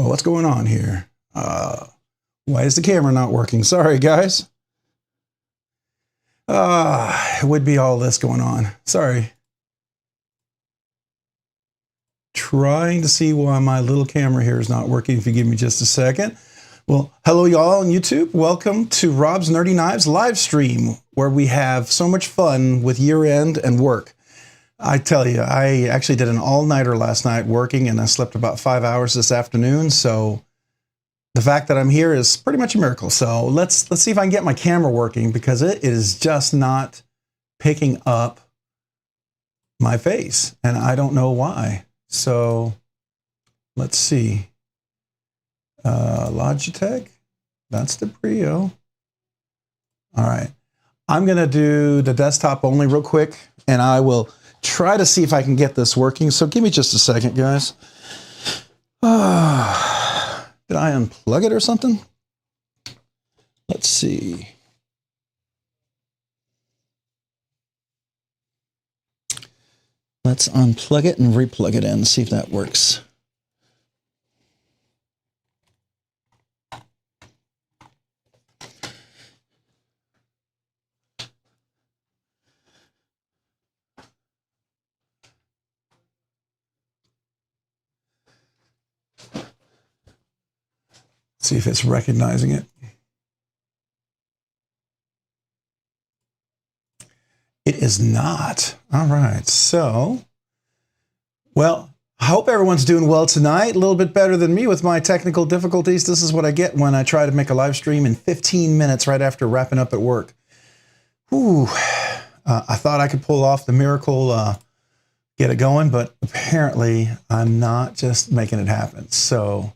Oh, what's going on here? Why is the camera not working? Sorry, guys. It would be all this going on. Sorry. Trying to see why my little camera here is not working. If you give me just a second. Well, hello y'all on YouTube. Welcome to Rob's Nerdy Knives live stream, where we have so much fun with year end and work. I tell you, I actually did an all-nighter last night working, and I slept about 5 hours this afternoon. So the fact that I'm here is pretty much a miracle. So let's see if I can get my camera working, because it is just not picking up my face, and I don't know why. So let's see. Logitech, that's the Brio. All right, I'm gonna do the desktop only real quick, and I will try to see if I can get this working. So give me just a second, guys. Did I unplug it or something? Let's see. Let's unplug it and replug it in, see if that works. See if it's recognizing it. It is not. All right, so, well, I hope everyone's doing well tonight. A little bit better than me with my technical difficulties. This is what I get when I try to make a live stream in 15 minutes right after wrapping up at work. Whew. I thought I could pull off the miracle, get it going, but apparently I'm not just making it happen. So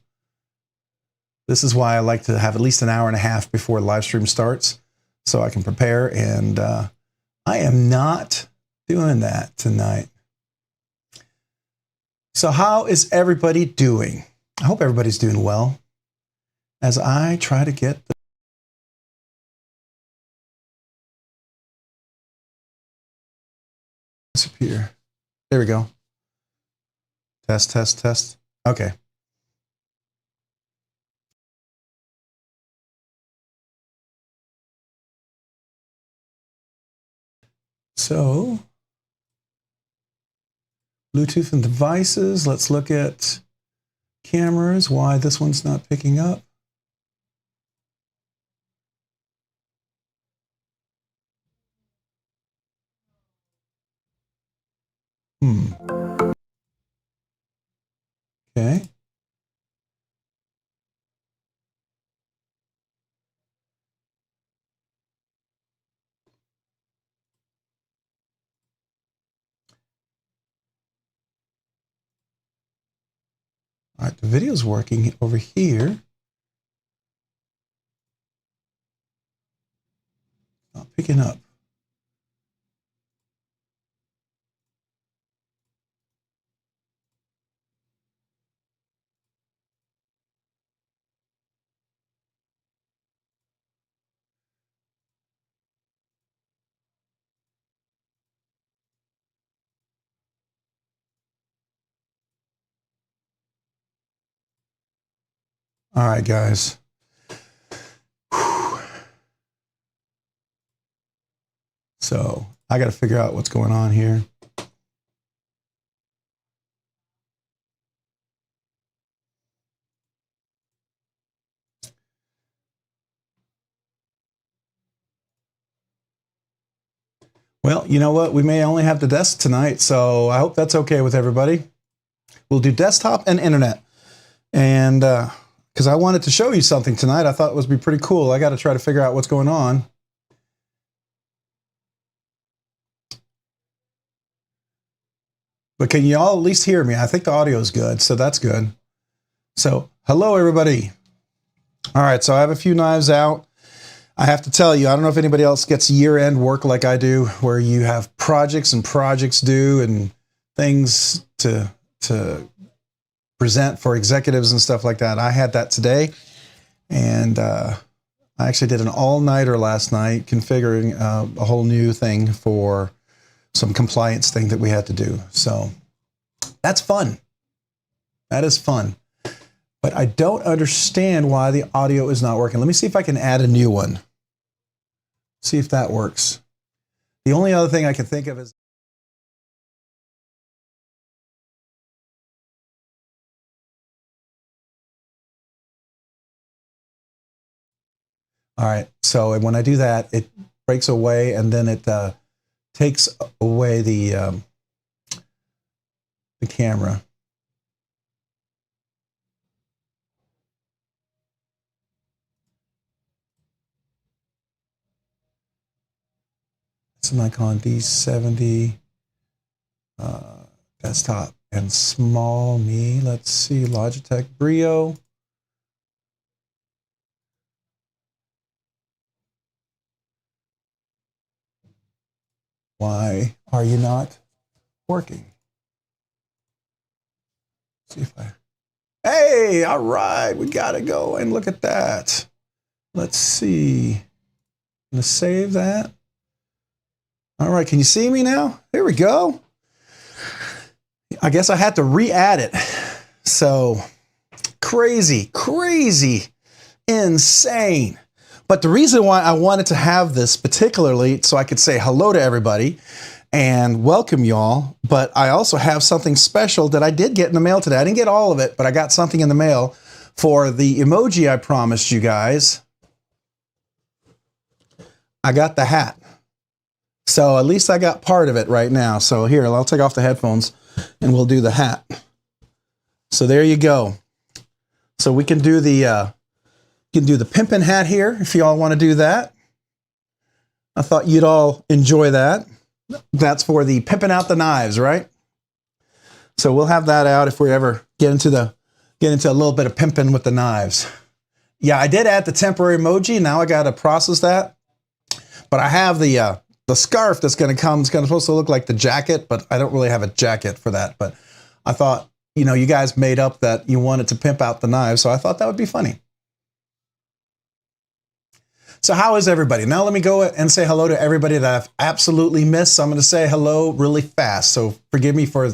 this is why I like to have at least an hour and a half before the live stream starts, so I can prepare, and I am not doing that tonight. So how is everybody doing? I hope everybody's doing well as I try to get the disappear. There we go. Test, test, test. Okay. So, Bluetooth and devices. Let's look at cameras. Why this one's not picking up. Okay. All right, the video's working over here. Not picking up. All right, guys. Whew. So I got to figure out what's going on here. Well, you know what? We may only have the desk tonight, so I hope that's okay with everybody. We'll do desktop and internet. And because I wanted to show you something tonight, I thought it would be pretty cool. I got to try to figure out what's going on. But can you all at least hear me? I think the audio is good, so that's good. So, hello, everybody. All right, so I have a few knives out. I have to tell you, I don't know if anybody else gets year-end work like I do, where you have projects and projects due and things to present for executives and stuff like that. I had that today, and I actually did an all-nighter last night configuring a whole new thing for some compliance thing that we had to do. So that's fun. That is fun. but I don't understand why the audio is not working. Let me see if I can add a new one. See if that works. The only other thing I can think of is, all right, so when I do that, it breaks away and then it takes away the camera. It's an Nikon D70 desktop and small me. Let's see, Logitech Brio. Why are you not working? See if I. Hey, all right, we got to go and look at that. Let's see. I'm gonna save that. All right, can you see me now? Here we go. I guess I had to re-add it. So crazy, insane. But the reason why I wanted to have this particularly so I could say hello to everybody and welcome y'all, but I also have something special that I did get in the mail today. I didn't get all of it, but I got something in the mail for the emoji I promised you guys. I got the hat. So at least I got part of it right now. So here, I'll take off the headphones and we'll do the hat. So there you go. So we can do the pimpin' hat here if y'all want to do that. I thought you'd all enjoy that. That's for the pimping out the knives, right? So we'll have that out if we ever get into a little bit of pimping with the knives. Yeah, I did add the temporary emoji. Now I got to process that. But I have the scarf that's going to come. It's supposed to look like the jacket, but I don't really have a jacket for that. But I thought, you know, you guys made up that you wanted to pimp out the knives, so I thought that would be funny. So how is everybody? Now let me go and say hello to everybody that I've absolutely missed. So I'm going to say hello really fast. So forgive me for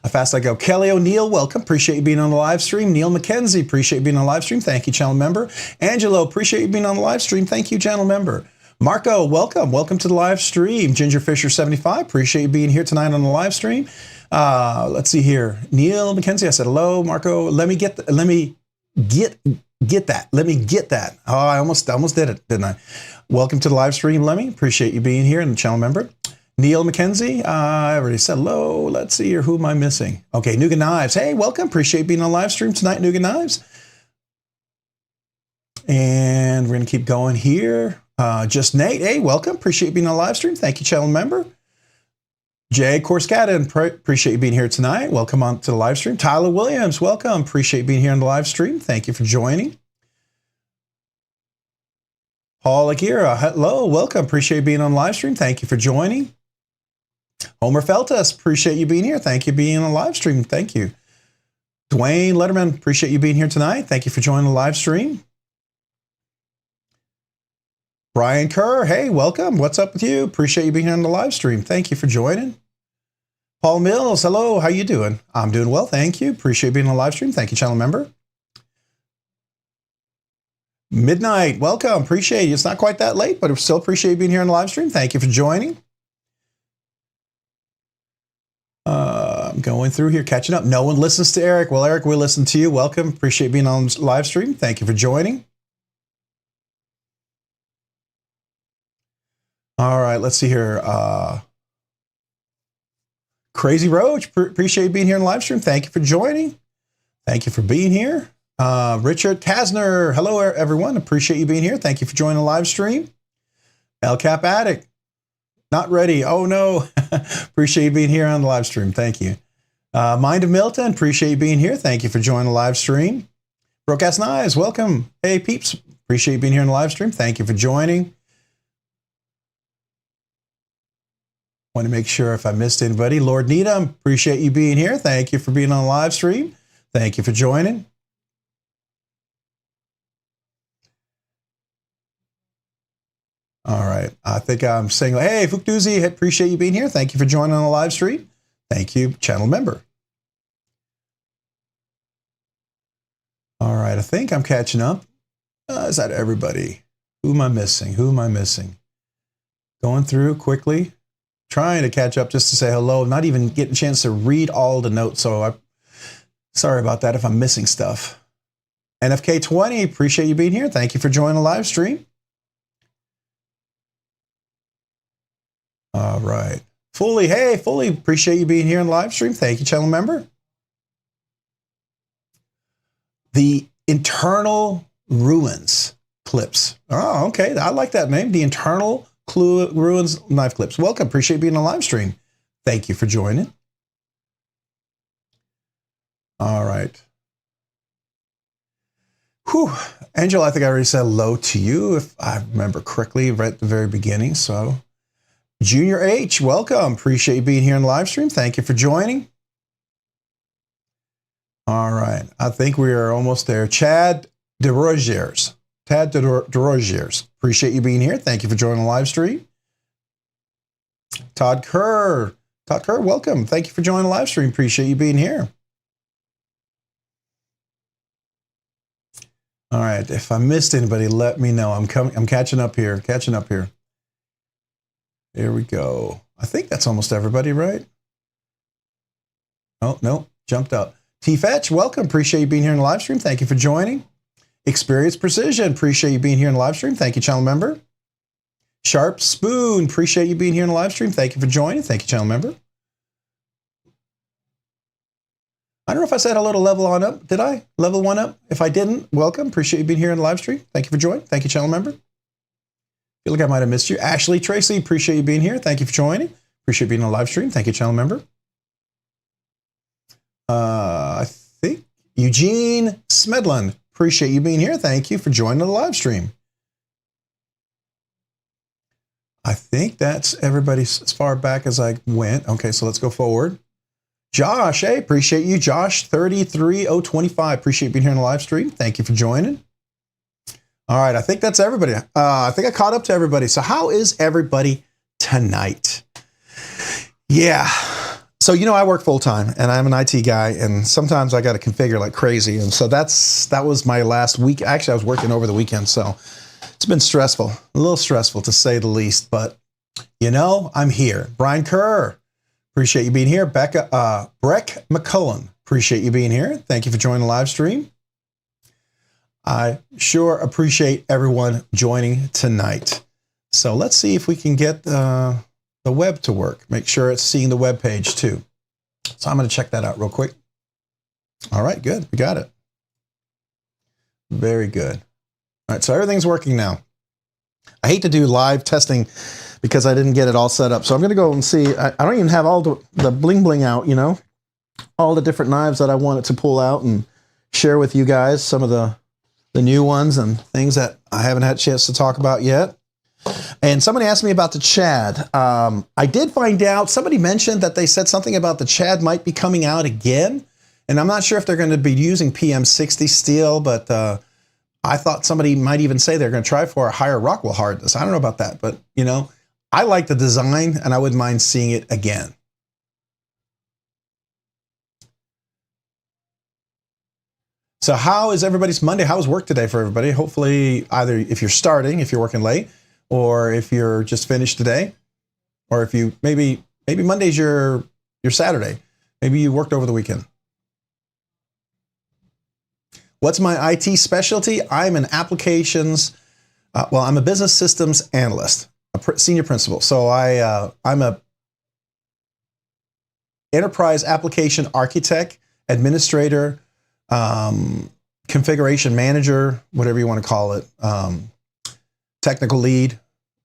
how fast I go. Kelly O'Neill, welcome. Appreciate you being on the live stream. Neil McKenzie, appreciate you being on the live stream. Thank you, channel member. Angelo, appreciate you being on the live stream. Thank you, channel member. Marco, welcome. Welcome to the live stream. Ginger Fisher 75, appreciate you being here tonight on the live stream. Let's see here. Neil McKenzie, I said hello. Marco, let me get that. Let me get that. Oh, I almost did it, didn't I? Welcome to the live stream, Lemmy. Appreciate you being here and the channel member. Neil McKenzie, I already said hello. Let's see here. Who am I missing? Okay, Nuga Knives. Hey, welcome. Appreciate being on the live stream tonight, Nuga Knives. And we're going to keep going here. Just Nate. Hey, welcome. Appreciate you being on the live stream. Thank you, channel member. Jay Corskadden, appreciate you being here tonight. Welcome on to the live stream. Tyler Williams, welcome. Appreciate you being here on the live stream. Thank you for joining. Paul Akira, hello, welcome. Appreciate you being on the live stream. Thank you for joining. Homer Feltus, appreciate you being here. Thank you for being on the live stream. Thank you. Dwayne Letterman, appreciate you being here tonight. Thank you for joining the live stream. Brian Kerr, hey, welcome. What's up with you? Appreciate you being here on the live stream. Thank you for joining. Paul Mills, hello, how you doing? I'm doing well, thank you. Appreciate being on the live stream. Thank you, channel member. Midnight, welcome. Appreciate you. It's not quite that late, but I still appreciate you being here on the live stream. Thank you for joining. I'm going through here, catching up. No one listens to Eric. Well, Eric, we listen to you. Welcome. Appreciate being on the live stream. Thank you for joining. All right, let's see here. Crazy Roach, appreciate you being here in the live stream. Thank you for joining. Thank you for being here. Richard Tasner, hello everyone. Appreciate you being here. Thank you for joining the live stream. El Cap Addict, not ready. Oh no. Appreciate you being here on the live stream. Thank you. Mind of Milton, appreciate you being here. Thank you for joining the live stream. Broadcast Knives, welcome. Hey peeps, appreciate you being here on the live stream. Thank you for joining. Want to make sure if I missed anybody. Lord Needham, appreciate you being here. Thank you for being on the live stream. Thank you for joining. All right. I think I'm saying, hey, Fukduzi, appreciate you being here. Thank you for joining on the live stream. Thank you, channel member. All right, I think I'm catching up. Is that everybody? Who am I missing? Who am I missing? Going through quickly, trying to catch up just to say hello, not even getting a chance to read all the notes, so sorry about that if I'm missing stuff. NFK20, appreciate you being here. Thank you for joining the live stream. All right. Fully, hey, Fully, appreciate you being here in the live stream. Thank you, channel member. The Internal Ruins clips. Oh, okay. I like that name. The Internal Ruins knife clips. Welcome. Appreciate being on the live stream. Thank you for joining. All right. Whew. Angela, I think I already said hello to you, if I remember correctly, right at the very beginning. So, Junior H, welcome. Appreciate you being here in the live stream. Thank you for joining. All right. I think we are almost there. Chad DeRoziers. Tad DeRoziers. Appreciate you being here. Thank you for joining the live stream. Todd Kerr. Todd Kerr, welcome. Thank you for joining the live stream. Appreciate you being here. All right. If I missed anybody, let me know. I'm catching up here. Catching up here. Here we go. I think that's almost everybody, right? Oh, no. Jumped up. T-Fetch, welcome. Appreciate you being here in the live stream. Thank you for joining. Experience Precision, appreciate you being here in the live stream. Thank you, channel member. Sharp Spoon, appreciate you being here in the live stream. Thank you for joining. Thank you, channel member. I don't know if I said hello to level on up. Did I? Level 1 up? If I didn't, welcome. Appreciate you being here in the live stream. Thank you for joining. Thank you, channel member. Feel like I might have missed you. Ashley Tracy, appreciate you being here. Thank you for joining. Appreciate being on the live stream. Thank you, channel member. I think Eugene Smedlin, appreciate you being here. Thank you for joining the live stream. I think that's everybody as far back as I went. Okay, so let's go forward. Josh, hey, appreciate you. Josh 33025, appreciate being here in the live stream. Thank you for joining. All right, I think that's everybody. I think I caught up to everybody. So how is everybody tonight? Yeah. So, you know, I work full time and I'm an IT guy and sometimes I got to configure like crazy. And so that was my last week. Actually, I was working over the weekend. So it's been stressful, a little stressful to say the least, but you know, I'm here. Brian Kerr, appreciate you being here. Breck McCullen, appreciate you being here. Thank you for joining the live stream. I sure appreciate everyone joining tonight. So let's see if we can get the web to work. Make sure it's seeing the web page too. So I'm going to check that out real quick. All right, good. We got it. Very good. All right, so everything's working now. I hate to do live testing because I didn't get it all set up. So I'm going to go and see. I don't even have all the bling bling out, you know, all the different knives that I wanted to pull out and share with you guys. Some of the new ones and things that I haven't had a chance to talk about yet. And somebody asked me about the Chad. I did find out, somebody mentioned that they said something about the Chad might be coming out again. And I'm not sure if they're going to be using PM60 steel, but I thought somebody might even say they're going to try for a higher Rockwell hardness. I don't know about that, but you know, I like the design and I wouldn't mind seeing it again. So how is everybody's Monday? How was work today for everybody? Hopefully either if you're starting, if you're working late, or if you're just finished today, or if you maybe Monday's your Saturday. Maybe you worked over the weekend. What's my IT specialty? I'm an applications, I'm a business systems analyst, a senior principal. So I'm a enterprise application architect, administrator, configuration manager, whatever you want to call it, technical lead.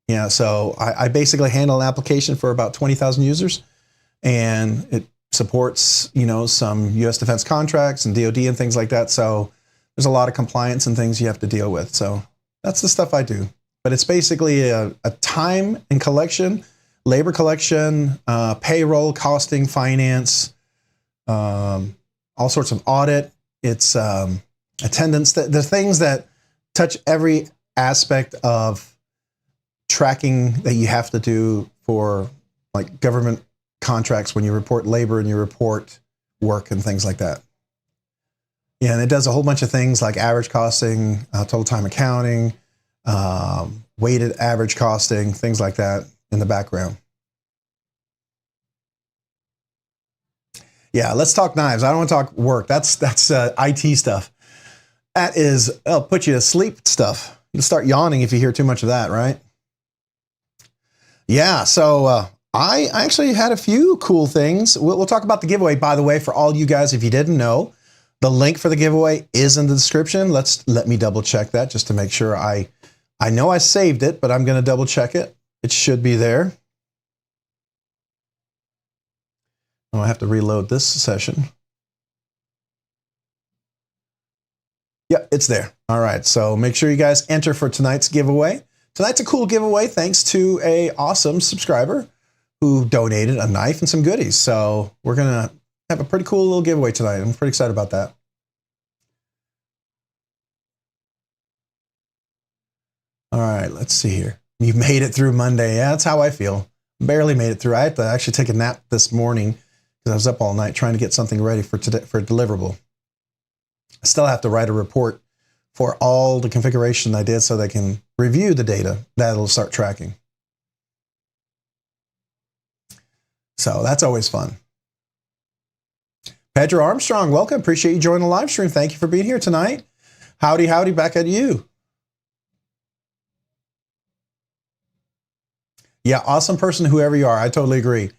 Yeah, so I basically handle an application for about 20,000 users, and it supports, you know, some U.S. defense contracts and DoD and things like that. So there's a lot of compliance and things you have to deal with. So that's the stuff I do. But it's basically a time and collection, labor collection, payroll, costing, finance, all sorts of audit. It's attendance, the things that touch every aspect of tracking that you have to do for like government contracts when you report labor and you report work and things like that. Yeah, and it does a whole bunch of things like average costing, total time accounting, weighted average costing, things like that in the background. Yeah, let's talk knives. I don't want to talk work. That's IT stuff. That is, I'll put you to sleep stuff. You'll start yawning if you hear too much of that, right? Yeah, so I actually had a few cool things. We'll talk about the giveaway, by the way, for all you guys, if you didn't know. The link for the giveaway is in the description. Let me double check that just to make sure I know I saved it, but I'm going to double check it. It should be there. Oh, I have to reload this session. Yep, it's there. All right, so make sure you guys enter for tonight's giveaway. Tonight's a cool giveaway thanks to an awesome subscriber who donated a knife and some goodies. So we're going to have a pretty cool little giveaway tonight. I'm pretty excited about that. All right, let's see here. You made it through Monday. Yeah, that's how I feel. Barely made it through. I had to actually take a nap this morning because I was up all night trying to get something ready for today for a deliverable. I still have to write a report for all the configuration I did so they can review the data that'll start tracking. So that's always fun. Pedro Armstrong, welcome. Appreciate you joining the live stream. Thank you for being here tonight. Howdy, howdy, back at you. Yeah, awesome person, whoever you are. I totally agree.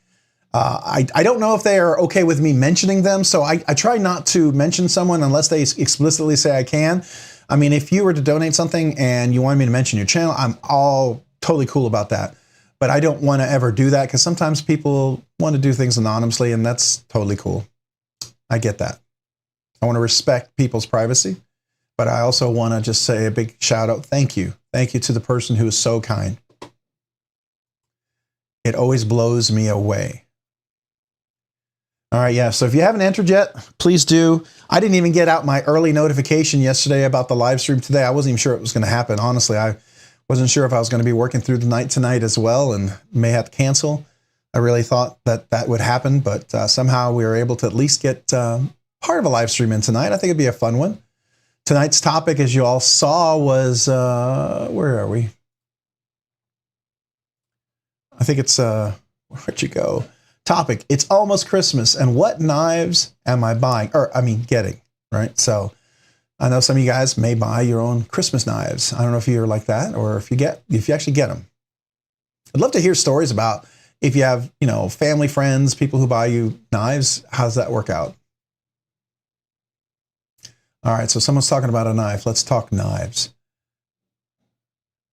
I don't know if they are okay with me mentioning them, so I try not to mention someone unless they explicitly say I can. I mean, if you were to donate something and you wanted me to mention your channel, I'm all totally cool about that. But I don't want to ever do that because sometimes people want to do things anonymously, and that's totally cool. I get that. I want to respect people's privacy, but I also want to just say a big shout out. Thank you. Thank you to the person who is so kind. It always blows me away. All right, yeah, so if you haven't entered yet, please do. I didn't even get out my early notification yesterday about the live stream today. I wasn't even sure it was going to happen. Honestly, I wasn't sure if I was going to be working through the night tonight as well and may have to cancel. I really thought that that would happen, but somehow we were able to at least get part of a live stream in tonight. I think it'd be a fun one. Tonight's topic, as you all saw, was, where are we? I think it's, where'd you go? Topic, it's almost Christmas, and what knives am I buying? Or, I mean, getting, right? So I know some of you guys may buy your own Christmas knives. I don't know if you're like that or if you actually get them. I'd love to hear stories about if you have, you know, family, friends, people who buy you knives. How does that work out? All right, so someone's talking about a knife. Let's talk knives.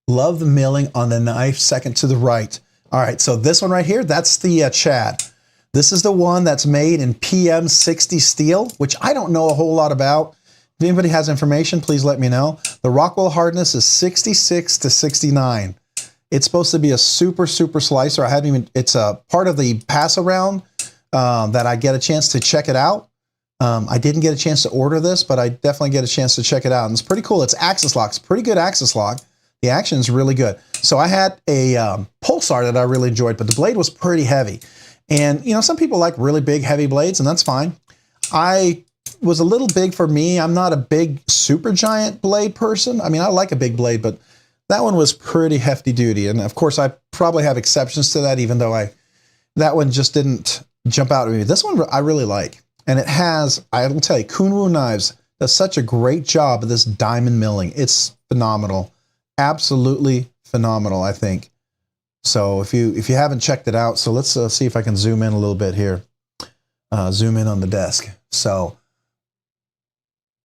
Love the milling on the knife, second to the right. All right, so this one right here, that's the Chad. This is the one that's made in PM60 steel, which I don't know a whole lot about. If anybody has information, please let me know. The Rockwell hardness is 66 to 69. It's supposed to be a super, super slicer. I haven't even, it's a part of the pass around that I get a chance to check it out. I didn't get a chance to order this, but I definitely get a chance to check it out. And it's pretty cool. It's axis lock. It's pretty good axis lock. The action is really good. So I had a Pulsar that I really enjoyed, but the blade was pretty heavy. And, you know, some people like really big, heavy blades, and that's fine. I was a little big for me. I'm not a big, super giant blade person. I mean, I like a big blade, but that one was pretty hefty duty. And, of course, I probably have exceptions to that, even though that one just didn't jump out at me. This one I really like. And it has, I will tell you, Kunwu Knives does such a great job of this diamond milling. It's phenomenal. Absolutely phenomenal, I think. So if you haven't checked it out, so let's see if I can zoom in a little bit here. Zoom in on the desk. So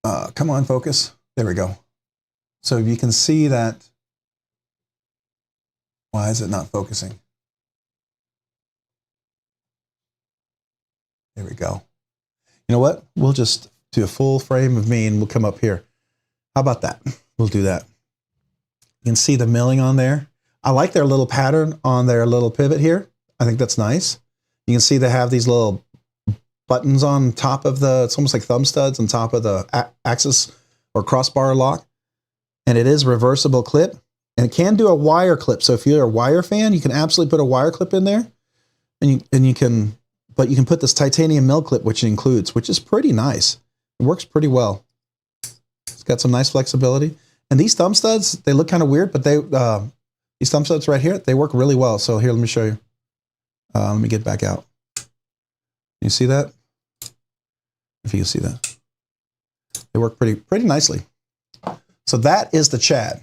come on, focus. There we go. So you can see that. Why is it not focusing? There we go. You know what? We'll just do a full frame of me and we'll come up here. How about that? We'll do that. You can see the milling on there. I like their little pattern on their little pivot here. I think that's nice. You can see they have these little buttons on top of it's almost like thumb studs on top of the axis or crossbar lock. And it is reversible clip. And it can do a wire clip. So if you're a wire fan, you can absolutely put a wire clip in there. And you can put this titanium mill clip, which it includes, which is pretty nice. It works pretty well. got some nice flexibility. And these thumb studs, they look kind of weird, but they these thumb studs right here, they work really well. So here, let me show you. Let me get back out. You see that? If you can see that. They work pretty nicely. So that is the Chad.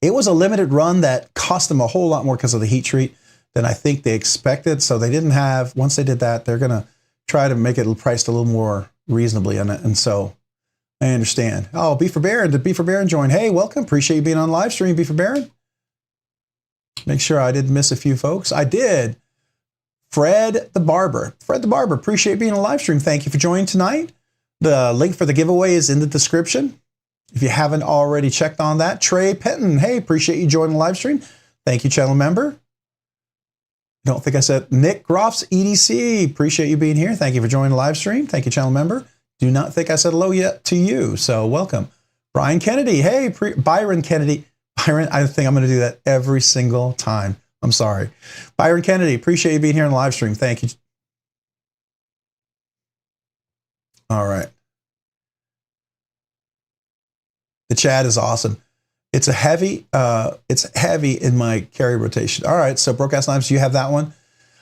It was a limited run that cost them a whole lot more because of the heat treat than I think they expected. So they didn't have, once they did that, they're going to try to make it priced a little more reasonably. And so I understand. Oh, Beaver Baron, did Beaver Baron join? Hey, welcome. Appreciate you being on live stream, Beaver Baron. Make sure I didn't miss a few folks. I did. Fred the Barber. Fred the Barber, appreciate being on live stream. Thank you for joining tonight. The link for the giveaway is in the description. If you haven't already checked on that. Trey Penton, hey, appreciate you joining the live stream. Thank you, channel member. Don't think I said Nick Groff's EDC. Appreciate you being here. Thank you for joining the live stream. Thank you, channel member. Do not think I said hello yet to you, so welcome. Brian Kennedy, hey, Byron Kennedy. Byron, I think I'm going to do that every single time. I'm sorry. Byron Kennedy, appreciate you being here on the live stream. Thank you. All right. The Chad is awesome. It's heavy in my carry rotation. All right, so Broadcast Knives, you have that one.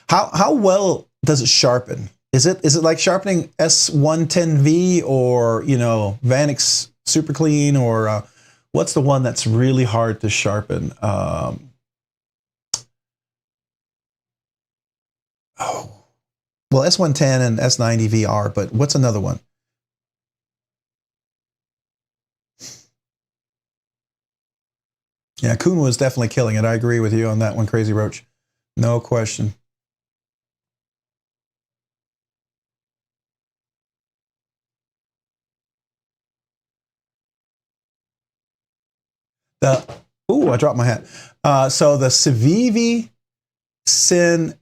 How well does it sharpen? Is it like sharpening S110V or, you know, Vanix Super Clean, or what's the one that's really hard to sharpen? Oh, well, S110 and S90V are, but what's another one? Yeah, Kuhn was definitely killing it. I agree with you on that one, Crazy Roach. No question. Ooh, I dropped my hat. So the Civivi Scintilla,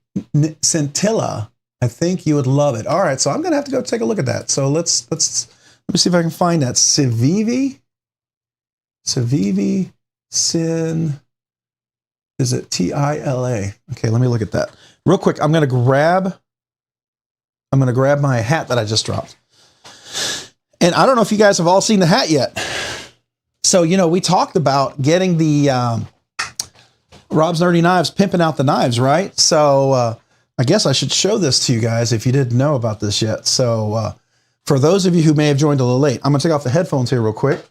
I think you would love it. All right, so I'm gonna have to go take a look at that. So let me see if I can find that Civivi Sin. Is it Tila? Okay, let me look at that real quick. I'm gonna grab my hat that I just dropped. And I don't know if you guys have all seen the hat yet. So, you know, we talked about getting the Rob's Nerdy Knives, pimping out the knives, right? So I guess I should show this to you guys if you didn't know about this yet. So for those of you who may have joined a little late, I'm gonna take off the headphones here real quick.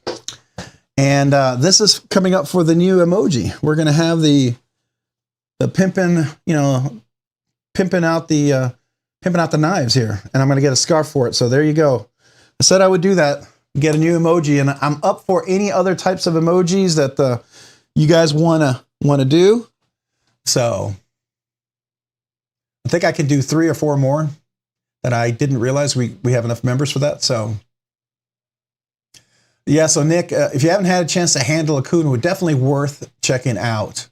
And this is coming up for the new emoji. We're gonna have the pimping, you know, pimping out the knives here, and I'm gonna get a scarf for it. So there you go. I said I would do that, get a new emoji, and I'm up for any other types of emojis that you guys wanna do. So I think I can do 3 or 4 more that I didn't realize we have enough members for that. So yeah, so Nick, if you haven't had a chance to handle a Kuhn, it's definitely worth checking out.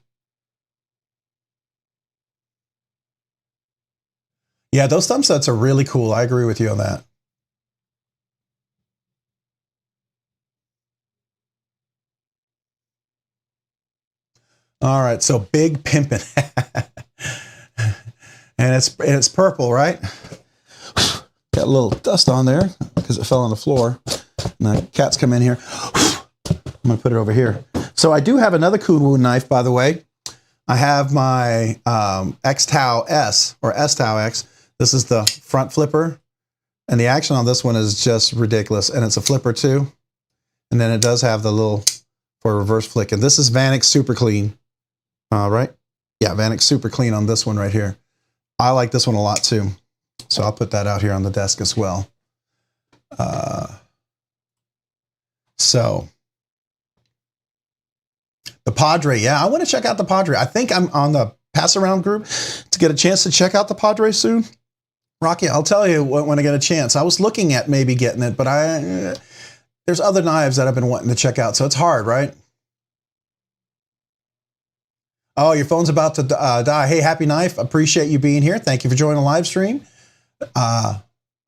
Yeah, those thumb sets are really cool. I agree with you on that. All right, so big pimpin'. and it's purple, right? Got a little dust on there because it fell on the floor. And the cats come in here. I'm gonna put it over here. So I do have another Kuhn wound knife, by the way. I have my X-Tau S or S-Tau X. This is the front flipper. And the action on this one is just ridiculous. And it's a flipper too. And then it does have the little for reverse flick. And this is Vanix Super Clean. Right? Yeah, Vanix Super Clean on this one right here. I like this one a lot too. So I'll put that out here on the desk as well. So the Padre, yeah, I want to check out the Padre. I think I'm on the pass around group to get a chance to check out the Padre soon. Rocky, I'll tell you when I get a chance. I was looking at maybe getting it, but there's other knives that I've been wanting to check out, so it's hard, right? Oh, your phone's about to die. Hey, Happy Knife, appreciate you being here. Thank you for joining the live stream.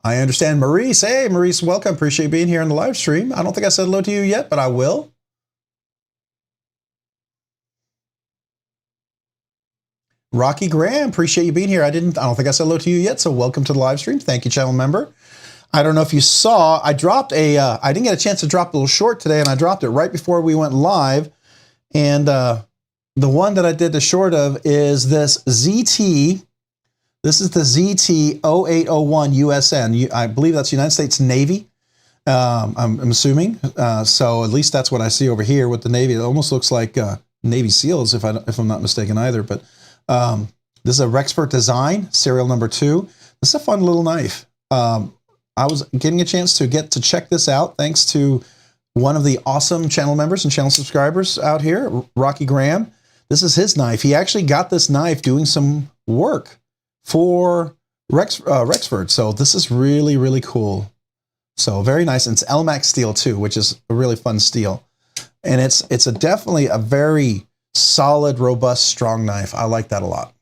I understand Maurice. Hey, Maurice, welcome. Appreciate you being here on the live stream. I don't think I said hello to you yet, but I will. Rocky Graham, appreciate you being here. I don't think I said hello to you yet, so welcome to the live stream. Thank you, channel member. I don't know if you saw, I dropped I didn't get a chance to drop a little short today, and I dropped it right before we went live. And the one that I did the short of is this ZT. This is the ZT 0801 USN. I believe that's United States Navy. I'm assuming. So at least that's what I see over here with the Navy. It almost looks like Navy SEALs, if I'm not mistaken either. But this is a Rexpert design, serial number 2. This is a fun little knife. I was getting a chance to get to check this out thanks to one of the awesome channel members and channel subscribers out here, Rocky Graham. This is his knife. He actually got this knife doing some work for Rexford. So this is really, really cool. So very nice. And it's LMAX steel too, which is a really fun steel. And it's definitely a very solid, robust, strong knife. I like that a lot.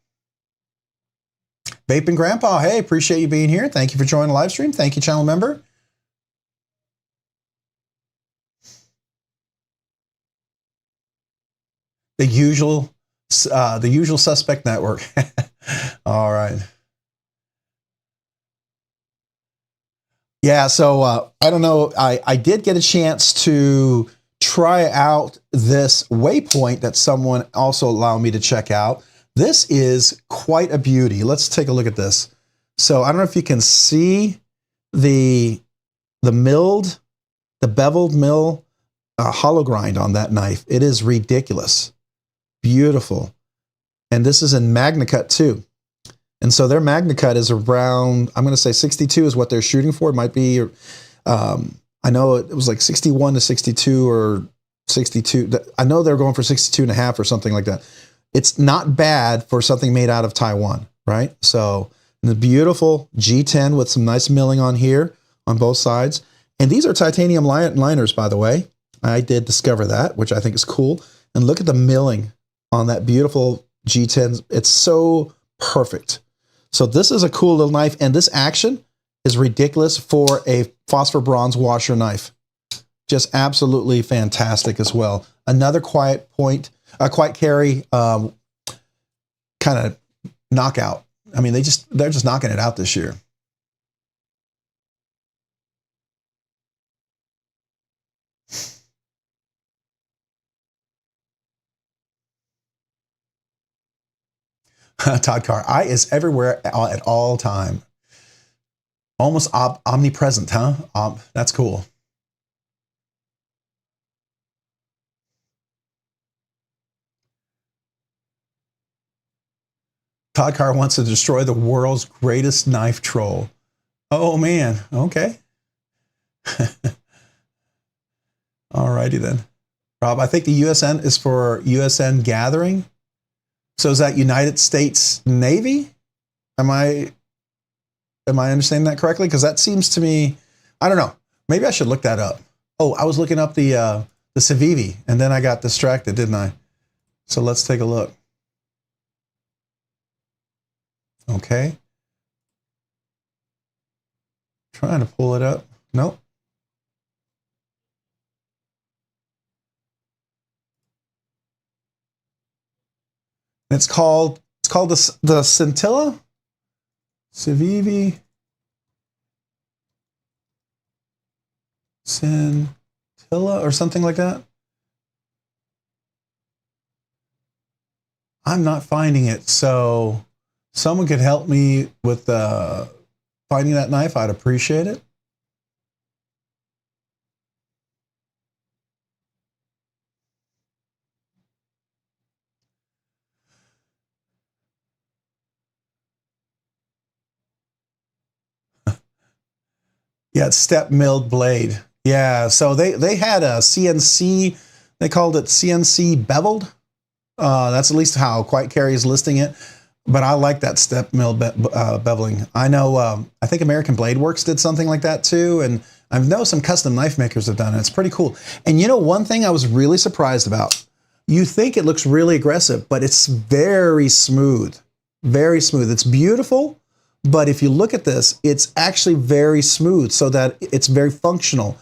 Vaping Grandpa, hey, appreciate you being here. Thank you for joining the live stream. Thank you, channel member. The usual suspect network. All right. Yeah, so I don't know. I did get a chance to try out this waypoint that someone also allowed me to check out. This is quite a beauty. Let's take a look at this. So I don't know if you can see the beveled mill hollow grind on that knife. It is ridiculous. Beautiful. And this is in MagnaCut too. And so their MagnaCut is around, I'm going to say 62 is what they're shooting for. It might be, I know it was like 61 to 62 or 62. I know they're going for 62 and a half or something like that. It's not bad for something made out of Taiwan, right? So the beautiful G10 with some nice milling on here on both sides. And these are titanium liners, by the way. I did discover that, which I think is cool. And look at the milling on that beautiful G10. It's so perfect. So this is a cool little knife. And this action is ridiculous for a phosphor bronze washer knife. Just absolutely fantastic as well. Another quiet carry kind of knockout. I mean, they're just knocking it out this year. Todd Carr, I is everywhere at all time. Almost omnipresent, huh? That's cool. Todd Carr wants to destroy the world's greatest knife troll. Oh, man. Okay. All righty then. Rob, I think the USN is for USN Gathering. So is that United States Navy? Am I understanding that correctly? Because that seems to me, I don't know. Maybe I should look that up. Oh, I was looking up the Civivi, and then I got distracted, didn't I? So let's take a look. Okay. Trying to pull it up. Nope. It's called the Scintilla? Civivi. Scintilla or something like that. I'm not finding it. So someone could help me with finding that knife. I'd appreciate it. Yeah, it's step milled blade. Yeah, so they had a CNC, they called it CNC beveled. That's at least how Quiet Carry is listing it. But I like that step mill beveling. I know, I think American Blade Works did something like that too. And I know some custom knife makers have done it. It's pretty cool. And you know, one thing I was really surprised about, you think it looks really aggressive, but it's very smooth, very smooth. It's beautiful. But if you look at this, it's actually very smooth so that it's very functional.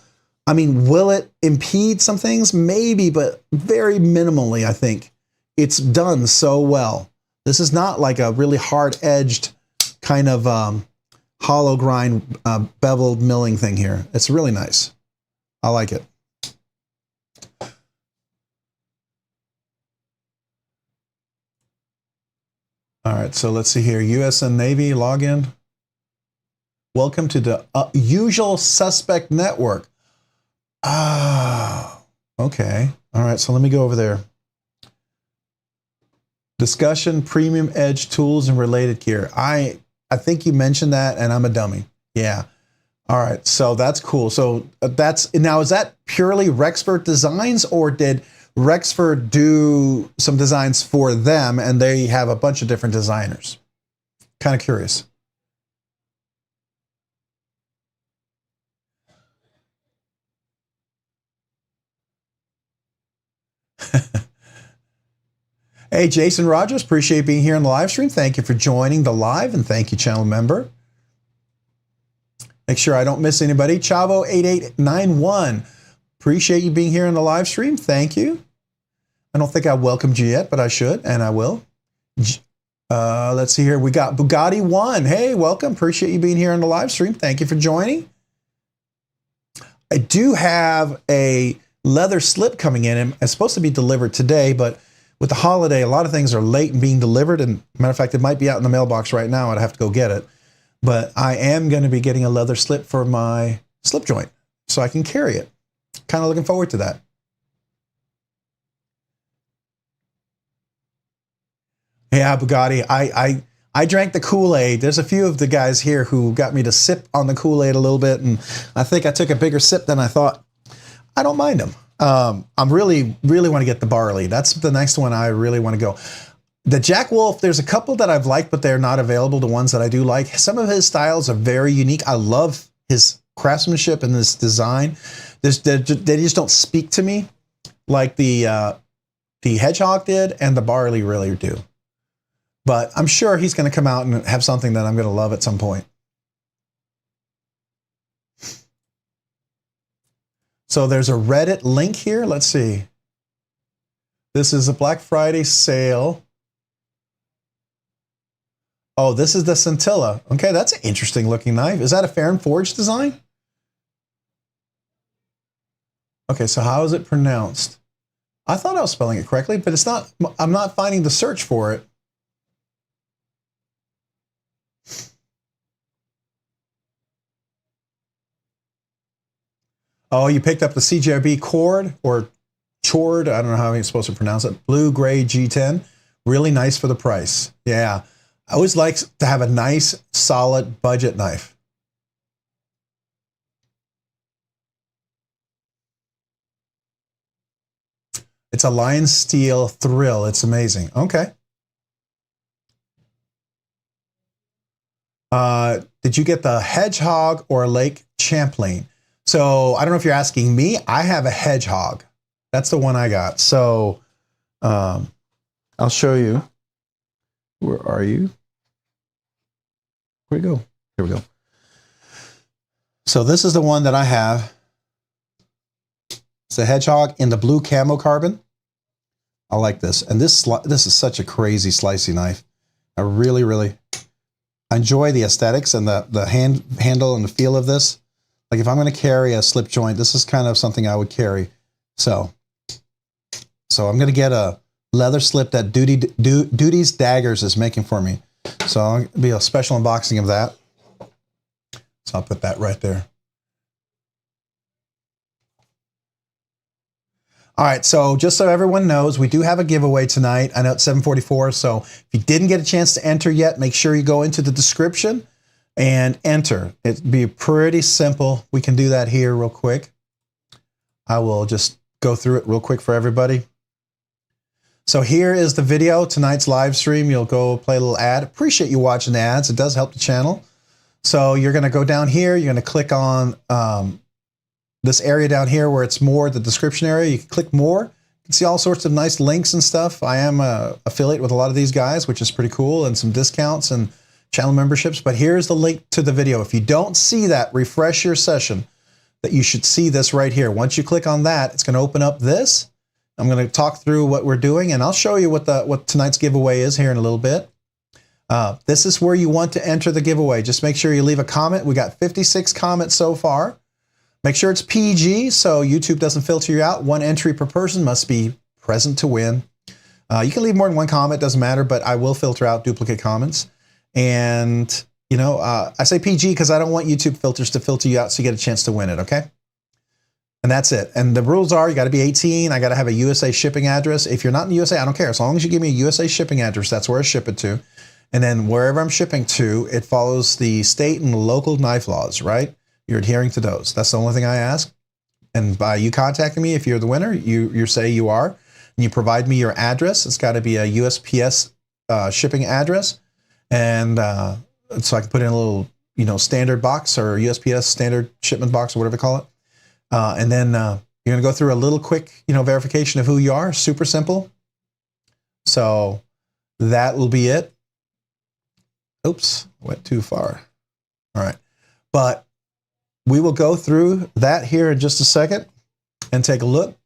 I mean, will it impede some things? Maybe, but very minimally, I think. It's done so well. This is not like a really hard-edged kind of hollow grind beveled milling thing here. It's really nice. I like it. All right, so let's see here. US and Navy login. Welcome to the usual suspect network. Ah, okay. All right, so let me go over there. Discussion, premium edge tools and related gear. I think you mentioned that, and I'm a dummy. Yeah. All right, so that's cool. So that's, now is that purely Rexford Designs, or did Rexford do some designs for them and they have a bunch of different designers? Kind of curious. Hey, Jason Rogers, appreciate being here in the live stream. Thank you for joining the live, and thank you, channel member. Make sure I don't miss anybody. Chavo8891, appreciate you being here in the live stream. Thank you. I don't think I welcomed you yet, but I should, and I will. Let's see here. We got Bugatti One. Hey, welcome. Appreciate you being here in the live stream. Thank you for joining. I do have a leather slip coming in, and it's supposed to be delivered today, but with the holiday, a lot of things are late in being delivered. And matter of fact, it might be out in the mailbox right now. I'd have to go get it. But I am going to be getting a leather slip for my slip joint so I can carry it. Kind of looking forward to that. Yeah, Bugatti. I drank the Kool-Aid. There's a few of the guys here who got me to sip on the Kool-Aid a little bit, and I think I took a bigger sip than I thought. I don't mind them. I'm really want to get the barley. That's the next one I really want to go. The Jack Wolf, there's a couple that I've liked, but they're not available. The ones that I do like, some of his styles are very unique. I love his craftsmanship and his design. They just don't speak to me like the Hedgehog did, and the barley really do. But I'm sure he's going to come out and have something that I'm going to love at some point. So there's a Reddit link here. Let's see. This is a Black Friday sale. Oh, this is the Scintilla. Okay, that's an interesting looking knife. Is that a Fair and Forge design? Okay, so how is it pronounced? I thought I was spelling it correctly, but it's not. I'm not finding the search for it. Oh, you picked up the CJB cord or Chord. I don't know how you're supposed to pronounce it. Blue Gray G10. Really nice for the price. Yeah. I always like to have a nice, solid budget knife. It's a Lion Steel Thrill. It's amazing. Okay. Did you get the Hedgehog or Lake Champlain? So I don't know if you're asking me. I have a Hedgehog. That's the one I got. So I'll show you. Where are you? Where'd we go? Here we go. So this is the one that I have. It's a Hedgehog in the blue camo carbon. I like this. And this is such a crazy slicey knife. I really enjoy the aesthetics and the handle and the feel of this. Like if I'm going to carry a slip joint, this is kind of something I would carry. So I'm going to get a leather slip that Duty's Daggers is making for me. So I'll be a special unboxing of that. So I'll put that right there. All right, so just so everyone knows, we do have a giveaway tonight. I know it's 7:44, so if you didn't get a chance to enter yet, make sure you go into the description and enter. It'd be pretty simple. We can do that here real quick. I will just go through it real quick for everybody. So here is the video, tonight's live stream. You'll go play a little ad. Appreciate you watching the ads. It does help the channel. So you're going to go down here. You're going to click on this area down here where it's more the description area. You can click more. You can see all sorts of nice links and stuff. I am an affiliate with a lot of these guys, which is pretty cool, and some discounts and channel memberships. But here's the link to the video. If you don't see that, refresh your session. That you should see this right here. Once you click on that, it's going to open up this. I'm going to talk through what we're doing, and I'll show you what tonight's giveaway is here in a little bit. This is where you want to enter the giveaway. Just make sure you leave a comment. We got 56 comments so far. Make sure it's PG so YouTube doesn't filter you out. 1 entry per person must be present to win. You can leave more than 1 comment, doesn't matter, but I will filter out duplicate comments. And, you know, I say PG because I don't want YouTube filters to filter you out so you get a chance to win it, okay? And that's it. And the rules are you got to be 18. I got to have a USA shipping address. If you're not in the USA, I don't care. As long as you give me a USA shipping address, that's where I ship it to. And then wherever I'm shipping to, it follows the state and local knife laws, right? You're adhering to those. That's the only thing I ask. And by you contacting me, if you're the winner, you say you are, and you provide me your address. It's got to be a USPS shipping address. And so I can put in a little, you know, standard box or USPS standard shipment box or whatever they call it. And then you're going to go through a little quick, you know, verification of who you are. Super simple. So that will be it. Oops, went too far. All right. But we will go through that here in just a second and take a look.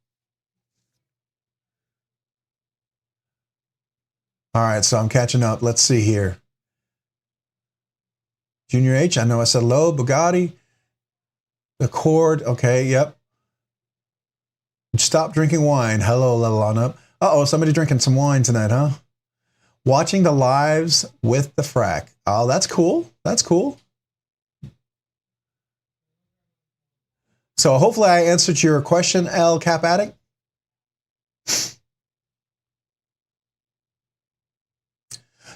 All right, so I'm catching up. Let's see here. Junior H, I know I said hello. Bugatti. Accord, okay, yep. Stop drinking wine. Hello, level on up. Uh-oh, somebody drinking some wine tonight, huh? Watching the lives with the frack. Oh, that's cool. That's cool. So hopefully I answered your question, El Cap Addict.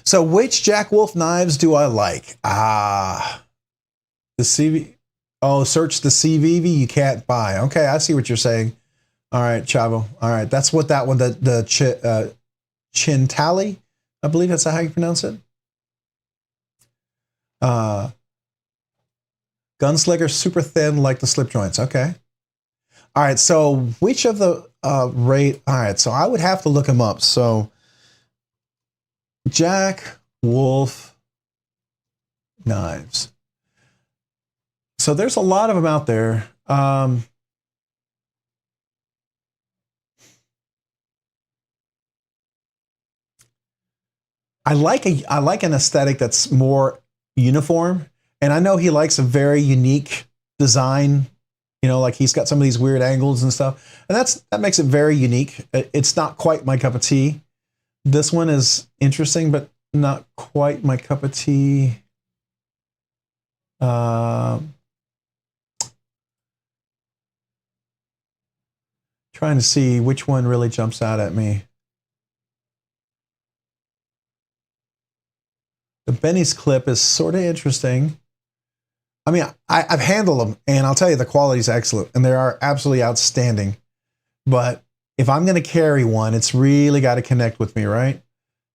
So which Jack Wolf knives do I like? The CV. Oh, search the CVV you can't buy. Okay, I see what you're saying. All right, Chavo. All right, that's what that one, the Chintali, I believe that's how you pronounce it. Gunslinger, super thin like the slip joints. Okay. All right, so which of the all right, so I would have to look them up. So Jack Wolf knives. So there's a lot of them out there. I like an aesthetic that's more uniform, and I know he likes a very unique design. You know, like he's got some of these weird angles and stuff, and that makes it very unique. It's not quite my cup of tea. This one is interesting, but not quite my cup of tea. Trying to see which one really jumps out at me. The Benny's clip is sort of interesting. I mean, I've handled them, and I'll tell you the quality is excellent, and they are absolutely outstanding. But if I'm going to carry one, it's really got to connect with me, right?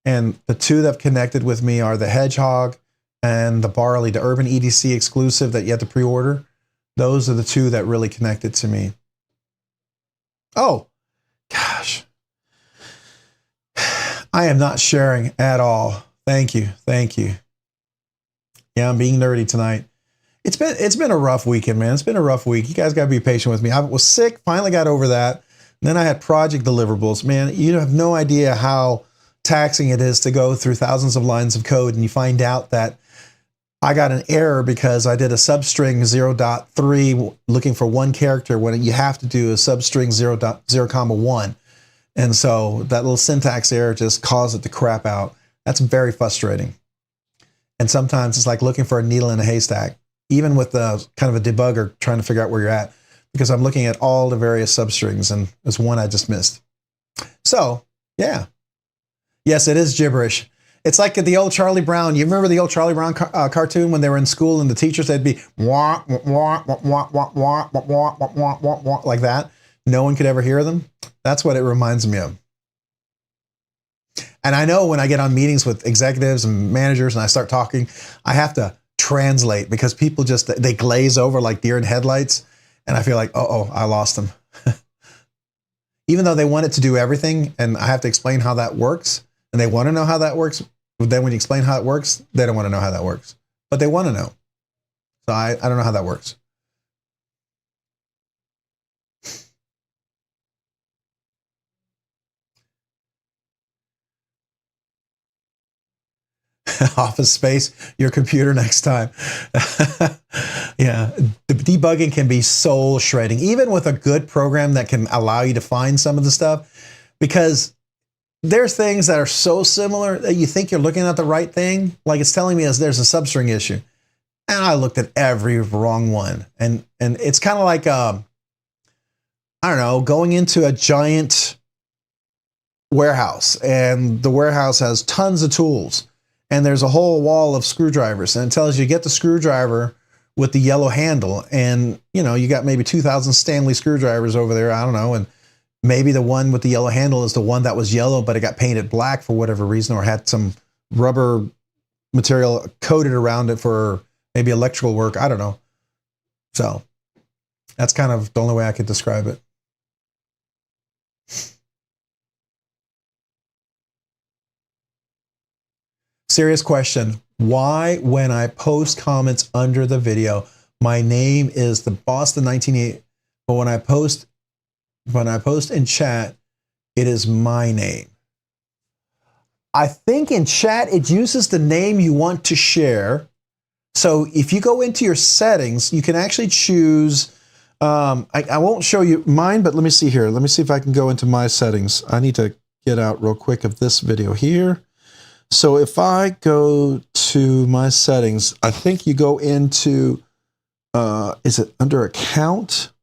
And the two that have connected with me are the Hedgehog and the Barley, the Urban EDC exclusive that you have to pre-order. Those are the two that really connected to me. Oh, gosh. I am not sharing at all. Thank you. Thank you. Yeah, I'm being nerdy tonight. It's been a rough weekend, man. It's been a rough week. You guys got to be patient with me. I was sick, finally got over that. And then I had project deliverables. Man, you have no idea how taxing it is to go through thousands of lines of code and you find out that I got an error because I did a substring 0.3 looking for one character when you have to do a substring 0.0,1. And so that little syntax error just caused it to crap out. That's very frustrating. And sometimes it's like looking for a needle in a haystack, even with the kind of a debugger trying to figure out where you're at, because I'm looking at all the various substrings and there's one I just missed. So, yeah. Yes, it is gibberish. It's like the old Charlie Brown. You remember the old Charlie Brown cartoon when they were in school and the teachers, they'd be wah, wah, wah, wah, wah, wah, wah, wah, wah, wah, wah, wah, like that. No one could ever hear them. That's what it reminds me of. And I know when I get on meetings with executives and managers and I start talking, I have to translate because people just, they glaze over like deer in headlights. And I feel like, uh-oh, I lost them. Even though they want it to do everything and I have to explain how that works and they want to know how that works. But then when you explain how it works, they don't want to know how that works, but they want to know. So I don't know how that works. Office Space, your computer next time. Yeah, the debugging can be soul shredding, even with a good program that can allow you to find some of the stuff, because there's things that are so similar that you think you're looking at the right thing. Like it's telling me there's a substring issue. And I looked at every wrong one. And it's kind of like, I don't know, going into a giant warehouse, and the warehouse has tons of tools, and there's a whole wall of screwdrivers, and it tells you get the screwdriver with the yellow handle, and you know, you got maybe 2,000 Stanley screwdrivers over there, I don't know, and maybe the one with the yellow handle is the one that was yellow, but it got painted black for whatever reason, or had some rubber material coated around it for maybe electrical work, I don't know. So that's kind of the only way I could describe it. Serious question. Why, when I post comments under the video, my name is the Boston 1980, but when I post in chat, it is my name? I think in chat, it uses the name you want to share. So if you go into your settings, you can actually choose, I won't show you mine, but let me see here. Let me see if I can go into my settings. I need to get out real quick of this video here. So if I go to my settings, I think you go into, is it under account?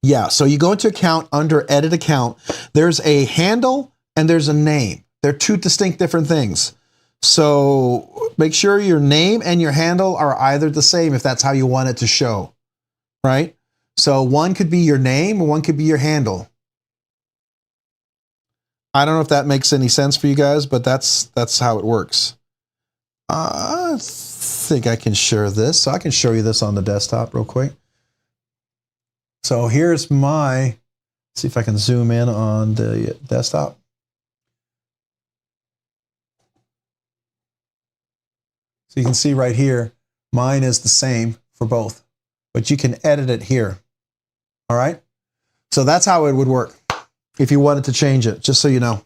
Yeah, so you go into account, under edit account. There's a handle and there's a name. They're two distinct different things. So make sure your name and your handle are either the same if that's how you want it to show, right? So one could be your name, one could be your handle. I don't know if that makes any sense for you guys, but that's how it works. I think I can share this. So I can show you this on the desktop real quick. So here's my, see if I can zoom in on the desktop. So you can see right here, mine is the same for both, but you can edit it here. All right. So that's how it would work if you wanted to change it, just so you know.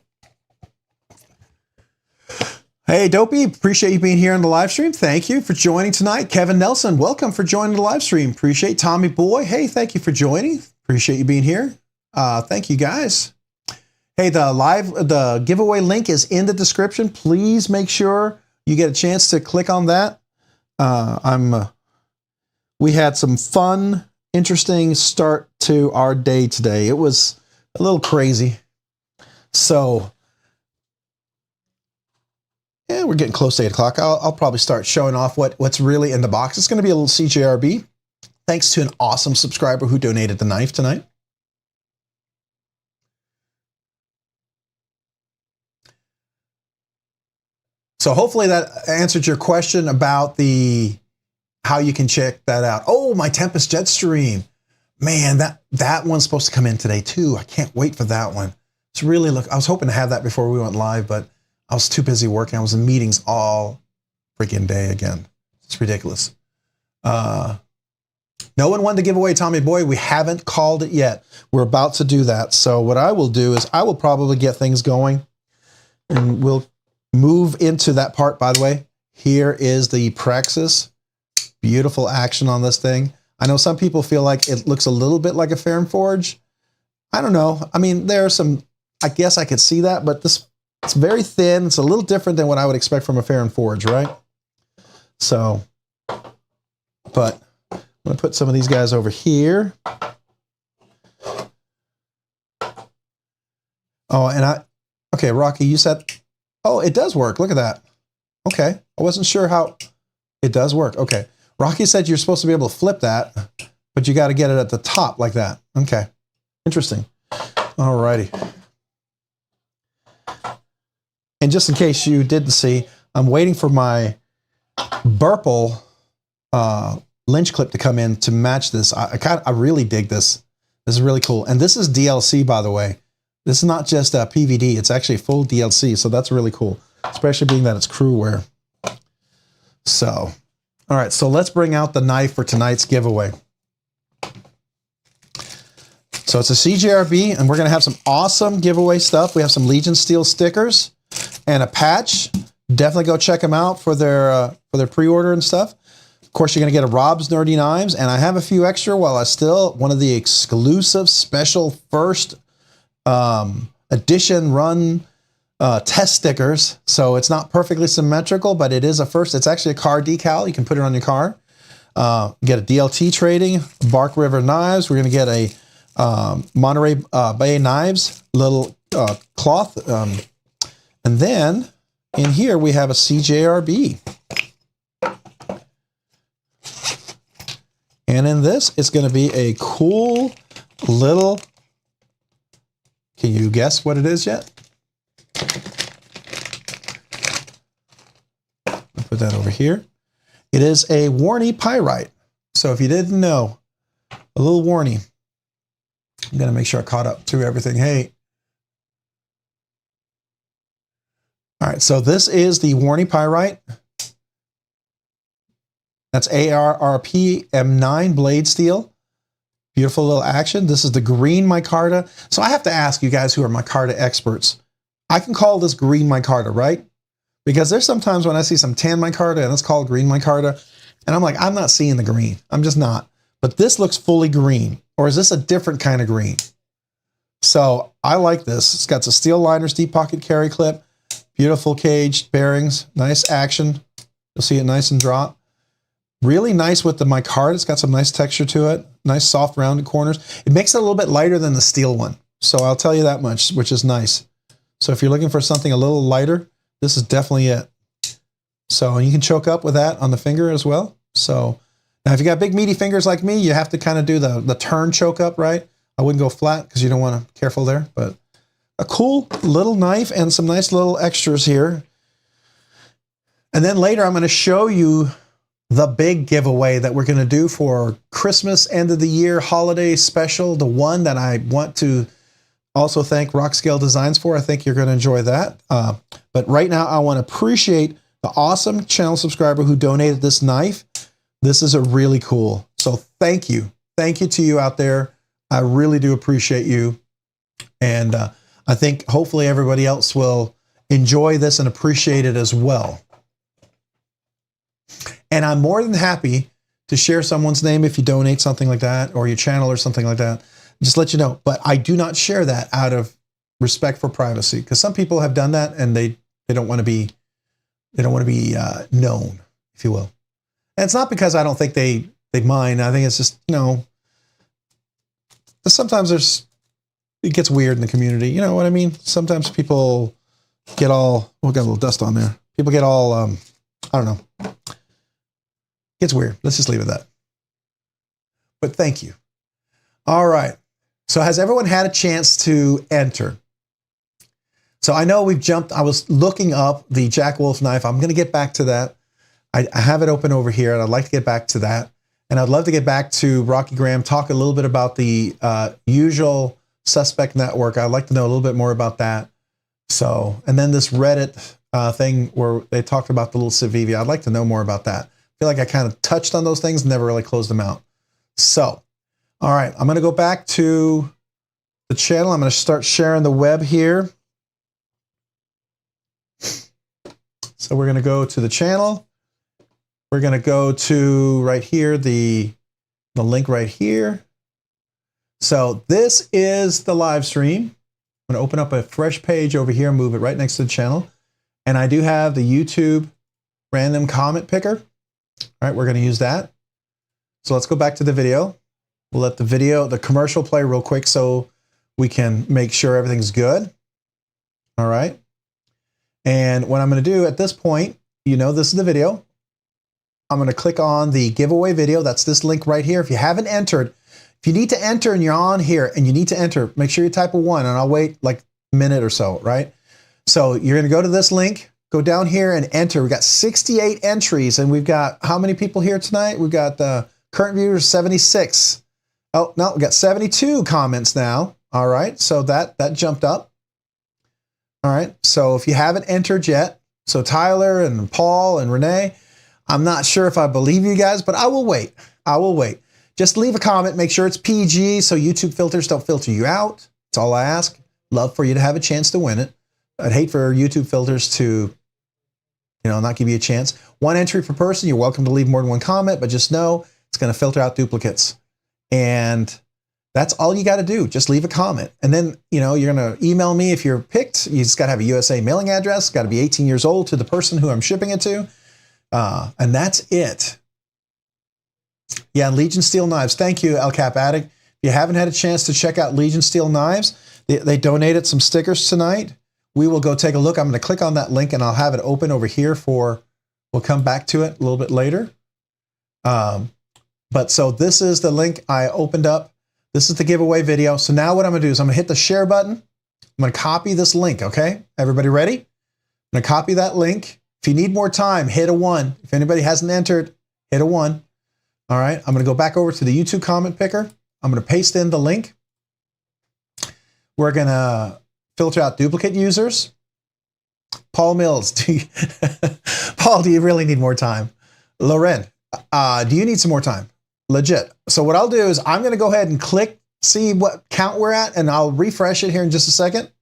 Hey, Dopey, appreciate you being here on the live stream. Thank you for joining tonight. Kevin Nelson, welcome for joining the live stream. Appreciate Tommy Boy. Hey, thank you for joining. Appreciate you being here. Thank you, guys. Hey, the giveaway link is in the description. Please make sure you get a chance to click on that. We had some fun, interesting start to our day today. It was a little crazy. So, yeah, we're getting close to 8 o'clock. I'll probably start showing off what's really in the box. It's going to be a little CJRB. Thanks to an awesome subscriber who donated the knife tonight. So hopefully that answered your question about how you can check that out. Oh, my Tempest Jet stream. Man, that one's supposed to come in today too. I can't wait for that one. It's really I was hoping to have that before we went live, but I was too busy working. I was in meetings all freaking day again. It's ridiculous. No one wanted to give away Tommy Boy. We haven't called it yet. We're about to do that. So what I will do is I will probably get things going, and we'll move into that part. By the way, here is the Praxis. Beautiful action on this thing. I know some people feel like it looks a little bit like a Fair and Forge. I don't know. I mean, there are some, I guess I could see that, but it's very thin. It's a little different than what I would expect from a Fair and Forge, right? So, but I'm going to put some of these guys over here. Oh, and okay, Rocky, you said, oh, it does work. Look at that. Okay. I wasn't sure how it does work. Okay. Rocky said you're supposed to be able to flip that, but you got to get it at the top like that. Okay. Interesting. All righty. And just in case you didn't see, I'm waiting for my Burple lynch clip to come in to match this. I really dig this. This is really cool. And this is DLC, by the way. This is not just a PVD. It's actually full DLC. So that's really cool, especially being that it's crew wear. So, all right. So let's bring out the knife for tonight's giveaway. So it's a CJRB, and we're going to have some awesome giveaway stuff. We have some Legion Steel stickers and a patch. Definitely go check them out for their pre-order and stuff. Of course, you're going to get a Rob's Nerdy Knives, and I have a few extra while I still, one of the exclusive special first edition run test stickers. So it's not perfectly symmetrical, but it is a first. It's actually a car decal. You can put it on your car. Get a DLT trading, Bark River Knives. We're going to get a Monterey Bay Knives, little cloth. And then in here we have a CJRB. And in this, it's going to be a cool little, can you guess what it is yet? I'll put that over here. It is a Warnie Pyrite. So if you didn't know, a little Warnie. I'm going to make sure I caught up to everything. Hey. All right, so this is the Warnie Pyrite. That's ARRP M9 blade steel. Beautiful little action. This is the green micarta. So I have to ask you guys who are micarta experts. I can call this green micarta, right? Because there's sometimes when I see some tan micarta and it's called green micarta, and I'm like, I'm not seeing the green. I'm just not. But this looks fully green. Or is this a different kind of green? So I like this. It's got the steel liners, deep pocket carry clip, beautiful caged bearings, nice action. You'll see it nice and drop. Really nice with the micarta. It's got some nice texture to it. Nice soft rounded corners. It makes it a little bit lighter than the steel one. So I'll tell you that much, which is nice. So if you're looking for something a little lighter, this is definitely it. So you can choke up with that on the finger as well. So now if you got big meaty fingers like me, you have to kind of do the turn choke up, right? I wouldn't go flat because you don't want to, careful there, but a cool little knife and some nice little extras here. And then later I'm going to show you the big giveaway that we're going to do for Christmas, end of the year, holiday special, the one that I want to also thank Rockscale Designs for. I think you're going to enjoy that. But right now, I want to appreciate the awesome channel subscriber who donated this knife. This is a really cool. So thank you. Thank you to you out there. I really do appreciate you. And I think hopefully everybody else will enjoy this and appreciate it as well. And I'm more than happy to share someone's name if you donate something like that, or your channel or something like that. Just let you know. But I do not share that out of respect for privacy, because some people have done that and they don't want to be known, if you will. And it's not because I don't think they mind. I think it's just, you know, sometimes it gets weird in the community. You know what I mean? Sometimes people get all, oh, got a little dust on there. People get all, I don't know. It's weird. Let's just leave it at that. But thank you. All right. So has everyone had a chance to enter? So I know we've jumped. I was looking up the Jack Wolf knife. I'm going to get back to that. I have it open over here, and I'd like to get back to that. And I'd love to get back to Rocky Graham, talk a little bit about the Usual Suspect Network. I'd like to know a little bit more about that. So, and then this Reddit thing where they talked about the little Civivi. I'd like to know more about that. I feel like I kind of touched on those things, never really closed them out. So, all right, I'm going to go back to the channel. I'm going to start sharing the web here. So we're going to go to the channel. We're going to go to right here, the link right here. So this is the live stream. I'm going to open up a fresh page over here, move it right next to the channel. And I do have the YouTube random comment picker. All right, we're going to use that. So let's go back to the video. We'll let the commercial play real quick so we can make sure everything's good. All right. And what I'm going to do at this point, you know, this is the video. I'm going to click on the giveaway video. That's this link right here. If you haven't entered, if you need to enter and you're on here and you need to enter, make sure you type a 1 and I'll wait like a minute or so, right? So you're going to go to this link, go down here and enter. We've got 68 entries and we've got how many people here tonight? We've got the current viewers, 76. Oh, no, we've got 72 comments now. All right, so that jumped up. All right, so if you haven't entered yet, so Tyler and Paul and Renee, I'm not sure if I believe you guys, but I will wait. I will wait. Just leave a comment. Make sure it's PG so YouTube filters don't filter you out. That's all I ask. Love for you to have a chance to win it. I'd hate for YouTube filters to, not give you a chance. One entry per person. You're welcome to leave more than one comment, but just know it's going to filter out duplicates. And that's all you got to do. Just leave a comment. And then, you're going to email me if you're picked. You just got to have a USA mailing address. Got to be 18 years old to the person who I'm shipping it to. And that's it. Yeah, Legion Steel Knives. Thank you, El Cap Addict. If you haven't had a chance to check out Legion Steel Knives, they donated some stickers tonight. We will go take a look. I'm going to click on that link and I'll have it open over here we'll come back to it a little bit later. But so this is the link I opened up. This is the giveaway video. So now what I'm going to do is I'm going to hit the share button. I'm going to copy this link, okay? Everybody ready? I'm going to copy that link. If you need more time, hit a 1. If anybody hasn't entered, hit a 1. All right, I'm going to go back over to the YouTube comment picker. I'm going to paste in the link. We're going to filter out duplicate users. Paul Mills, Paul, do you really need more time? Loren, do you need some more time? Legit. So what I'll do is I'm going to go ahead and click, see what count we're at, and I'll refresh it here in just a second.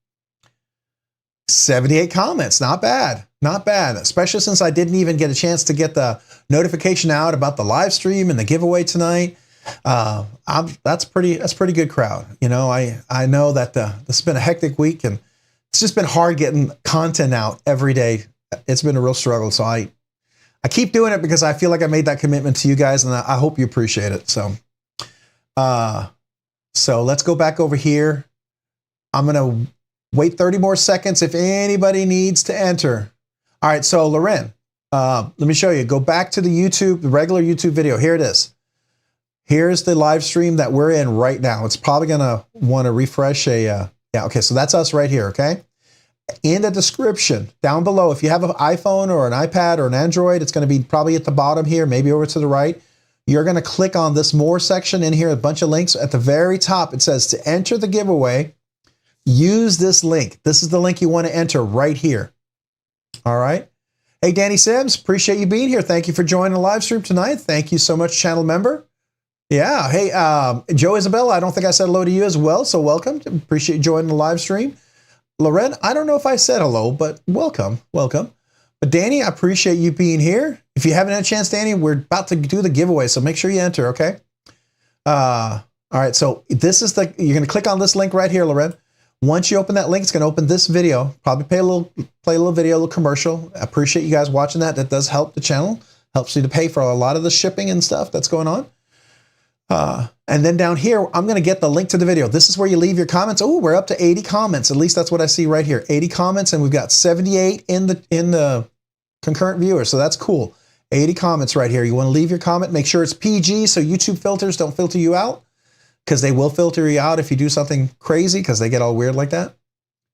78 comments, not bad, not bad, especially since I didn't even get a chance to get the notification out about the live stream and the giveaway tonight. That's pretty good crowd. I know that this has been a hectic week and it's just been hard getting content out every day. It's been a real struggle. So I keep doing it because I feel like I made that commitment to you guys and I hope you appreciate it. So let's go back over here. I'm going to wait 30 more seconds if anybody needs to enter. All right, so Loren, let me show you. Go back to the regular YouTube video. Here it is. Here's the live stream that we're in right now. It's probably going to want to refresh yeah, okay, so that's us right here, okay? In the description, down below, if you have an iPhone or an iPad or an Android, it's going to be probably at the bottom here, maybe over to the right. You're going to click on this More section in here, a bunch of links. At the very top, it says to enter the giveaway, use this link. This is the link you want to enter right here. All right. Hey, Danny Sims, appreciate you being here. Thank you for joining the live stream tonight. Thank you so much, channel member. Yeah. Hey, Joe Isabella, I don't think I said hello to you as well. So welcome. Appreciate you joining the live stream. Loren, I don't know if I said hello, but welcome. Welcome. But Danny, I appreciate you being here. If you haven't had a chance, Danny, we're about to do the giveaway. So make sure you enter. Okay. All right. So this is you're going to click on this link right here, Loren. Once you open that link, it's going to open this video. Probably play a little video, a little commercial. I appreciate you guys watching that. That does help the channel. Helps you to pay for a lot of the shipping and stuff that's going on. And then down here, I'm going to get the link to the video. This is where you leave your comments. Oh, we're up to 80 comments. At least that's what I see right here. 80 comments, and we've got 78 in the concurrent viewers. So that's cool. 80 comments right here. You want to leave your comment. Make sure it's PG so YouTube filters don't filter you out, because they will filter you out if you do something crazy, because they get all weird like that.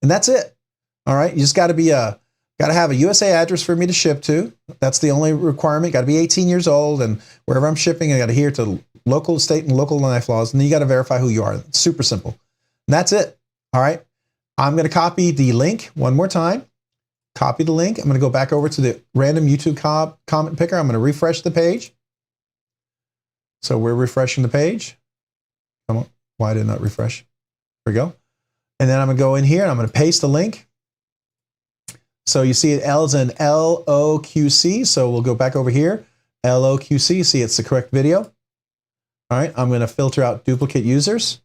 And that's it. All right. You just got to have a USA address for me to ship to. That's the only requirement. Got to be 18 years old, and wherever I'm shipping, I got to adhere to local, state, and local knife laws. And then you got to verify who you are. It's super simple. And that's it. All right. I'm going to copy the link one more time. Copy the link. I'm going to go back over to the random YouTube comment picker. I'm going to refresh the page. So we're refreshing the page. Come on. Why did it not refresh? There we go. And then I'm going to go in here and I'm going to paste the link. So you see L is in LOQC. So we'll go back over here. LOQC. See, it's the correct video. All right. I'm going to filter out duplicate users.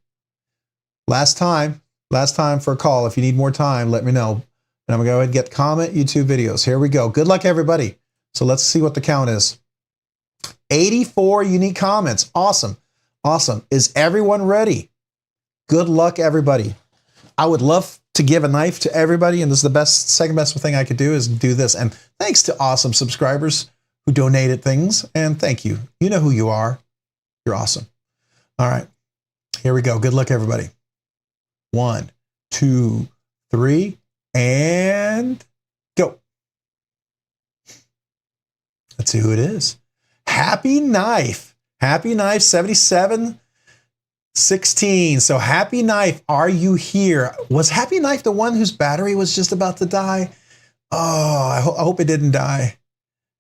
Last time for a call. If you need more time, let me know. And I'm going to go ahead and get comment YouTube videos. Here we go. Good luck, everybody. So let's see what the count is. 84 unique comments. Awesome. Awesome. Is everyone ready? Good luck, everybody. I would love to give a knife to everybody, and this is the second best thing I could do is do this. And thanks to awesome subscribers who donated things, and thank you. You know who you are. You're awesome. All right. Here we go. Good luck, everybody. 1, 2, 3, and go. Let's see who it is. Happy Knife. Happy Knife 7716. So Happy Knife, are you here? Was Happy Knife the one whose battery was just about to die? Oh, I hope it didn't die.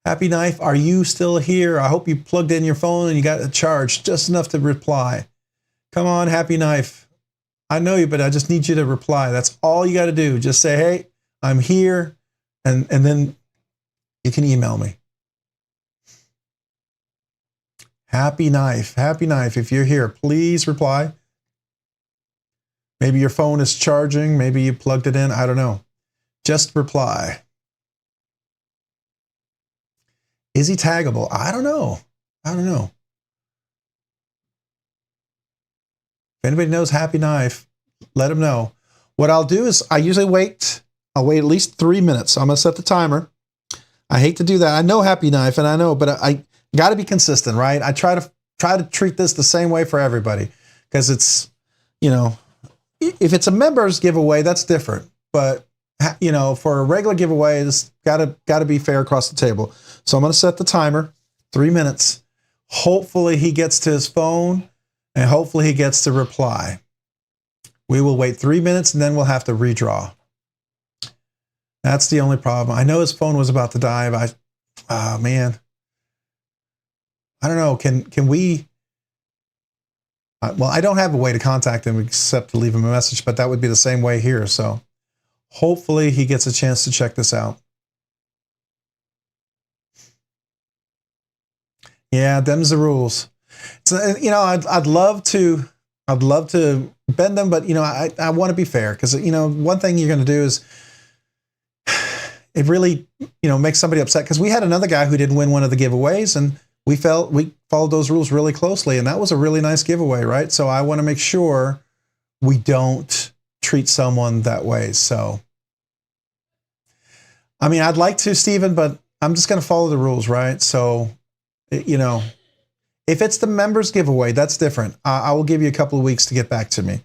Happy Knife, are you still here? I hope you plugged in your phone and you got a charge just enough to reply. Come on, Happy Knife. I know you, but I just need you to reply. That's all you got to do. Just say, hey, I'm here, and then you can email me. Happy Knife, if you're here, please reply. Maybe your phone is charging. Maybe you plugged it in. I don't know. Just reply. Is he taggable? I don't know. I don't know. If anybody knows Happy Knife, let him know. What I'll do is I usually wait. I'll wait at least 3 minutes. I'm going to set the timer. I hate to do that. I know Happy Knife, and I know, but I got to be consistent, right? I try to treat this the same way for everybody, because it's, you know, if it's a members giveaway, that's different. But you know, for a regular giveaway, it's gotta be fair across the table. So I'm going to set the timer, 3 minutes. Hopefully he gets to his phone, and hopefully he gets to reply. We will wait 3 minutes, and then we'll have to redraw. That's the only problem. I know his phone was about to die. Oh man, I don't know. Can we? Well, I don't have a way to contact him except to leave him a message, but that would be the same way here. So hopefully he gets a chance to check this out. Yeah, them's the rules. So, you know, I'd love to bend them, but you know, I want to be fair, because you know, one thing you're going to do is it really, you know, makes somebody upset, because we had another guy who didn't win one of the giveaways, and we followed those rules really closely, and that was a really nice giveaway, right? So I want to make sure we don't treat someone that way. So, I mean, I'd like to, Stephen, but I'm just going to follow the rules, right? So, you know, if it's the members giveaway, that's different. I will give you a couple of weeks to get back to me.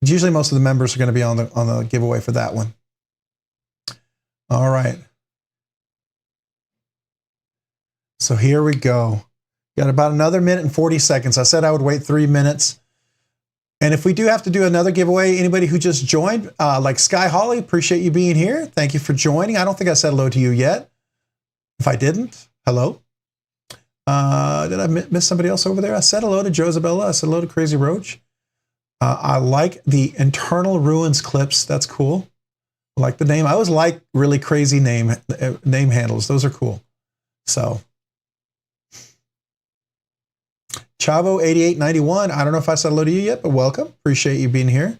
Usually most of the members are going to be on the giveaway for that one. All right. So here we go. Got about another minute and 40 seconds. I said I would wait 3 minutes. And if we do have to do another giveaway, anybody who just joined, like Sky Holly, appreciate you being here. Thank you for joining. I don't think I said hello to you yet. If I didn't, hello. Did I miss somebody else over there? I said hello to Josabella. I said hello to Crazy Roach. I like the Internal Ruins clips. That's cool. I like the name. I always like really crazy name handles. Those are cool. So, Chavo8891. I don't know if I said hello to you yet, but welcome. Appreciate you being here.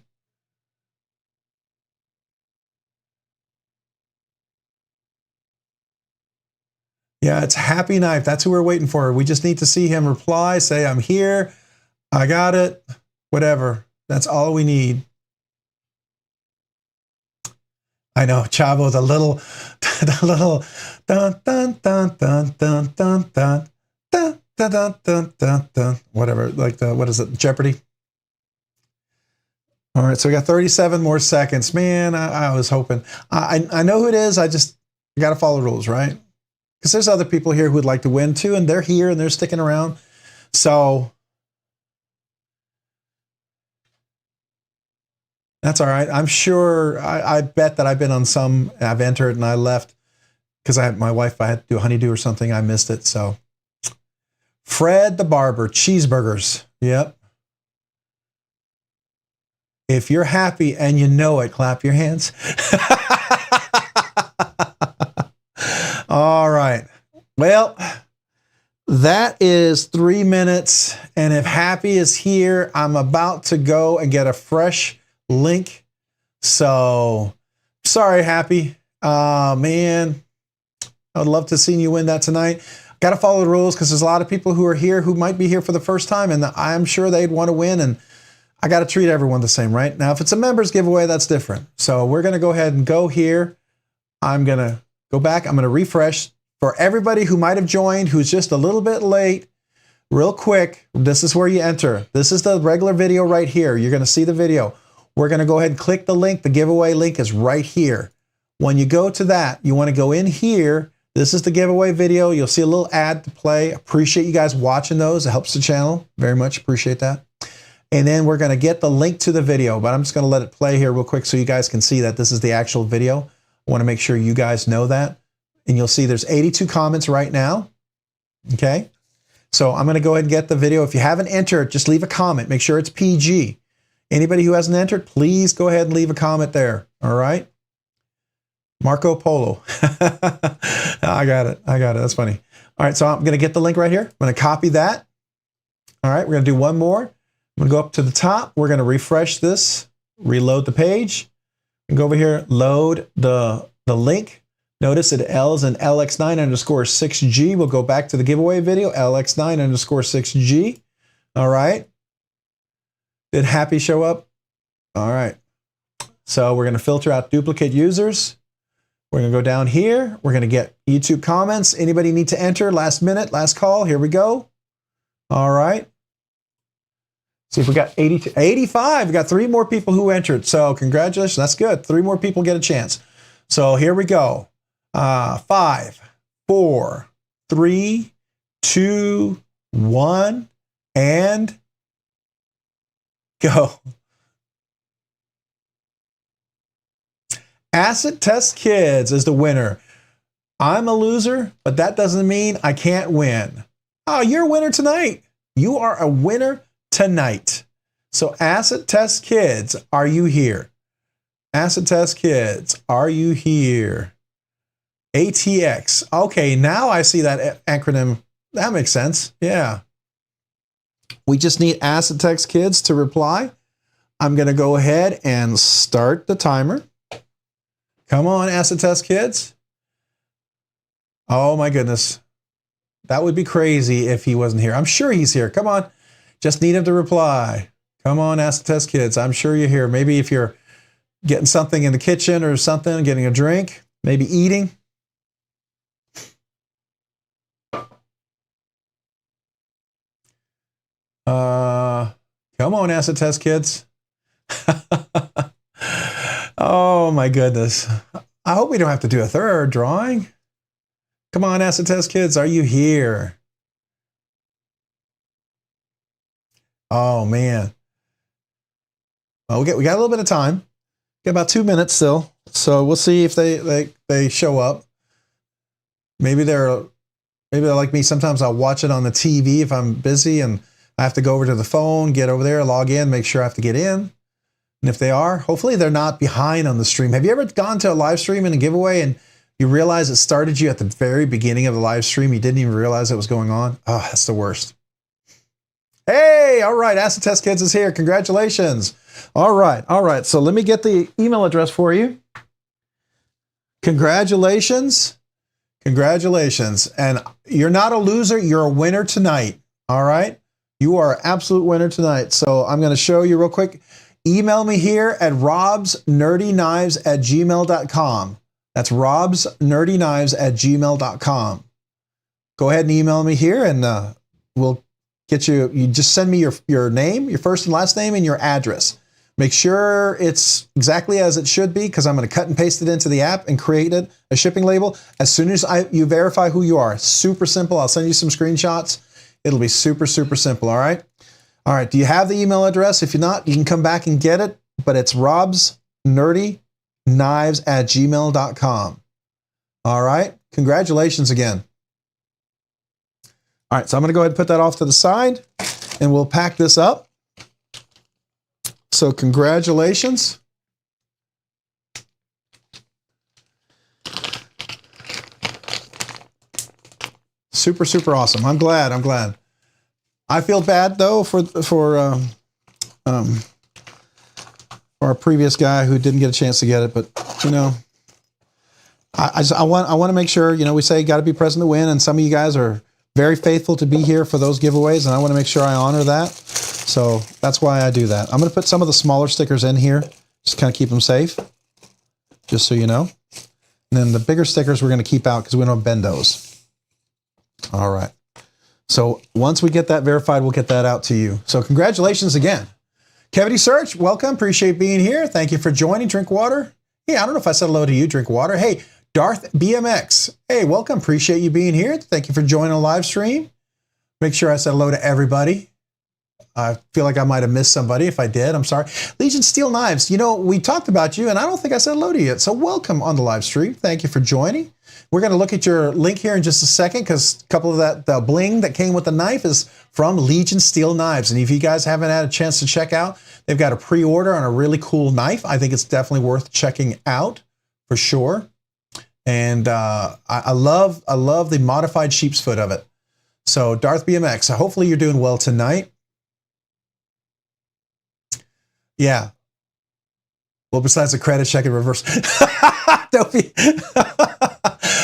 Yeah, it's Happy Knife. That's who we're waiting for. We just need to see him reply, say, I'm here, I got it, whatever. That's all we need. I know, Chavo, the little dun dun dun dun dun dun dun dun dun dun dun dun dun, whatever, like the, what is it, Jeopardy? All right, so we got 37 more seconds. Man, I was hoping. I know who it is. I got to follow the rules, right? Because there's other people here who would like to win too, and they're here and they're sticking around. So that's all right. I'm sure, I bet that I've been on some, I've entered and I left because I had my wife, I had to do a honeydew or something. I missed it. So Fred the Barber, cheeseburgers. Yep. If you're happy and you know it, clap your hands. All right. Well, that is 3 minutes. And if Happy is here, I'm about to go and get a fresh link. So sorry, Happy. Man, I would love to see you win that tonight. Got to follow the rules because there's a lot of people who are here who might be here for the first time, and I'm sure they'd want to win. And I got to treat everyone the same, right? Now, if it's a members giveaway, that's different. So we're going to go ahead and go here. I'm going to go back. I'm going to refresh. For everybody who might have joined, who's just a little bit late, real quick, this is where you enter. This is the regular video right here. You're going to see the video. We're going to go ahead and click the link. The giveaway link is right here. When you go to that, you want to go in here. This is the giveaway video. You'll see a little ad to play. Appreciate you guys watching those. It helps the channel. Very much appreciate that. And then we're going to get the link to the video, but I'm just going to let it play here real quick so you guys can see that this is the actual video. I want to make sure you guys know that. and you'll see there's 82 comments right now. Okay. So I'm going to go ahead and get the video. If you haven't entered, just leave a comment. Make sure it's PG. Anybody who hasn't entered, please go ahead and leave a comment there. All right. Marco Polo. I got it. That's funny. All right. So I'm going to get the link right here. I'm going to copy that. All right. We're going to do one more. I'm going to go up to the top. We're going to refresh this, reload the page, and go over here, load the link. Notice it L is an LX9_6G. We'll go back to the giveaway video, LX9_6G. All right. Did Happy show up? All right. So we're going to filter out duplicate users. We're going to go down here. We're going to get YouTube comments. Anybody need to enter? Last minute, last call. Here we go. All right. See if we got 82, 85. We got 3 more people who entered. So congratulations. That's good. 3 more people get a chance. So here we go. 5, 4, 3, 2, 1, and go. Acid Test Kids is the winner. I'm a loser, but that doesn't mean I can't win. Oh, you're a winner tonight. You are a winner tonight. So Acid Test Kids, are you here? Acid Test Kids, are you here? ATX. Okay, now I see that acronym. That makes sense. Yeah. We just need Acid Test Kids to reply. I'm going to go ahead and start the timer. Come on, Acid Test Kids. Oh my goodness. That would be crazy if he wasn't here. I'm sure he's here. Come on. Just need him to reply. Come on, Acid Test Kids. I'm sure you're here. Maybe if you're getting something in the kitchen or something, getting a drink, maybe eating. Come on, Acid Test Kids. Oh my goodness. I hope we don't have to do a third drawing. Come on, Acid Test Kids, are you here? Oh man. Well, we got a little bit of time. Got about 2 minutes still. So we'll see if they show up. Maybe they're like me. Sometimes I'll watch it on the TV if I'm busy and I have to go over to the phone, get over there, log in, make sure I have to get in. And if they are, hopefully they're not behind on the stream. Have you ever gone to a live stream and a giveaway and you realize it started you at the very beginning of the live stream? You didn't even realize it was going on? Oh, that's the worst. Hey, all right, Acid Test Kids is here. Congratulations. All right. So let me get the email address for you. Congratulations. Congratulations. And you're not a loser, you're a winner tonight. All right? You are an absolute winner tonight. So I'm going to show you real quick. Email me here at robsnerdyknives@gmail.com. That's robsnerdyknives@gmail.com. Go ahead and email me here and we'll get you. You just send me your name, your first and last name, and your address. Make sure it's exactly as it should be because I'm going to cut and paste it into the app and create a shipping label. As soon as you verify who you are, super simple. I'll send you some screenshots. It'll be super, super simple. All right. All right. Do you have the email address? If you're not, you can come back and get it, but it's robsnerdyknives@gmail.com. All right. Congratulations again. All right. So I'm going to go ahead and put that off to the side and we'll pack this up. So congratulations. Super, super awesome. I'm glad. I feel bad though for our previous guy who didn't get a chance to get it, but you know, I want to make sure, you know, we say got to be present to win, and some of you guys are very faithful to be here for those giveaways, and I want to make sure I honor that. So that's why I do that. I'm going to put some of the smaller stickers in here, just kind of keep them safe, just so you know. And then the bigger stickers we're going to keep out because we don't bend those. All right. So once we get that verified, we'll get that out to you. So congratulations again. Cavity Search, welcome. Appreciate being here. Thank you for joining. Drink water. Hey, I don't know if I said hello to you. Drink water. Hey, Darth BMX. Hey, welcome. Appreciate you being here. Thank you for joining a live stream. Make sure I said hello to everybody. I feel like I might have missed somebody. If I did, I'm sorry. Legion Steel Knives. You know, we talked about you, and I don't think I said hello to you yet. So welcome on the live stream. Thank you for joining. We're going to look at your link here in just a second because a couple of that the bling that came with the knife is from Legion Steel Knives. And if you guys haven't had a chance to check out, they've got a pre-order on a really cool knife. I think it's definitely worth checking out for sure. And I love the modified sheep's foot of it. So Darth BMX, so hopefully you're doing well tonight. Yeah. Well, besides the credit check and reverse. Don't be.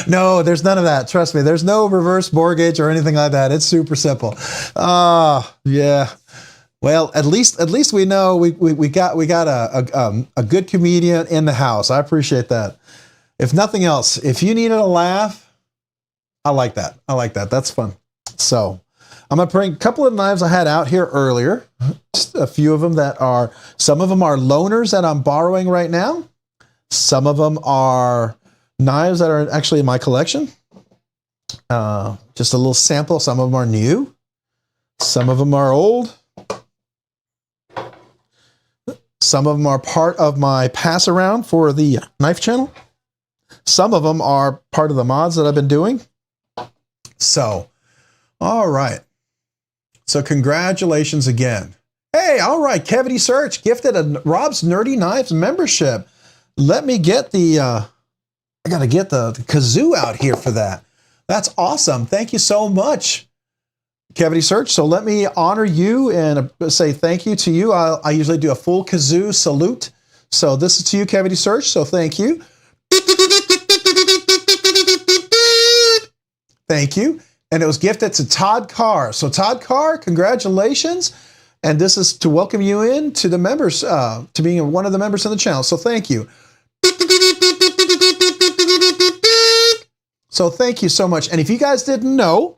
No, there's none of that. Trust me. There's no reverse mortgage or anything like that. It's super simple. Yeah. Well, at least we know we got a good comedian in the house. I appreciate that. If nothing else, if you needed a laugh, I like that. I like that. That's fun. So I'm going to bring a couple of knives I had out here earlier. Just a few of them that are, some of them are loaners that I'm borrowing right now. Some of them are knives that are actually in my collection. Just a little sample. Some of them are new. Some of them are old. Some of them are part of my pass around for the knife channel. Some of them are part of the mods that I've been doing. So, all right. So congratulations again. Hey, all right, Kevity Search gifted a Rob's Nerdy Knives membership. Let me get the, I got to get the kazoo out here for that. That's awesome. Thank you so much, Kevity Search. So let me honor you and say thank you to you. I usually do a full kazoo salute. So this is to you, Kevity Search. So thank you. Thank you. And it was gifted to Todd Carr. So Todd Carr, congratulations. And this is to welcome you in to the members, to being one of the members of the channel. So thank you. So thank you so much. And if you guys didn't know,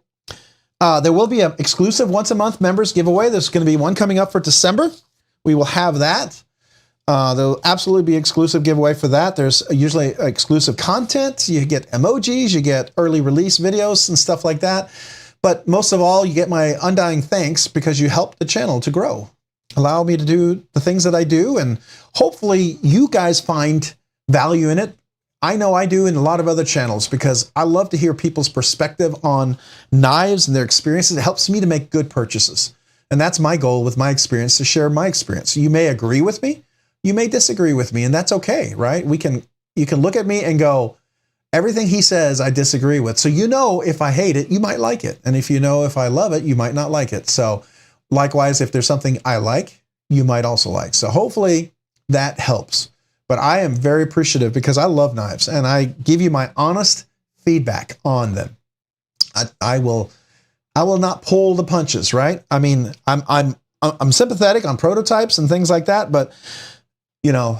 there will be an exclusive once a month members giveaway. There's going to be one coming up for December. We will have that. There'll absolutely be exclusive giveaway for that. There's usually exclusive content. You get emojis, you get early release videos and stuff like that. But most of all, you get my undying thanks because you help the channel to grow. Allow me to do the things that I do, and hopefully you guys find value in it. I know I do in a lot of other channels because I love to hear people's perspective on knives and their experiences. It helps me to make good purchases. And that's my goal with my experience, to share my experience. You may agree with me. You may disagree with me, and that's okay, right? You can look at me and go, everything he says I disagree with. So you know if I hate it, you might like it. And if you know if I love it, you might not like it. So likewise, if there's something I like, you might also like. So hopefully that helps. But I am very appreciative because I love knives and I give you my honest feedback on them. I will not pull the punches, right? I mean, I'm sympathetic on prototypes and things like that, but you know,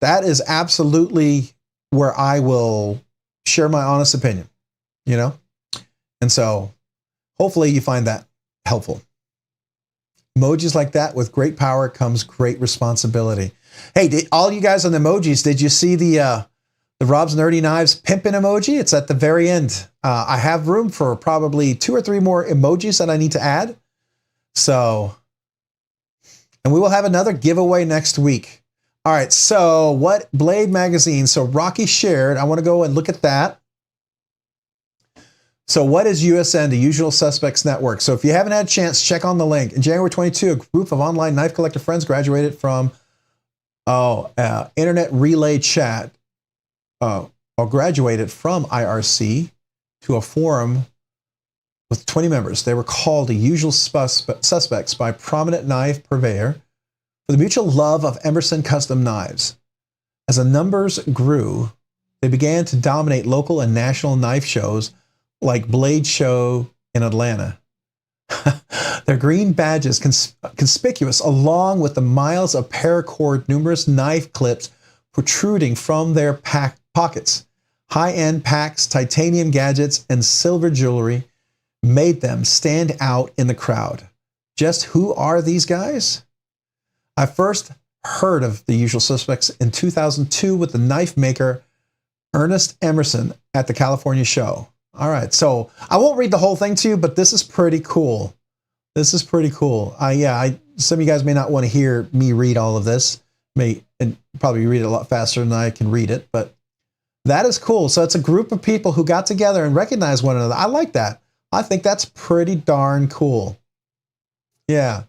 that is absolutely where I will share my honest opinion, you know? And so hopefully you find that helpful. Emojis like that, with great power comes great responsibility. Hey, all you guys on the emojis, did you see the Rob's Nerdy Knives pimpin' emoji? It's at the very end. I have room for probably 2 or 3 more emojis that I need to add. So, and we will have another giveaway next week. All right, so what Blade Magazine? So Rocky shared. I want to go and look at that. So what is USN, the Usual Suspects Network? So if you haven't had a chance, check on the link. In January 22, a group of online knife collector friends graduated from Internet Relay Chat, or graduated from IRC to a forum with 20 members. They were called the Usual Suspects by prominent knife purveyor for the mutual love of Emerson custom knives. As the numbers grew, they began to dominate local and national knife shows like Blade Show in Atlanta. Their green badges conspicuous along with the miles of paracord, numerous knife clips protruding from their pockets. High-end packs, titanium gadgets, and silver jewelry made them stand out in the crowd. Just who are these guys? I first heard of the Usual Suspects in 2002 with the knife maker Ernest Emerson at the California show. All right, so I won't read the whole thing to you, but this is pretty cool. This is pretty cool. Some of you guys may not want to hear me read all of this. And probably read it a lot faster than I can read it, but that is cool. So it's a group of people who got together and recognized one another. I like that. I think that's pretty darn cool. Yeah.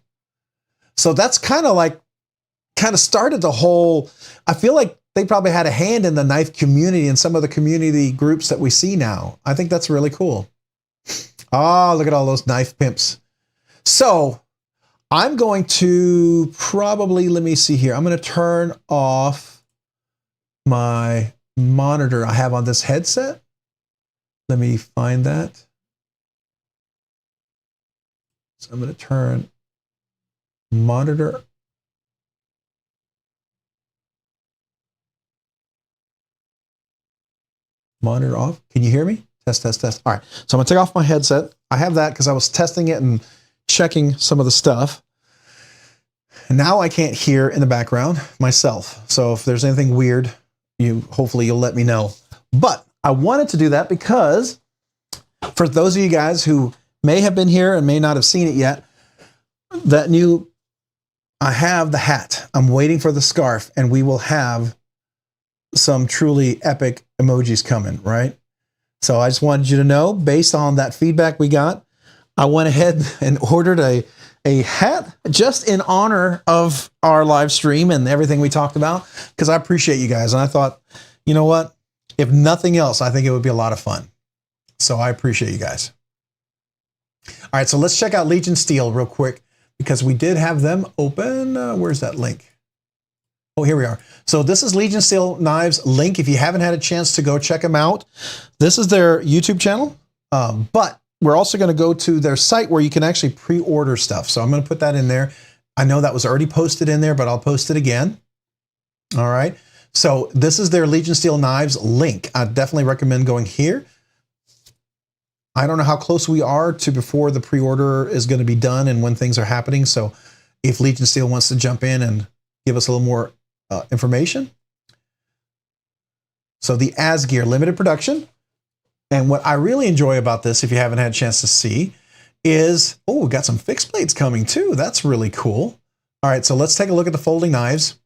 So that's kind of started the whole, I feel like they probably had a hand in the knife community and some of the community groups that we see now. I think that's really cool. Oh, look at all those knife pimps. So I'm going to probably, let me see here. I'm going to turn off my monitor I have on this headset. Let me find that. So I'm going to turn monitor off. Can you hear me? Test, test, test. All right. So I'm going to take off my headset. I have that because I was testing it and checking some of the stuff. And now I can't hear in the background myself. So if there's anything weird, hopefully you'll let me know. But I wanted to do that because for those of you guys who may have been here and may not have seen it yet, I have the hat. I'm waiting for the scarf, and we will have some truly epic emojis coming, right? So I just wanted you to know, based on that feedback we got, I went ahead and ordered a hat just in honor of our live stream and everything we talked about, because I appreciate you guys. And I thought, you know what? If nothing else, I think it would be a lot of fun. So I appreciate you guys. All right, so let's check out Legion Steel real quick, because we did have them open. Where's that link? Oh, here we are. So this is Legion Steel Knives link. If you haven't had a chance to go check them out, this is their YouTube channel. But we're also going to go to their site where you can actually pre-order stuff. So I'm going to put that in there. I know that was already posted in there, but I'll post it again. All right. So this is their Legion Steel Knives link. I definitely recommend going here. I don't know how close we are to before the pre-order is going to be done and when things are happening. So if Legion Steel wants to jump in and give us a little more information. So the Asgear limited production. And what I really enjoy about this, if you haven't had a chance to see, is, oh, we've got some fixed blades coming too. That's really cool. All right, so let's take a look at the folding knives.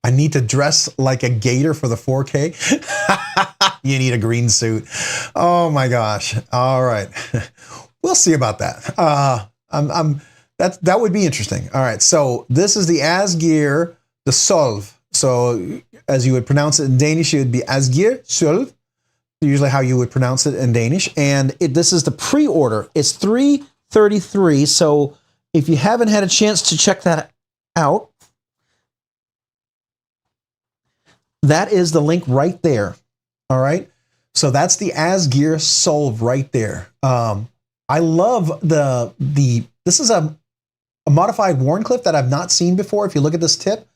I need to dress like a gator for the 4K. You need a green suit. Oh my gosh. All right. We'll see about that. That would be interesting. All right. So this is the Asgear, the Solv. So as you would pronounce it in Danish, it would be Asgear Solv. Usually how you would pronounce it in Danish. And this is the pre-order. It's $333. So if you haven't had a chance to check that out, that is the link right there. All right. So that's the Asgear Solv right there. I love this is a modified Wharncliffe that I've not seen before. If you look at this tip,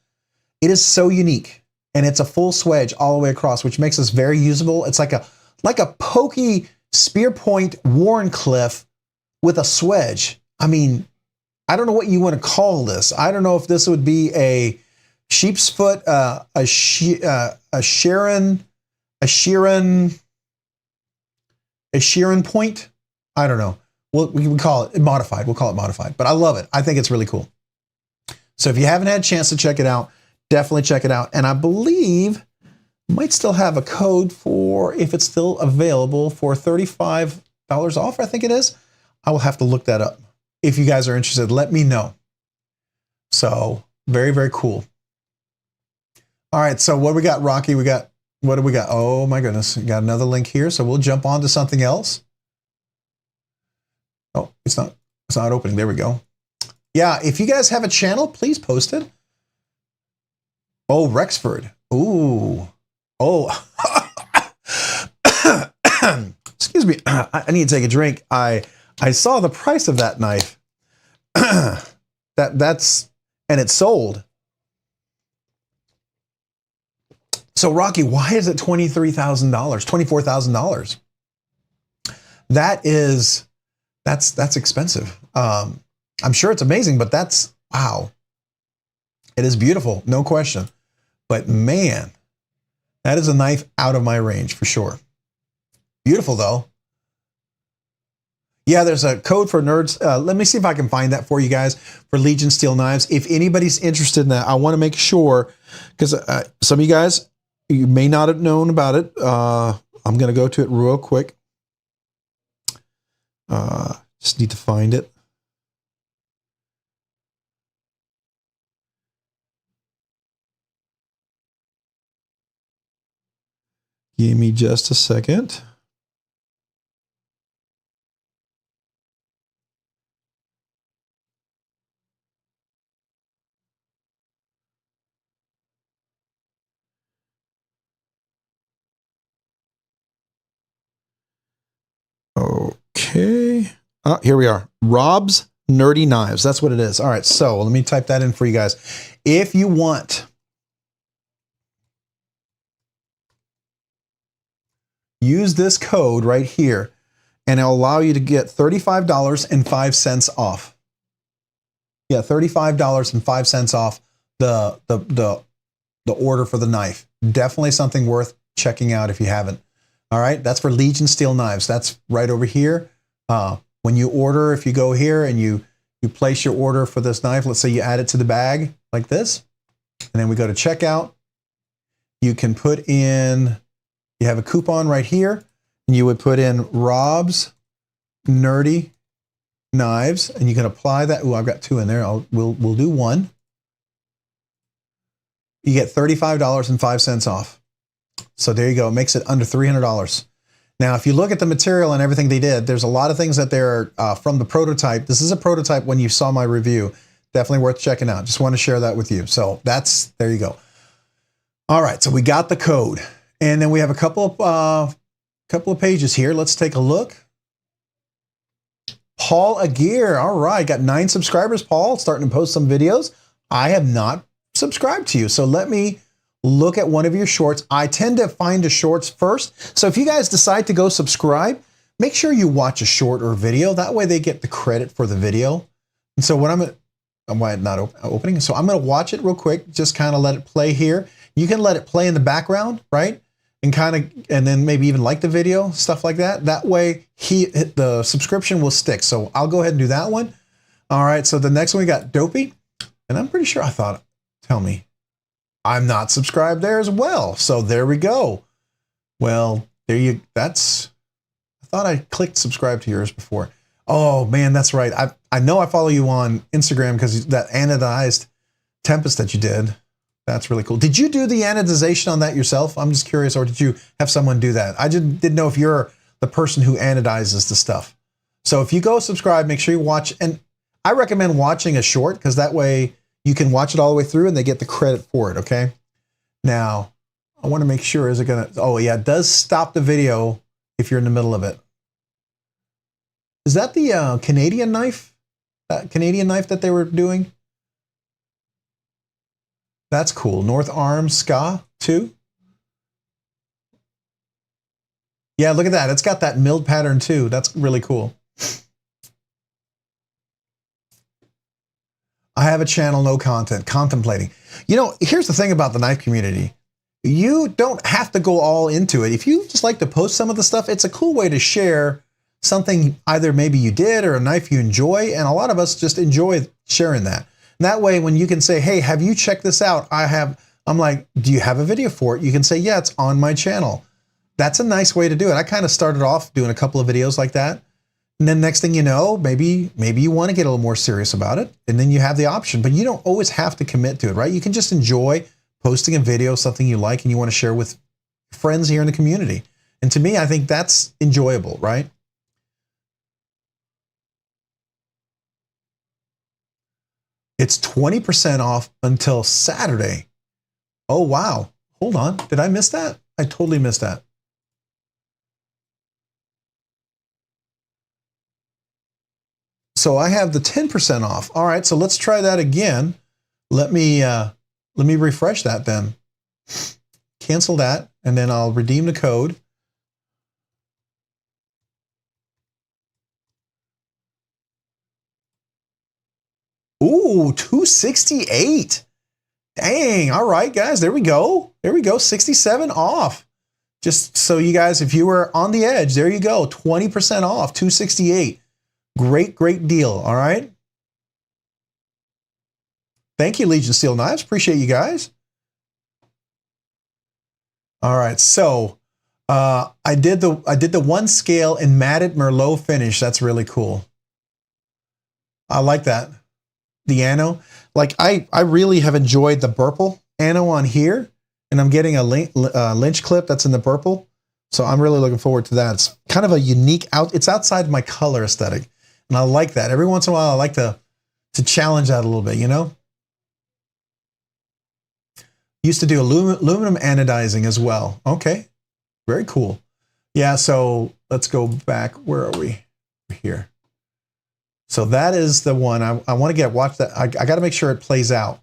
it is so unique, and it's a full swedge all the way across, which makes this very usable. It's like a pokey spear point Wharncliffe with a swedge. I mean, I don't know what you want to call this. I don't know if this would be a sheep's foot, a Sheeran point. I don't know. We can call it modified. We'll call it modified, but I love it. I think it's really cool. So if you haven't had a chance to check it out, definitely check it out. And I believe might still have a code for, if it's still available, for $35 off, I think it is. I will have to look that up. If you guys are interested, let me know. So very, very cool. All right, so what we got, Rocky? What do we got? Oh my goodness, we got another link here. So we'll jump on to something else. Oh, it's not opening. There we go. Yeah, if you guys have a channel, please post it. Oh, Rexford. Ooh. Oh. Excuse me. I need to take a drink. I saw the price of that knife. That's and it's sold. So Rocky, why is it $23,000, $24,000? That's expensive. I'm sure it's amazing, but that's, wow. It is beautiful, no question. But man, that is a knife out of my range for sure. Beautiful though. Yeah, there's a code for nerds. Let me see if I can find that for you guys for Legion Steel Knives. If anybody's interested in that, I want to make sure, because some of you guys, you may not have known about it. I'm going to go to it real quick. Just need to find it. Give me just a second. Okay. Here we are. Rob's Nerdy Knives. That's what it is. All right. So let me type that in for you guys. If you want, use this code right here, and it'll allow you to get $35.05 off. Yeah, $35.05 off the order for the knife. Definitely something worth checking out if you haven't. All right, that's for Legion Steel Knives. That's right over here. When you order, if you go here and you place your order for this knife, let's say you add it to the bag like this, and then we go to checkout. You can put in, you have a coupon right here, and you would put in Rob's Nerdy Knives, and you can apply that. Oh, I've got two in there. We'll do one. You get $35.05 off. So there you go. It makes it under $300. Now, if you look at the material and everything they did, there's a lot of things that they're from the prototype. This is a prototype when you saw my review. Definitely worth checking out. Just want to share that with you. So there you go. All right, so we got the code. And then we have a couple of pages here. Let's take a look. Paul Aguirre. All right, got 9 subscribers. Paul, starting to post some videos. I have not subscribed to you. So let me look at one of your shorts. I tend to find the shorts first. So if you guys decide to go subscribe, make sure you watch a short or video. That way they get the credit for the video. And so what I'm not opening. So I'm going to watch it real quick. Just kind of let it play here. You can let it play in the background, right? And then maybe even like the video, stuff like that. That way the subscription will stick. So I'll go ahead and do that one. All right. So the next one we got Dopey. And I'm pretty sure tell me. I'm not subscribed there as well. So there we go. Well, I thought I clicked subscribe to yours before. Oh man, that's right. I know I follow you on Instagram because that anodized Tempest that you did. That's really cool. Did you do the anodization on that yourself? I'm just curious, or did you have someone do that? I just didn't know if you're the person who anodizes the stuff. So if you go subscribe, make sure you watch. And I recommend watching a short because that way you can watch it all the way through and they get the credit for it, okay? Now, I want to make sure, is it going to, oh yeah, it does stop the video if you're in the middle of it. Is that the Canadian knife? Canadian knife that they were doing? That's cool. North Arm SCA too. Yeah, look at that. It's got that milled pattern too. That's really cool. I have a channel, no content, contemplating. You know, here's the thing about the knife community. You don't have to go all into it. If you just like to post some of the stuff, it's a cool way to share something either maybe you did or a knife you enjoy. And a lot of us just enjoy sharing that. And that way, when you can say, hey, have you checked this out? I'm like, do you have a video for it? You can say, yeah, it's on my channel. That's a nice way to do it. I kind of started off doing a couple of videos like that. And then next thing you know, maybe you want to get a little more serious about it. And then you have the option, but you don't always have to commit to it, right? You can just enjoy posting a video, something you like and you want to share with friends here in the community. And to me, I think that's enjoyable, right? It's 20% off until Saturday. Oh, wow. Hold on. Did I miss that? I totally missed that. So I have the 10% off. All right, so let's try that again. Let me refresh that then. Cancel that, and then I'll redeem the code. Ooh, 268. Dang, all right, guys, there we go. There we go, 67 off. Just so you guys, if you were on the edge, there you go, 20% off, 268. Great, great deal. All right. Thank you, Legion Steel Knives. Appreciate you guys. All right. So I did the one scale in matted Merlot finish. That's really cool. I like that. The ano. Like I really have enjoyed the purple ano on here, and I'm getting a lynch clip that's in the purple. So I'm really looking forward to that. It's kind of a unique it's outside my color aesthetic. And I like that. Every once in a while I like to challenge that a little bit, you know? Used to do aluminum anodizing as well. Okay. Very cool. Yeah, so let's go back. Where are we? We're here. So that is the one. I want to watch that. I got to make sure it plays out.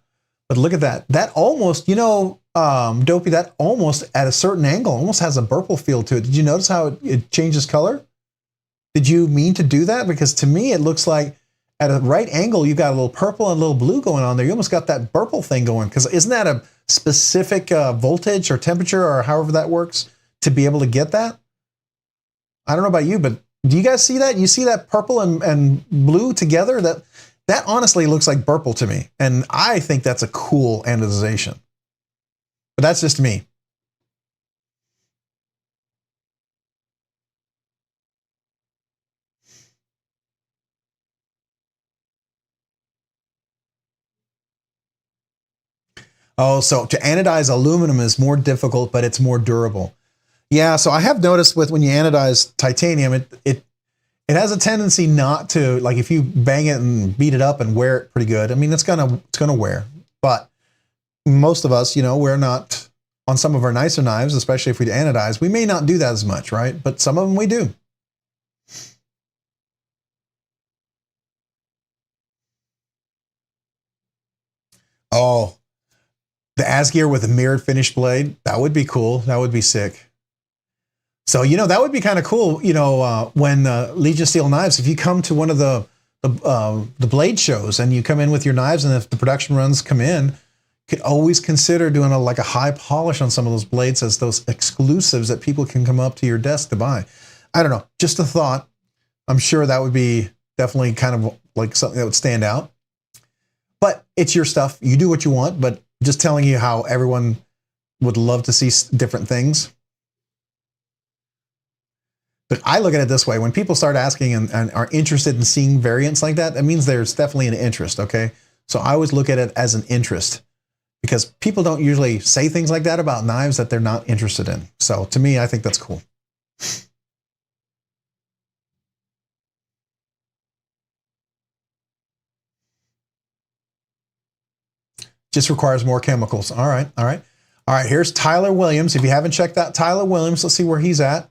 But look at that. That almost, you know, Dopey, that almost at a certain angle almost has a purple feel to it. Did you notice how it changes color? Did you mean to do that? Because to me, it looks like at a right angle, you've got a little purple and a little blue going on there. You almost got that purple thing going. Because isn't that a specific voltage or temperature or however that works to be able to get that? I don't know about you, but do you guys see that? You see that purple and blue together? That honestly looks like purple to me. And I think that's a cool anodization. But that's just me. Oh, so to anodize aluminum is more difficult, but it's more durable. Yeah, so I have noticed with when you anodize titanium, it has a tendency not to, like if you bang it and beat it up and wear it pretty good, I mean, it's gonna wear. But most of us, you know, we're not, on some of our nicer knives, especially if we anodize, we may not do that as much, right? But some of them we do. Oh, the Asgear with a mirrored finished blade, that would be cool. That would be sick. So, you know, that would be kind of cool, you know, when Legion Steel Knives, if you come to one of the blade shows and you come in with your knives, and if the production runs come in, could always consider doing like a high polish on some of those blades as those exclusives that people can come up to your desk to buy. I don't know, just a thought. I'm sure that would be definitely kind of like something that would stand out. But it's your stuff. You do what you want, but just telling you how everyone would love to see different things. But I look at it this way. When people start asking and are interested in seeing variants like that, that means there's definitely an interest, okay? So I always look at it as an interest, because people don't usually say things like that about knives that they're not interested in. So to me, I think that's cool. Just requires more chemicals. All right, all right. All right, here's Tyler Williams. If you haven't checked out Tyler Williams, let's see where he's at.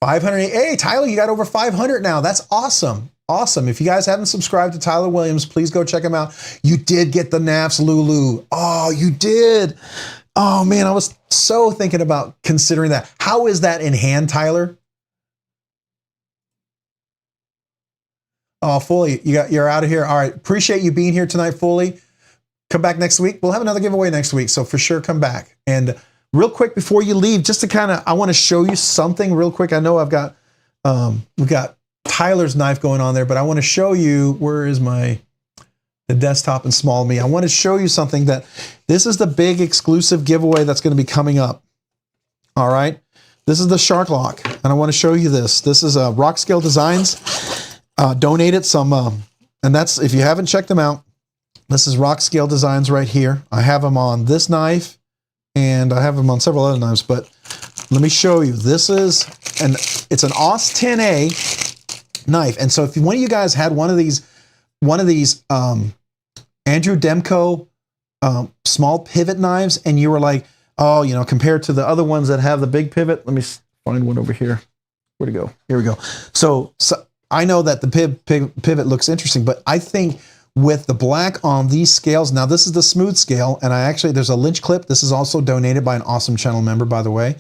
500. Hey, Tyler, you got over 500 now. That's awesome. Awesome. If you guys haven't subscribed to Tyler Williams, please go check him out. You did get the NAFS Lulu. Oh, you did. Oh, man, I was so thinking about considering that. How is that in hand, Tyler? Oh, Foley, you're out of here. All right. Appreciate you being here tonight, Foley. Come back next week. We'll have another giveaway next week, so for sure come back. And real quick before you leave, just to kind of, I want to show you something real quick. I know I've got, we've got Tyler's knife going on there, but I want to show you, where is the desktop and small me. I want to show you something that, this is the big exclusive giveaway that's going to be coming up. All right. This is the Shark Lock, and I want to show you this. This is Rock Scale Designs, donated some, and that's, if you haven't checked them out, this is Rock Scale Designs right here. I have them on this knife, and I have them on several other knives, but let me show you. This is, it's an AUS 10A knife. And so if one of you guys had one of these Andrew Demko small pivot knives, and you were like, oh, you know, compared to the other ones that have the big pivot, let me find one over here. Where'd it go? Here we go. So I know that the pivot looks interesting, but I think with the black on these scales, now this is the smooth scale, and there's a lynch clip. This is also donated by an awesome channel member, by the way.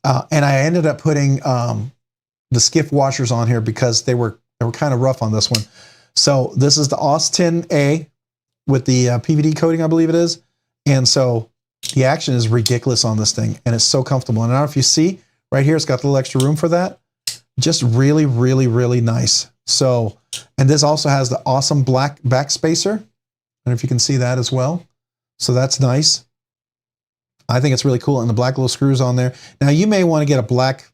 And I ended up putting the Skiff washers on here because they were kind of rough on this one. So this is the AUS 10A with the PVD coating, I believe it is. And so the action is ridiculous on this thing, and it's so comfortable. And I don't know if you see right here, it's got a little extra room for that. Just really, really, really nice. So And this also has the awesome black backspacer. I don't know if you can see that as well. So that's nice. I think it's really cool. And the black little screws on there. Now you may want to get a black,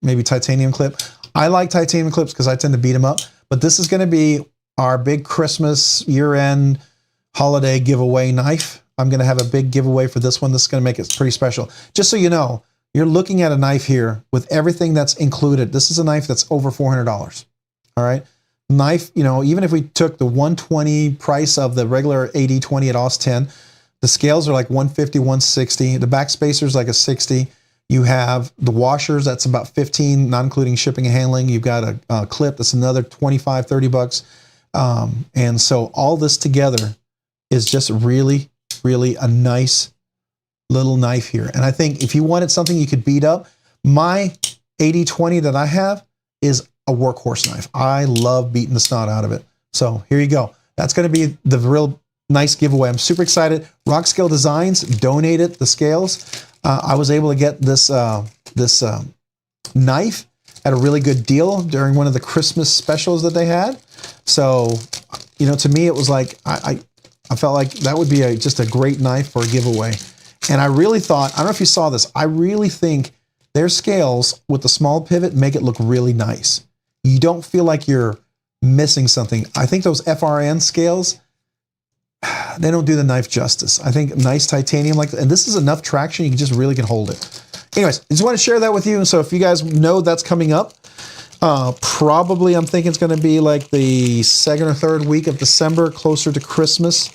maybe titanium clip. I like titanium clips because I tend to beat them up. But this is going to be our big Christmas year-end holiday giveaway knife. I'm going to have a big giveaway for this one. This is going to make it pretty special. Just so you know, you're looking at a knife here with everything that's included. This is a knife that's over $400. All right. Knife, you know, even if we took the 120 price of the regular AD20 at AUS 10, the scales are like 150, 160. The backspacer is like a 60. You have the washers, that's about 15, not including shipping and handling. You've got a clip that's another 25, 30 bucks. And so all this together is just really, really a nice little knife here. And I think if you wanted something you could beat up, my AD20 that I have is a workhorse knife. I love beating the snot out of it. So here you go. That's going to be the real nice giveaway. I'm super excited. Rock Scale Designs donated the scales. I was able to get this knife at a really good deal during one of the Christmas specials that they had. So, you know, to me, it was like, I felt like that would be just a great knife for a giveaway. And I really thought, I don't know if you saw this, I really think their scales with the small pivot make it look really nice. You don't feel like you're missing something. I think those FRN scales, they don't do the knife justice. I think nice titanium like that, and this is enough traction, you just really can hold it. Anyways, I just want to share that with you. And so if you guys know that's coming up, probably I'm thinking it's going to be like the second or third week of December, closer to Christmas.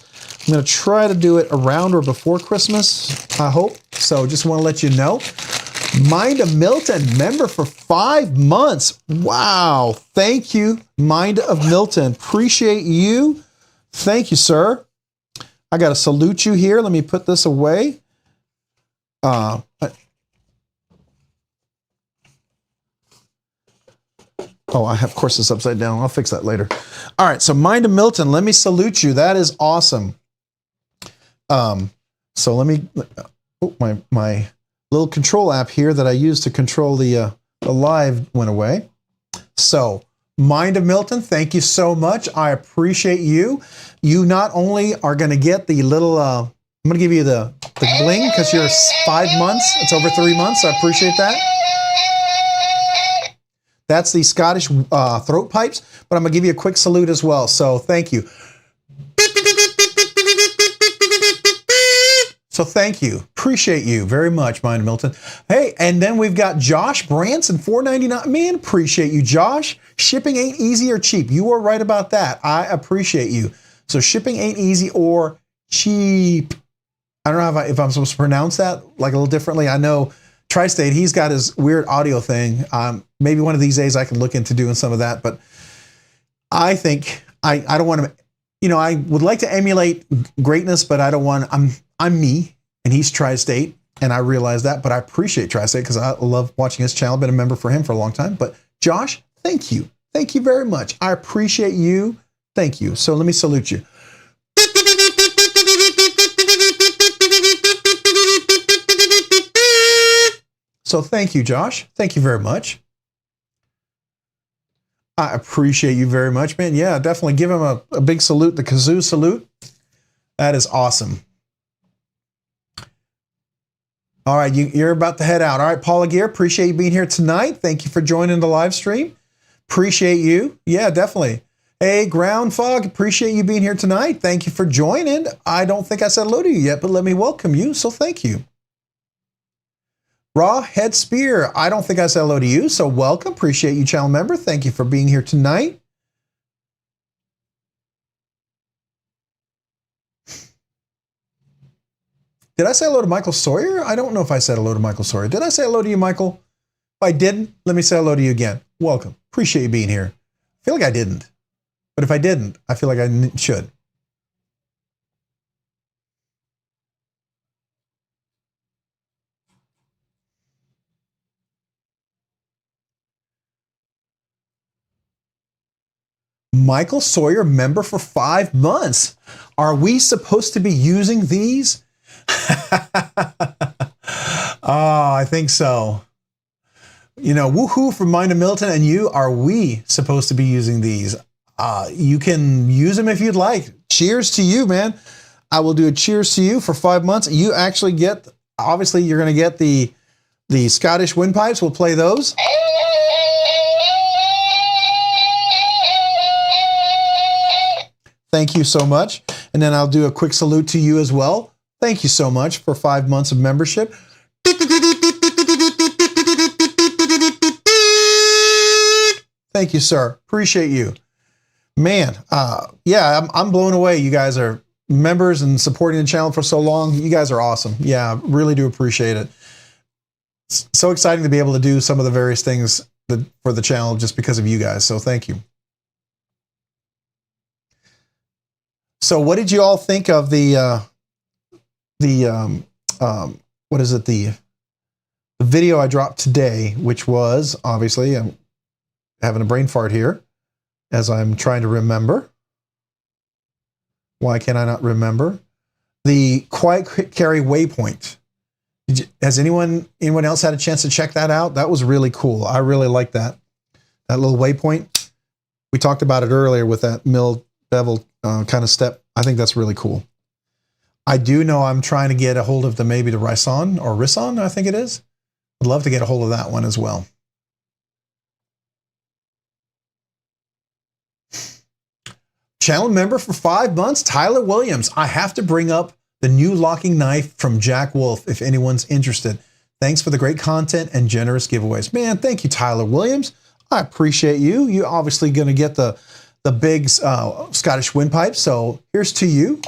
I'm going to try to do it around or before Christmas, I hope. So just want to let you know. Mind of Milton, member for 5 months. Wow. Thank you, Mind of Milton. Appreciate you. Thank you, sir. I got to salute you here. Let me put this away. Oh, of course it's upside down. I'll fix that later. All right, so Mind of Milton, let me salute you. That is awesome. So let me, my little control app here that I use to control the live went away. So Mind of Milton, thank you so much. I appreciate you. You not only are going to get the little, I'm going to give you the bling because you're 5 months. It's over 3 months. I appreciate that. That's the Scottish throat pipes, but I'm going to give you a quick salute as well. So thank you. So thank you. Appreciate you very much, Mind of Milton. Hey, and then we've got Josh Branson, $4.99. Man, appreciate you, Josh. Shipping ain't easy or cheap. You are right about that. I appreciate you. So shipping ain't easy or cheap. I don't know if I'm supposed to pronounce that like a little differently. I know Tri-State, he's got his weird audio thing. Maybe one of these days I can look into doing some of that, but I think I don't want to, you know, I would like to emulate greatness, but I don't want, I'm me and he's Tri-State and I realize that, but I appreciate Tri-State because I love watching his channel. Been a member for him for a long time, but Josh, thank you. Thank you very much. I appreciate you. Thank you. So let me salute you. So thank you, Josh. Thank you very much. I appreciate you very much, man. Yeah, definitely give him a big salute, the kazoo salute. That is awesome. All right, you're about to head out. All right, Paula Gear, appreciate you being here tonight. Thank you for joining the live stream. Appreciate you. Yeah, definitely. Hey, Ground Fog, appreciate you being here tonight. Thank you for joining. I don't think I said hello to you yet, but let me welcome you, so thank you. Raw Head Spear, I don't think I said hello to you, so welcome. Appreciate you, channel member. Thank you for being here tonight. Did I say hello to Michael Sawyer? I don't know if I said hello to Michael Sawyer. Did I say hello to you, Michael? If I didn't, let me say hello to you again. Welcome. Appreciate you being here. I feel like I didn't. But if I didn't, I feel like I should. Michael Sawyer, member for 5 months. Are we supposed to be using these? Oh, I think so. You know, woohoo from Mind of Milton and you. Are we supposed to be using these? You can use them if you'd like. Cheers to you, man. I will do a cheers to you for 5 months. You actually get, obviously, you're going to get the Scottish windpipes. We'll play those. Thank you so much. And then I'll do a quick salute to you as well. Thank you so much for 5 months of membership. Thank you, sir. Appreciate you. Man, yeah, I'm blown away. You guys are members and supporting the channel for so long. You guys are awesome. Yeah, really do appreciate it. It's so exciting to be able to do some of the various things for the channel just because of you guys. So thank you. So what did you all think of the what is it? The video I dropped today, which was, obviously, I'm having a brain fart here as I'm trying to remember. Why can I not remember? The Quiet Carry Waypoint. Has anyone else had a chance to check that out? That was really cool. I really like that little waypoint. We talked about it earlier with that mill bevel kind of step. I think that's really cool. I do know I'm trying to get a hold of maybe the Rison or Rison, I think it is. I'd love to get a hold of that one as well. Channel member for 5 months, Tyler Williams. I have to bring up the new locking knife from Jack Wolf if anyone's interested. Thanks for the great content and generous giveaways. Man, thank you, Tyler Williams. I appreciate you. You're obviously going to get the big Scottish windpipe. So here's to you.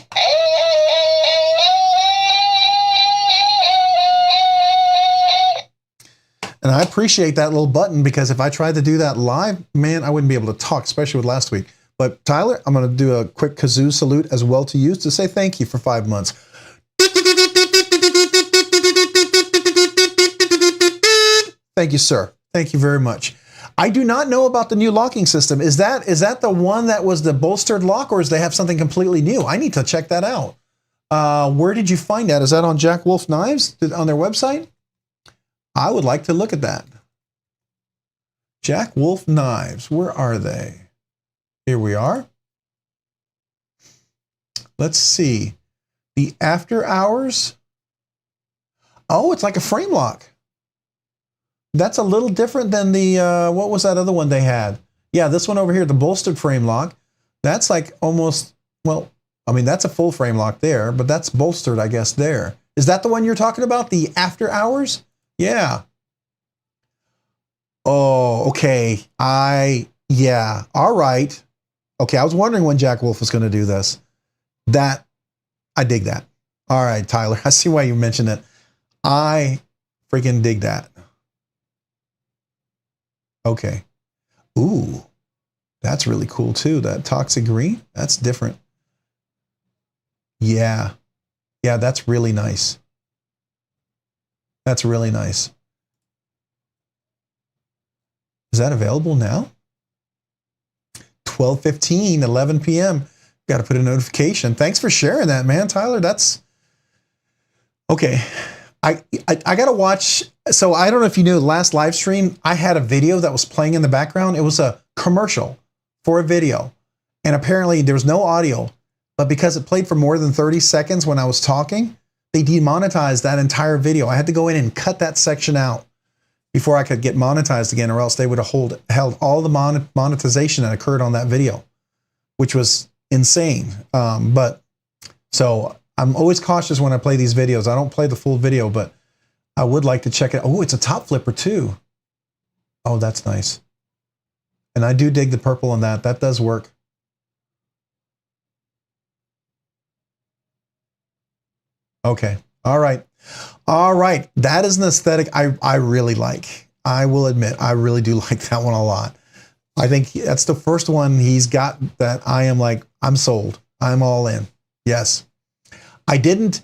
And I appreciate that little button because if I tried to do that live, man, I wouldn't be able to talk, especially with last week. But Tyler, I'm going to do a quick kazoo salute as well to you to say thank you for 5 months. Thank you, sir. Thank you very much. I do not know about the new locking system. Is that the one that was the bolstered lock, or does they have something completely new? I need to check that out. Where did you find that? Is that on Jack Wolf Knives on their website? I would like to look at that. Jack Wolf Knives, where are they? Here we are. Let's see. The after hours. Oh, it's like a frame lock. That's a little different than the, what was that other one they had? Yeah, this one over here, the bolstered frame lock. That's like almost, well, I mean, that's a full frame lock there, but that's bolstered, I guess, there. Is that the one you're talking about? The after hours? Yeah. Oh, okay. Yeah. All right. Okay, I was wondering when Jack Wolf was going to do this. I dig that. All right, Tyler, I see why you mentioned it. I freaking dig that. Okay. Ooh, that's really cool too. That toxic green, that's different. Yeah. Yeah, that's really nice. That's really nice. Is that available now? 12:15, 11 p.m. Got to put a notification. Thanks for sharing that, man, Tyler. That's okay. I got to watch. So I don't know if you knew, the last live stream, I had a video that was playing in the background. It was a commercial for a video. And apparently there was no audio, but because it played for more than 30 seconds when I was talking, they demonetized that entire video. I had to go in and cut that section out before I could get monetized again, or else they would have held all the monetization that occurred on that video, which was insane. But so I'm always cautious when I play these videos. I don't play the full video, but I would like to check it. Oh, it's a top flipper too. Oh, that's nice. And I do dig the purple on that. That does work. Okay. All right. All right. That is an aesthetic I really like. I will admit, I really do like that one a lot. I think that's the first one he's got that I am like, I'm sold. I'm all in. Yes. I did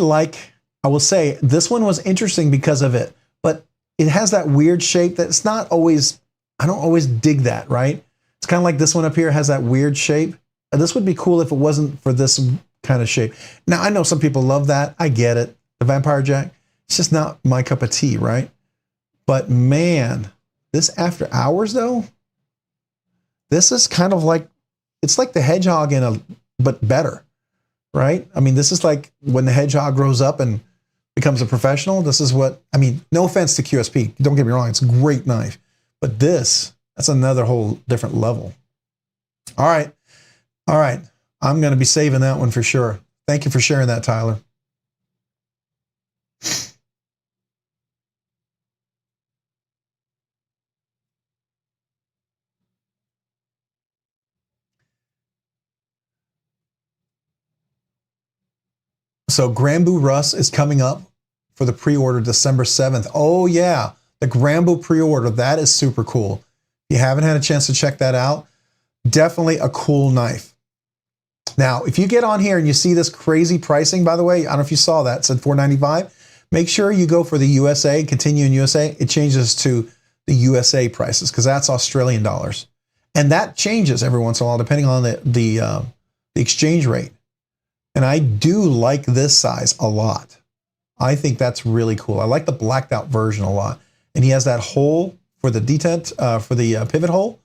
like, I will say this one was interesting because of it, but it has that weird shape that's not always, I don't always dig that, right? It's kind of like this one up here has that weird shape. This would be cool if it wasn't for this kind of shape. Now, I know some people love that. I get it. The Vampire Jack, it's just not my cup of tea, right? But man, this after hours though, This is kind of like, it's like the hedgehog but better, right? I mean, this is like when the hedgehog grows up and becomes a professional. This is what, I mean, no offense to QSP. Don't get me wrong. It's a great knife. But that's another whole different level. All right. All right. I'm going to be saving that one for sure. Thank you for sharing that, Tyler. So Granbu Russ is coming up for the pre-order December 7th. Oh yeah, the Granbu pre-order. That is super cool. If you haven't had a chance to check that out, definitely a cool knife. Now, if you get on here and you see this crazy pricing, by the way, I don't know if you saw that, it said $495. Make sure you go for the USA, continue in USA. It changes to the USA prices because that's Australian dollars. And that changes every once in a while depending on the exchange rate. And I do like this size a lot. I think that's really cool. I like the blacked out version a lot. And he has that hole for the detent, for the pivot hole,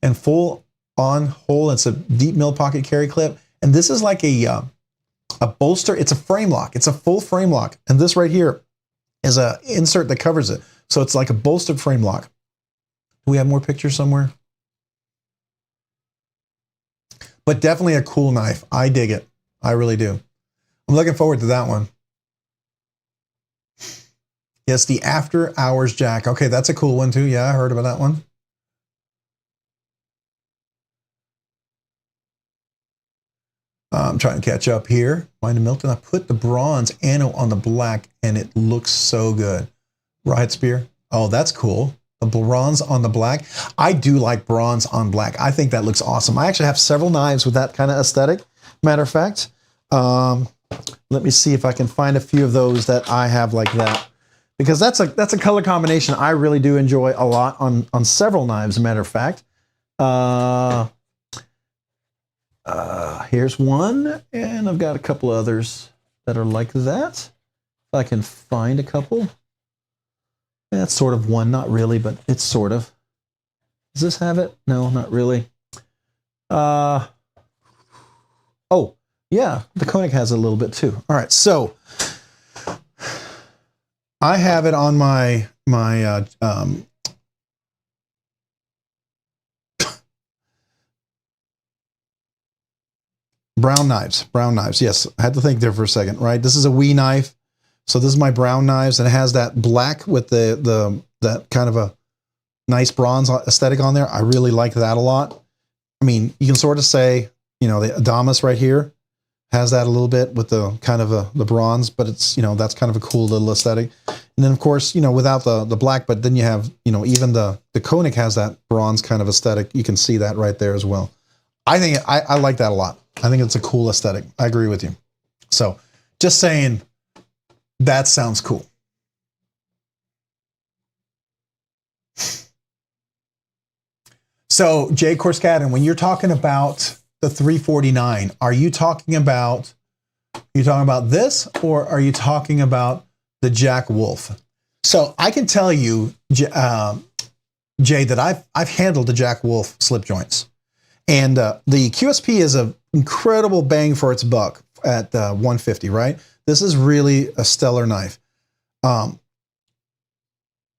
and full on hole. It's a deep mill pocket carry clip. And this is like a bolster. It's a frame lock. It's a full frame lock. And this right here is a insert that covers it. So it's like a bolstered frame lock. Do we have more pictures somewhere? But definitely a cool knife. I dig it. I really do. I'm looking forward to that one. Yes, the After Hours Jack. Okay, that's a cool one too. Yeah, I heard about that one. I'm trying to catch up here. Wine and Milton. I put the bronze anno on the black and it looks so good. Riot Spear. Oh, that's cool. The bronze on the black. I do like bronze on black. I think that looks awesome. I actually have several knives with that kind of aesthetic. Matter of fact, let me see if I can find a few of those that I have like that. Because that's a color combination I really do enjoy a lot on several knives, matter of fact. Here's one, and I've got a couple others that are like that. If I can find a couple. That's sort of one, not really, but it's sort of. Does this have it? No, not really. Oh, yeah, the Koenig has it a little bit too. All right, so I have it on my brown knives. Yes, I had to think there for a second, right? This is a wee knife. So this is my brown knives, and it has that black with that kind of a nice bronze aesthetic on there. I really like that a lot. I mean, you can sort of say, you know, the Adamas right here has that a little bit with the kind of the bronze, but it's, you know, that's kind of a cool little aesthetic. And then of course, you know, without the black, but then you have, you know, even the Koenig has that bronze kind of aesthetic. You can see that right there as well. I think I like that a lot. I think it's a cool aesthetic. I agree with you. So just saying, that sounds cool. So Jay Corskadden, when you're talking about the 349, are you talking about this, or are you talking about the Jack Wolf? So I can tell you, Jay, that I've handled the Jack Wolf slip joints, and the QSP is an incredible bang for its buck at 150, right? This is really a stellar knife.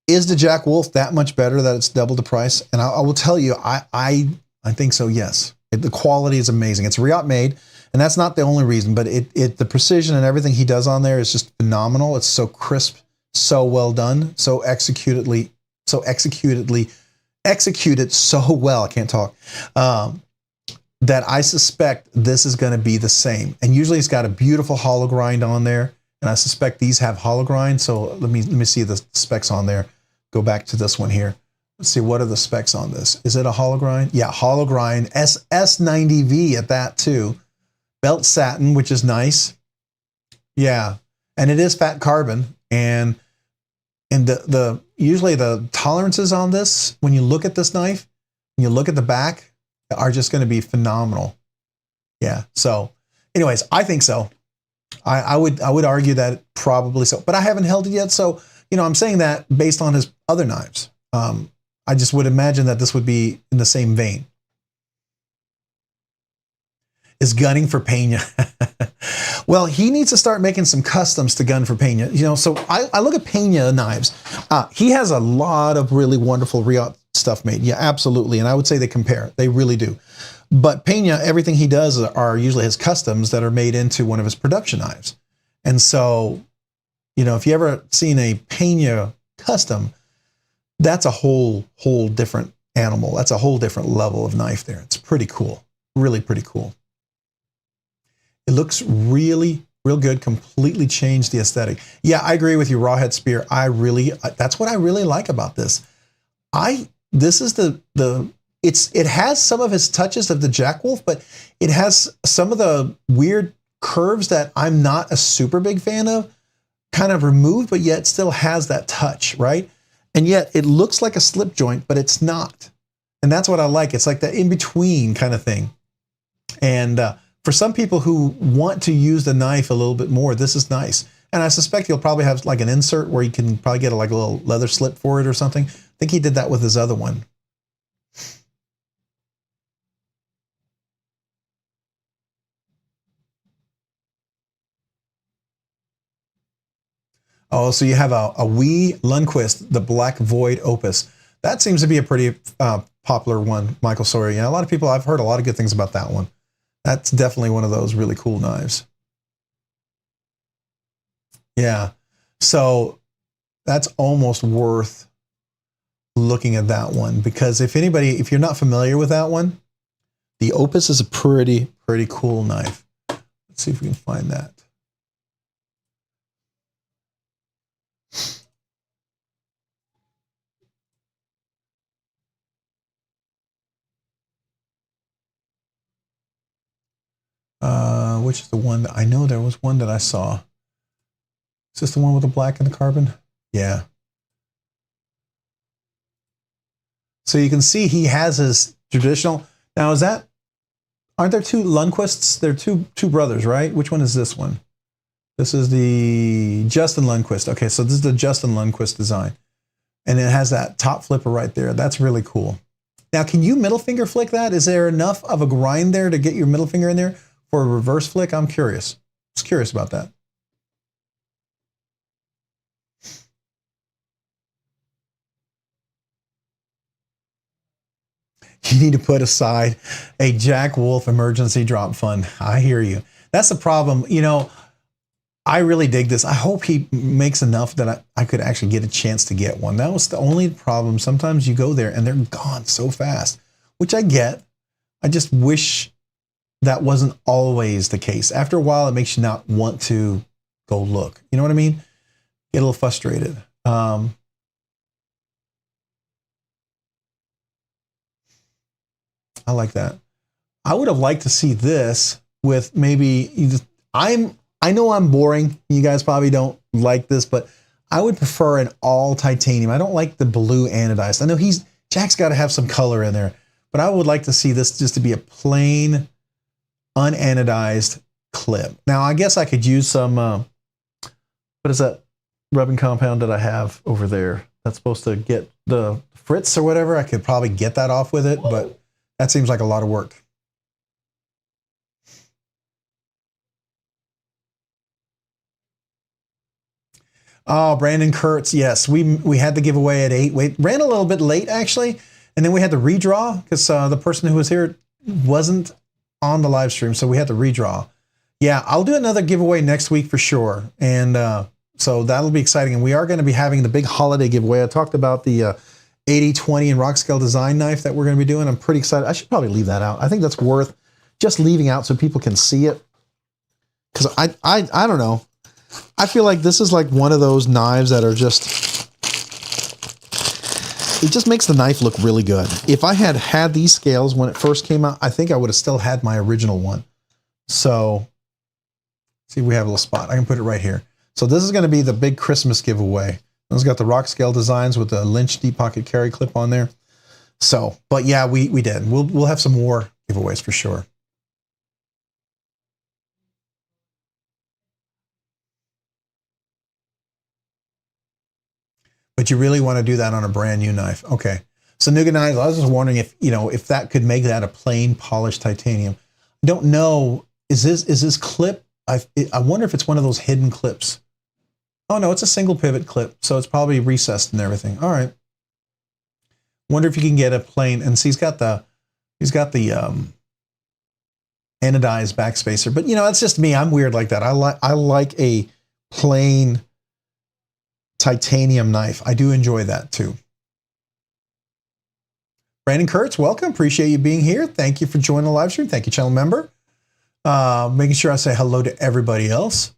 Is the Jack Wolf that much better that it's double the price? And I will tell you, I think so, yes. The quality is amazing. It's Riot made, and that's not the only reason, but the precision and everything he does on there is just phenomenal. It's so crisp, so well done, so executed so well, I can't talk, that I suspect this is going to be the same. And usually it's got a beautiful hollow grind on there, and I suspect these have hollow grind. So let me see the specs on there. Go back to this one here. Let's see, what are the specs on this? Is it a hollow grind? Yeah, hollow grind, S90V at that too. Belt satin, which is nice. Yeah, and it is fat carbon, and the usually the tolerances on this, when you look at this knife, when you look at the back, are just going to be phenomenal. Yeah. So, anyways, I think so. I would argue that probably so, but I haven't held it yet. So, you know, I'm saying that based on his other knives. I just would imagine that this would be in the same vein. is gunning for Pena. Well, he needs to start making some customs to gun for Pena. You know, so I look at Pena knives. He has a lot of really wonderful Riot stuff made. Yeah, absolutely. And I would say they compare. They really do. But Pena, everything he does are usually his customs that are made into one of his production knives. And so, you know, if you ever seen a Pena custom, that's a whole different animal. That's a whole different level of knife there. It's pretty cool. Really pretty cool. It looks really, real good. Completely changed the aesthetic. Yeah, I agree with you. Rawhead spear. That's what I really like about this. This is it has some of his touches of the Jack Wolf, but it has some of the weird curves that I'm not a super big fan of, kind of removed, but yet still has that touch, right? And yet it looks like a slip joint, but it's not. And that's what I like. It's like that in-between kind of thing. And for some people who want to use the knife a little bit more, this is nice. And I suspect he'll probably have like an insert where you can probably get like a little leather slip for it or something. I think he did that with his other one. Oh, so you have a Wee Lundquist, the Black Void Opus. That seems to be a pretty popular one, Michael Sawyer. Yeah, a lot of people, I've heard a lot of good things about that one. That's definitely one of those really cool knives. Yeah, so that's almost worth looking at that one, because if you're not familiar with that one, the Opus is a pretty cool knife. Let's see if we can find that. Which is the one that I know there was one that I saw. Is this the one with the black and the carbon? Yeah. So you can see he has his traditional. Now aren't there two Lundquists? They're two brothers, right? Which one is this one? This is the Justin Lundquist. Okay, so this is the Justin Lundquist design. And it has that top flipper right there. That's really cool. Now, can you middle finger flick that? Is there enough of a grind there to get your middle finger in there for a reverse flick? I'm curious. Just curious about that. You need to put aside a Jack Wolf emergency drop fund. I hear you. That's the problem. You know, I really dig this. I hope he makes enough that I could actually get a chance to get one. That was the only problem. Sometimes you go there and they're gone so fast, which I get. I just wish that wasn't always the case. After a while, it makes you not want to go look. You know what I mean? Get a little frustrated. I like that. I would have liked to see this with maybe, I know I'm boring. You guys probably don't like this, but I would prefer an all titanium. I don't like the blue anodized. I know Jack's got to have some color in there, but I would like to see this just to be a plain unanodized clip. Now, I guess I could use some, what is that rubbing compound that I have over there? That's supposed to get the Fritz or whatever. I could probably get that off with it, but that seems like a lot of work. Oh, Brandon Kurtz. Yes, we had the giveaway at 8. We ran a little bit late, actually. And then we had to redraw because the person who was here wasn't on the live stream. So we had to redraw. Yeah, I'll do another giveaway next week for sure. And so that'll be exciting. And we are going to be having the big holiday giveaway. I talked about the 80/20 and rock scale design knife that we're going to be doing. I'm pretty excited. I should probably leave that out. I think that's worth just leaving out so people can see it. Because I don't know. I feel like this is like one of those knives that are just, it just makes the knife look really good. If I had these scales when it first came out, I think I would have still had my original one. So, see if we have a little spot. I can put it right here. So this is going to be the big Christmas giveaway. It's got the rock scale designs with the Lynch deep pocket carry clip on there. So, but yeah, we did. We'll have some more giveaways for sure. But you really want to do that on a brand new knife. Okay. So Nougat knives, I was just wondering if that could make that a plain polished titanium. I don't know. Is this clip? I wonder if it's one of those hidden clips. Oh no, it's a single pivot clip, so it's probably recessed and everything. All right. Wonder if you can get a plain, and see, he's got the anodized backspacer. But you know, that's just me. I'm weird like that. I like a plain titanium knife. I do enjoy that too. Brandon Kurtz, welcome. Appreciate you being here. Thank you for joining the live stream. Thank you, channel member. Making sure I say hello to everybody else.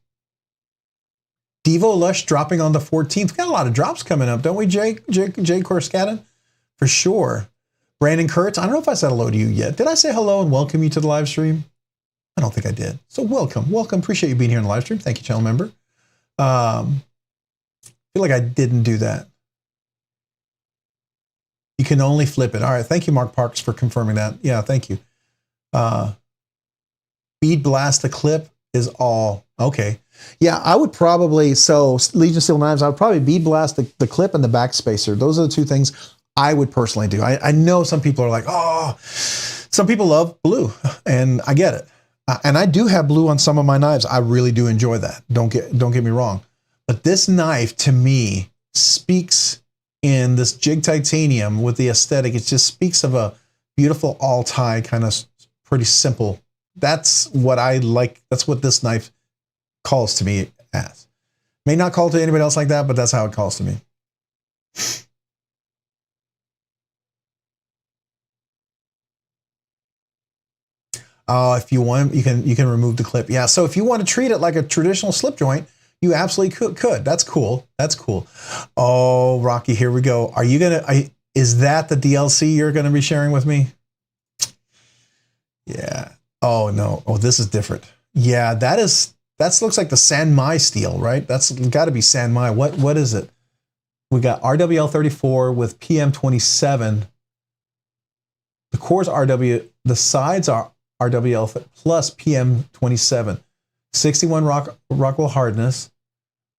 Devo Lush dropping on the 14th. We got a lot of drops coming up, don't we, Jay Corskaden? For sure. Brandon Kurtz, I don't know if I said hello to you yet. Did I say hello and welcome you to the live stream? I don't think I did. So welcome. Appreciate you being here in the live stream. Thank you, channel member. I feel like I didn't do that. You can only flip it. All right. Thank you, Mark Parks, for confirming that. Yeah, thank you. Bead blast the clip is all. Okay. Yeah, I would probably, so Legion Steel Knives, I would probably bead blast the clip and the backspacer. Those are the two things I would personally do. I know some people are like, oh, some people love blue, and I get it. And I do have blue on some of my knives. I really do enjoy that. Don't get me wrong. But this knife, to me, speaks in this jig titanium with the aesthetic. It just speaks of a beautiful all-tie, kind of pretty simple. That's what I like. That's what this knife calls to me as. May not call to anybody else like that, but that's how it calls to me. If you want, you can remove the clip. Yeah. So if you want to treat it like a traditional slip joint, you absolutely could. That's cool. That's cool. Oh, Rocky, here we go. Are you is that the DLC you're gonna be sharing with me? Yeah. Oh no. Oh, this is different. Yeah, that looks like the Sanmai steel, right? That's got to be Sanmai. What is it? We got RWL 34 with PM 27. The cores RW. The sides are RWL plus PM 27. 61 Rockwell hardness.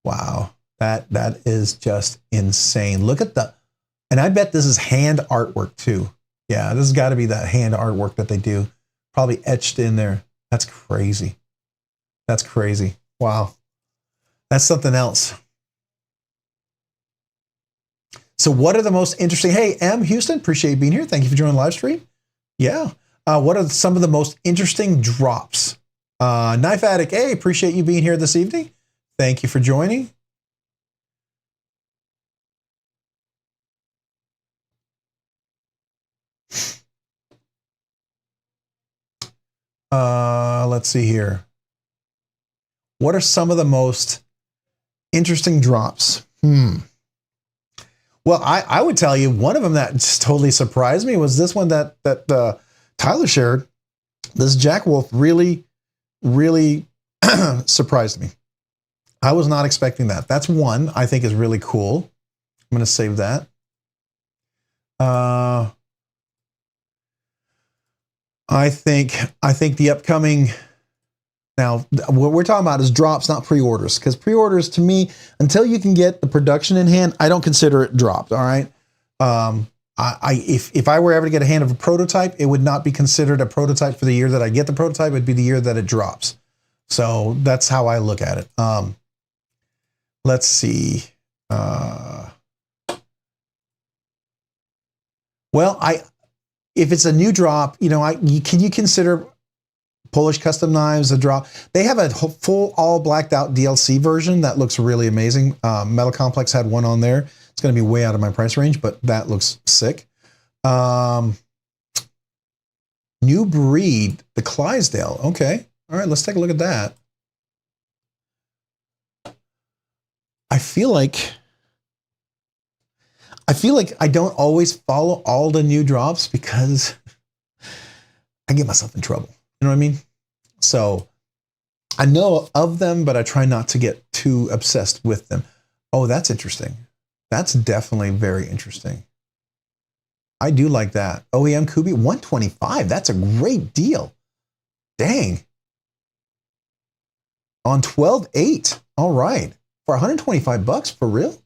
Wow, that is just insane. Look at and I bet this is hand artwork too. Yeah, this has got to be that hand artwork that they do. Probably etched in there. That's crazy. That's crazy. Wow. That's something else. So what are the most interesting? Hey, M. Houston, appreciate you being here. Thank you for joining the live stream. Yeah. What are some of the most interesting drops? Knife Addict, hey, appreciate you being here this evening. Thank you for joining. Let's see here. What are some of the most interesting drops? Well, I would tell you one of them that just totally surprised me was this one that Tyler shared. This Jack Wolf really surprised me. I was not expecting that. That's one I think is really cool. I'm going to save that. I think the upcoming, now what we're talking about is drops, not pre-orders, because pre-orders to me, until you can get the production in hand, I don't consider it dropped. All right. If I were ever to get a hand of a prototype, it would not be considered a prototype for the year that I get the prototype. It'd be the year that it drops. So that's how I look at it. Let's see. Well, if it's a new drop, you know, can you consider Polish Custom Knives a drop? They have a full all blacked out DLC version that looks really amazing. Metal Complex had one on there. It's going to be way out of my price range, but that looks sick. New Breed, the Clydesdale. Okay. All right, let's take a look at that. I feel like I don't always follow all the new drops because I get myself in trouble. You know what I mean? So I know of them, but I try not to get too obsessed with them. Oh, that's interesting. That's definitely very interesting. I do like that. OEM Kubi, 125. That's a great deal. Dang. On 12/8. All right. For 125 bucks, for real?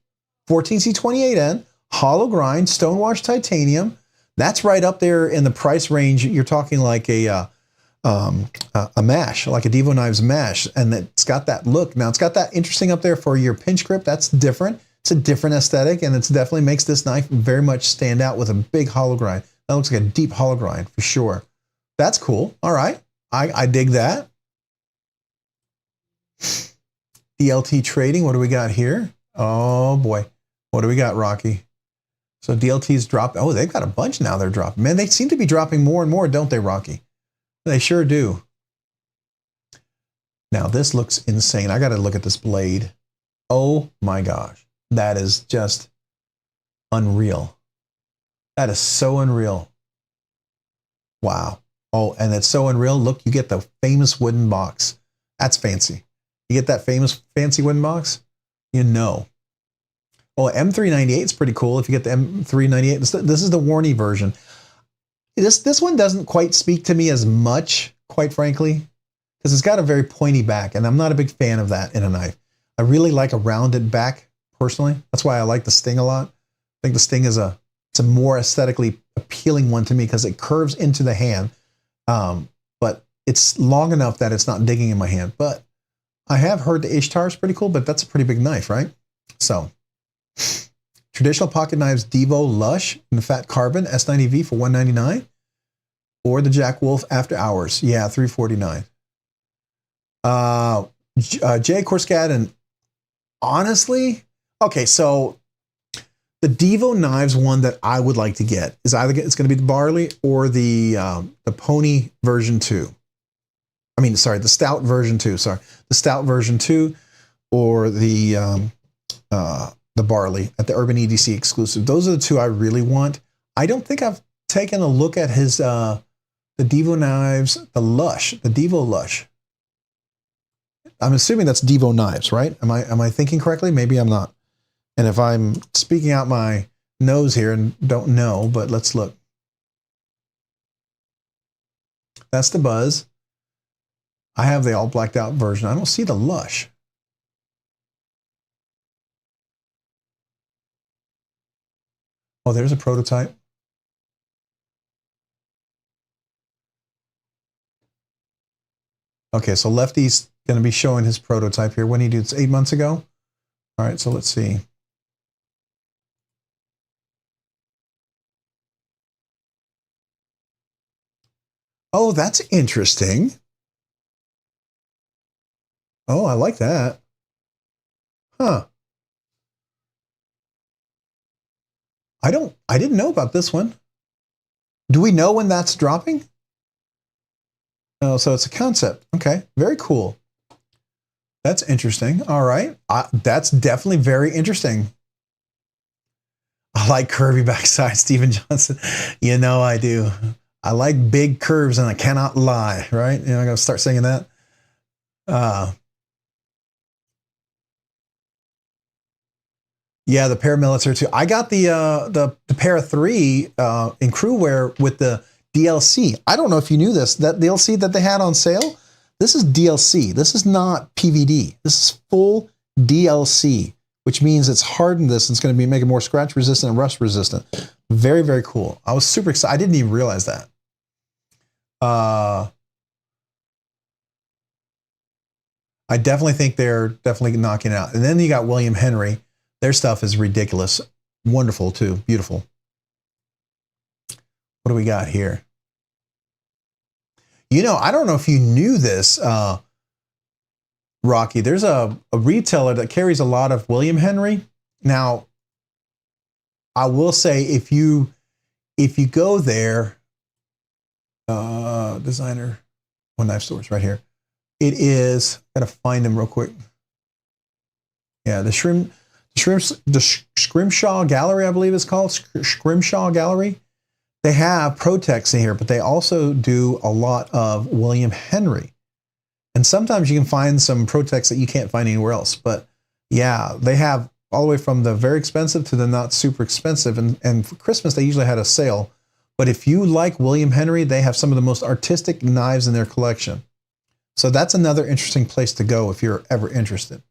14C28N, hollow grind, stonewash titanium. That's right up there in the price range. You're talking like a a mash, like a Devo Knives mash, and it's got that look. Now it's got that interesting up there for your pinch grip. That's different. It's a different aesthetic, and it's definitely makes this knife very much stand out with a big hollow grind. That looks like a deep hollow grind for sure. That's cool. All right, I dig that. DLT trading. What do we got here? Oh boy, what do we got, Rocky? So DLT's dropped. Oh, they've got a bunch now. They're dropping. Man, they seem to be dropping more and more, don't they, Rocky? They sure do. Now this looks insane. I got to look at this blade. Oh my gosh, that is just unreal. That is so unreal. Wow. Oh, and it's so unreal. Look, you get the famous wooden box. That's fancy. You get that famous fancy wooden box, you know. Oh, M398 is pretty cool. If you get the M398, this is the Warney version. This one doesn't quite speak to me as much, quite frankly, because it's got a very pointy back, and I'm not a big fan of that in a knife. I really like a rounded back, personally. That's why I like the Sting a lot. I think the Sting is it's a more aesthetically appealing one to me because it curves into the hand, but it's long enough that it's not digging in my hand. But I have heard the Ishtar is pretty cool, but that's a pretty big knife, right? So, traditional pocket knives, Devo Lush in the fat carbon S90V for $199, or the Jack Wolf After Hours, yeah, $349. Jay Korsgad, and honestly, okay, so the Devo Knives one that I would like to get is either it's going to be the Barley or the Pony version 2. I mean, sorry, the Stout version 2. Sorry, the Stout version 2, or the Barley at the Urban EDC exclusive. Those are the two I really want. I don't think I've taken a look at his the Devo Knives, the Devo Lush. I'm assuming that's Devo Knives, right? Am I thinking correctly? Maybe I'm not. And if I'm speaking out my nose here and don't know, but let's look. That's the Buzz. I have the all blacked out version. I don't see the Lush. Oh, there's a prototype. Okay, so Lefty's going to be showing his prototype here. When he did it 8 months ago. All right, so let's see. Oh, that's interesting. Oh, I like that. Huh. I didn't know about this one. Do we know when that's dropping? Oh, so it's a concept. Okay, very cool. That's interesting. All right. That's definitely very interesting. I like curvy backside, Steven Johnson. You know I do. I like big curves and I cannot lie, right? You know, I gotta start singing that. Yeah, the paramilitary too. I got the Para 3 in crew wear with the DLC. I don't know if you knew this. That DLC that they had on sale, this is DLC. This is not PVD. This is full DLC, which means it's hardened this and it's going to be making more scratch resistant and rust resistant. Very, very cool. I was super excited. I didn't even realize that. I definitely think they're definitely knocking it out. And then you got William Henry. Their stuff is ridiculous. Wonderful too. Beautiful. What do we got here? You know, I don't know if you knew this, Rocky. There's a retailer that carries a lot of William Henry. Now, I will say if you go there, designer, one knife stores right here. It is, gotta find them real quick. Yeah, the Scrimshaw Gallery, I believe it's called, Scrimshaw Gallery. They have Protex in here, but they also do a lot of William Henry. And sometimes you can find some Protex that you can't find anywhere else. But yeah, they have all the way from the very expensive to the not super expensive. And for Christmas, they usually had a sale. But if you like William Henry, they have some of the most artistic knives in their collection. So that's another interesting place to go if you're ever interested.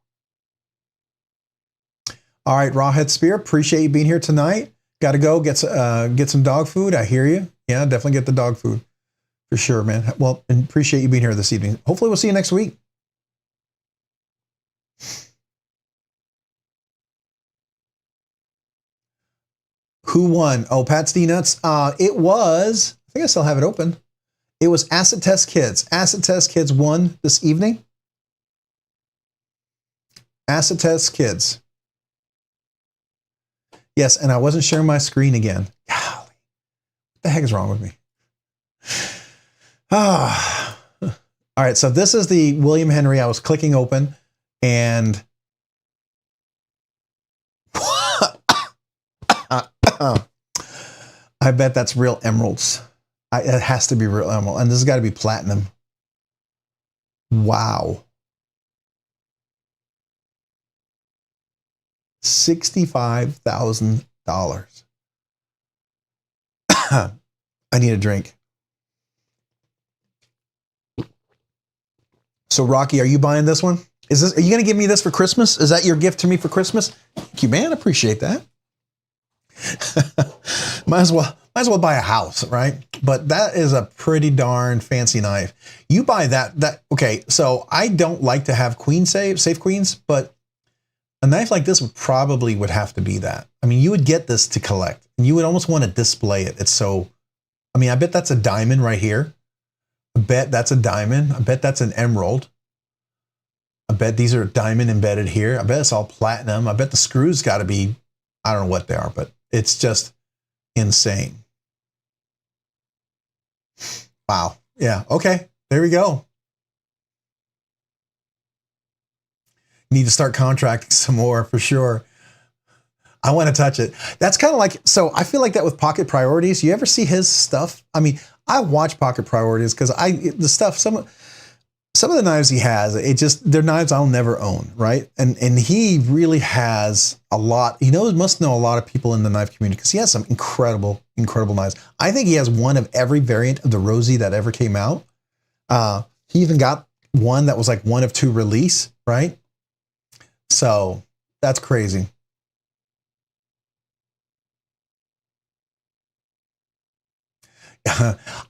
All right, Rawhead Spear, appreciate you being here tonight. Got to go get some dog food. I hear you. Yeah, definitely get the dog food For sure, man. Well, and appreciate you being here this evening. Hopefully we'll see you next week. Who won? Oh, Pat's D-Nuts. It was, I think I still have it open. It was Acid Test Kids. Acid Test Kids won this evening. Acid Test Kids. Yes, and I wasn't sharing my screen again. Golly, what the heck is wrong with me? Ah. All right, so this is the William Henry. I was clicking open, and I bet that's real emeralds. It has to be real emerald, and this has got to be platinum. Wow. $65,000. I need a drink. So Rocky, are you buying this one? Are you going to give me this for Christmas? Is that your gift to me for Christmas? Thank you, man. Appreciate that. might as well buy a house, right? But that is a pretty darn fancy knife. You buy that okay, so I don't like to have safe queens, but a knife like this would have to be that. I mean, you would get this to collect, and you would almost want to display it. It's so, I mean, I bet that's a diamond right here. I bet that's a diamond. I bet that's an emerald. I bet these are diamond embedded here. I bet it's all platinum. I bet the screws got to be, I don't know what they are, but it's just insane. Wow. Yeah. Okay. There we go. Need to start contracting some more for sure. I want to touch it. That's kind of like, so I feel like that with Pocket Priorities. You ever see his stuff? I mean, I watch Pocket Priorities because some of the knives he has, they're knives I'll never own, right? And he really has a lot. He must know a lot of people in the knife community because he has some incredible knives. I think he has one of every variant of the Rosie that ever came out. He even got one that was like 1 of 2 release, right? So that's crazy.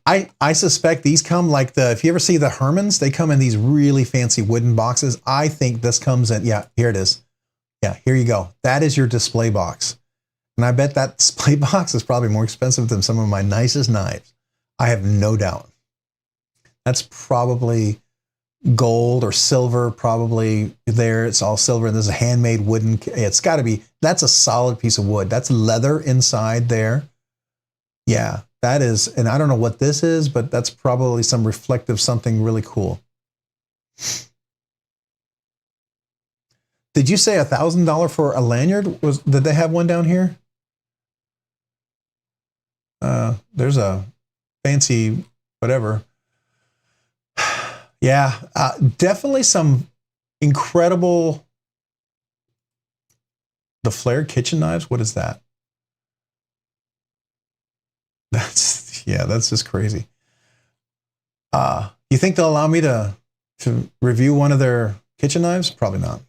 I suspect these come like if you ever see the Hermans, they come in these really fancy wooden boxes. I think this comes in, yeah, here it is. Yeah, here you go. That is your display box. And I bet that display box is probably more expensive than some of my nicest knives. I have no doubt. That's probably gold or silver, probably there. It's all silver, and this is a handmade wooden. It's got to be, that's a solid piece of wood. That's leather inside there. Yeah. That is, and I don't know what this is, but that's probably some reflective something really cool. Did you say $1,000 for a lanyard? Did they have one down here? There's a fancy whatever. Yeah, definitely some incredible. The flared kitchen knives. What is that? That's just crazy. You think they'll allow me to review one of their kitchen knives? Probably not.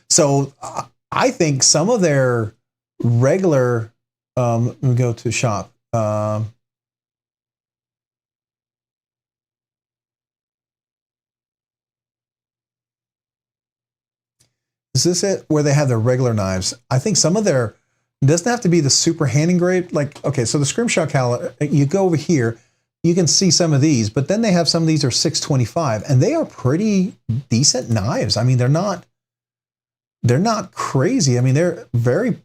So I think some of their regular, let me go to shop. Is this it where they have their regular knives? I think some of their, it doesn't have to be the super hand engraved. Like, okay, so the Scrimshaw caliber, you go over here, you can see some of these, but then they have some of these are 625 and they are pretty decent knives. I mean, they're not crazy. I mean, they're very,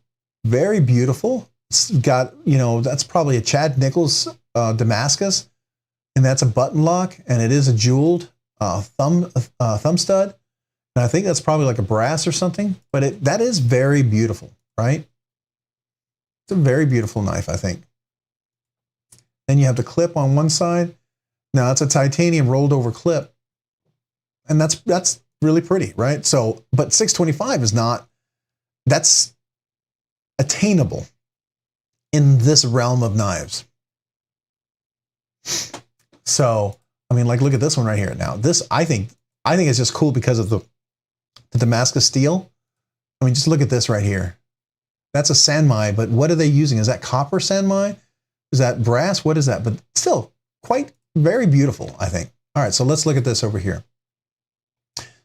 very beautiful. It's got, that's probably a Chad Nichols Damascus, and that's a button lock, and it is a jeweled thumb stud. And I think that's probably like a brass or something, but that is very beautiful, right? It's a very beautiful knife, I think. Then you have the clip on one side. Now it's a titanium rolled over clip. And that's really pretty, right? So, but 625 is not, that's attainable in this realm of knives. So, I mean, like, look at this one right here. Now, this, I think it's just cool because of the Damascus steel. I mean, just look at this right here. That's a sanmai, but what are they using? Is that copper sanmai? Is that brass? What is that? But still, quite very beautiful, I think. All right, so let's look at this over here.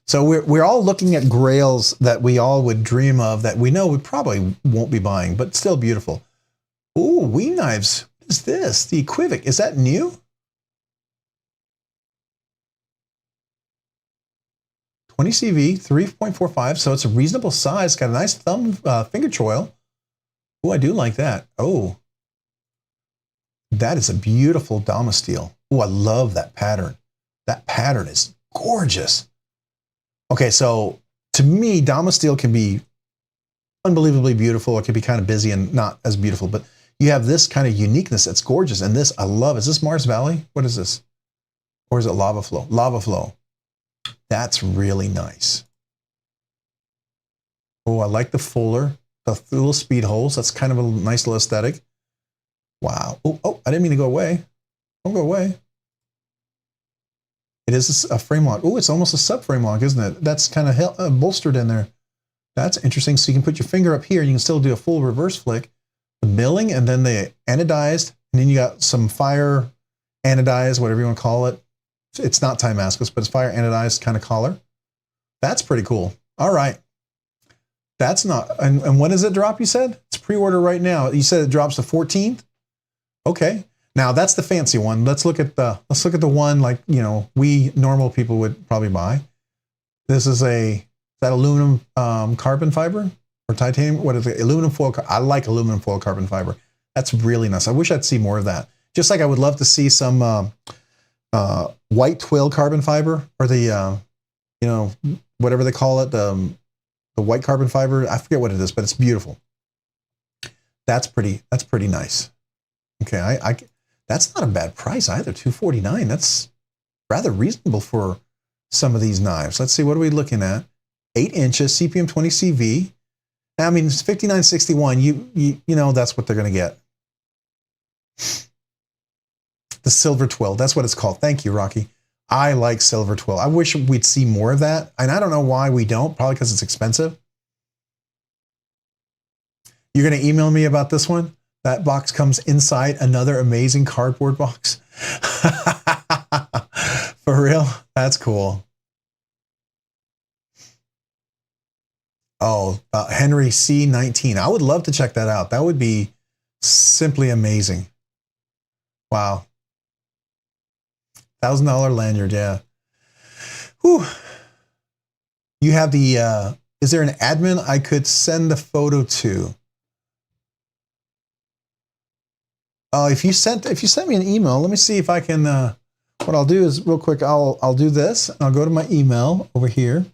So we're all looking at grails that we all would dream of that we know we probably won't be buying, but still beautiful. Ooh, Wee knives. What is this? The Equivoc. Is that new? 20 CV, 3.45, so it's a reasonable size. Got a nice thumb finger choil. Oh, I do like that. Oh, that is a beautiful Damasteel. Oh, I love that pattern. That pattern is gorgeous. Okay, so to me, Damasteel can be unbelievably beautiful. It can be kind of busy and not as beautiful, but you have this kind of uniqueness that's gorgeous. And this, I love. Is this Mars Valley? What is this? Or is it Lava Flow? Lava Flow. That's really nice. Oh, I like the fuller, the little speed holes. That's kind of a nice little aesthetic. Wow. Oh, I didn't mean to go away. Don't go away. It is a frame lock. Oh, it's almost a subframe lock, isn't it? That's kind of bolstered in there. That's interesting. So you can put your finger up here and you can still do a full reverse flick. The milling and then the anodized. And then you got some fire anodized, whatever you want to call it. It's not Damascus, but it's fire anodized kind of collar. That's pretty cool. All right. That's not, and when does it drop, you said? It's pre-order right now. You said it drops the 14th? Okay. Now that's the fancy one. Let's look at the one like, you know, we normal people would probably buy. This is that aluminum carbon fiber or titanium? What is it? Aluminum foil. I like aluminum foil carbon fiber. That's really nice. I wish I'd see more of that. Just like I would love to see some white twill carbon fiber, or the you know, whatever they call it, the white carbon fiber. I forget what it is, but it's beautiful. That's pretty nice. Okay, that's not a bad price either. $249. That's rather reasonable for some of these knives. Let's see, what are we looking at? 8 inches, CPM 20 CV. I mean, it's $59.61. You know that's what they're going to get. The silver twill. That's what it's called. Thank you, Rocky. I like silver twill. I wish we'd see more of that. And I don't know why we don't. Probably because it's expensive. You're going to email me about this one? That box comes inside another amazing cardboard box. For real? That's cool. Oh, Henry C19. I would love to check that out. That would be simply amazing. Wow. $1,000 lanyard, yeah. Whew. You have the, is there an admin I could send the photo to? If you sent me an email, let me see if I can, what I'll do is real quick, I'll do this. I'll go to my email over here.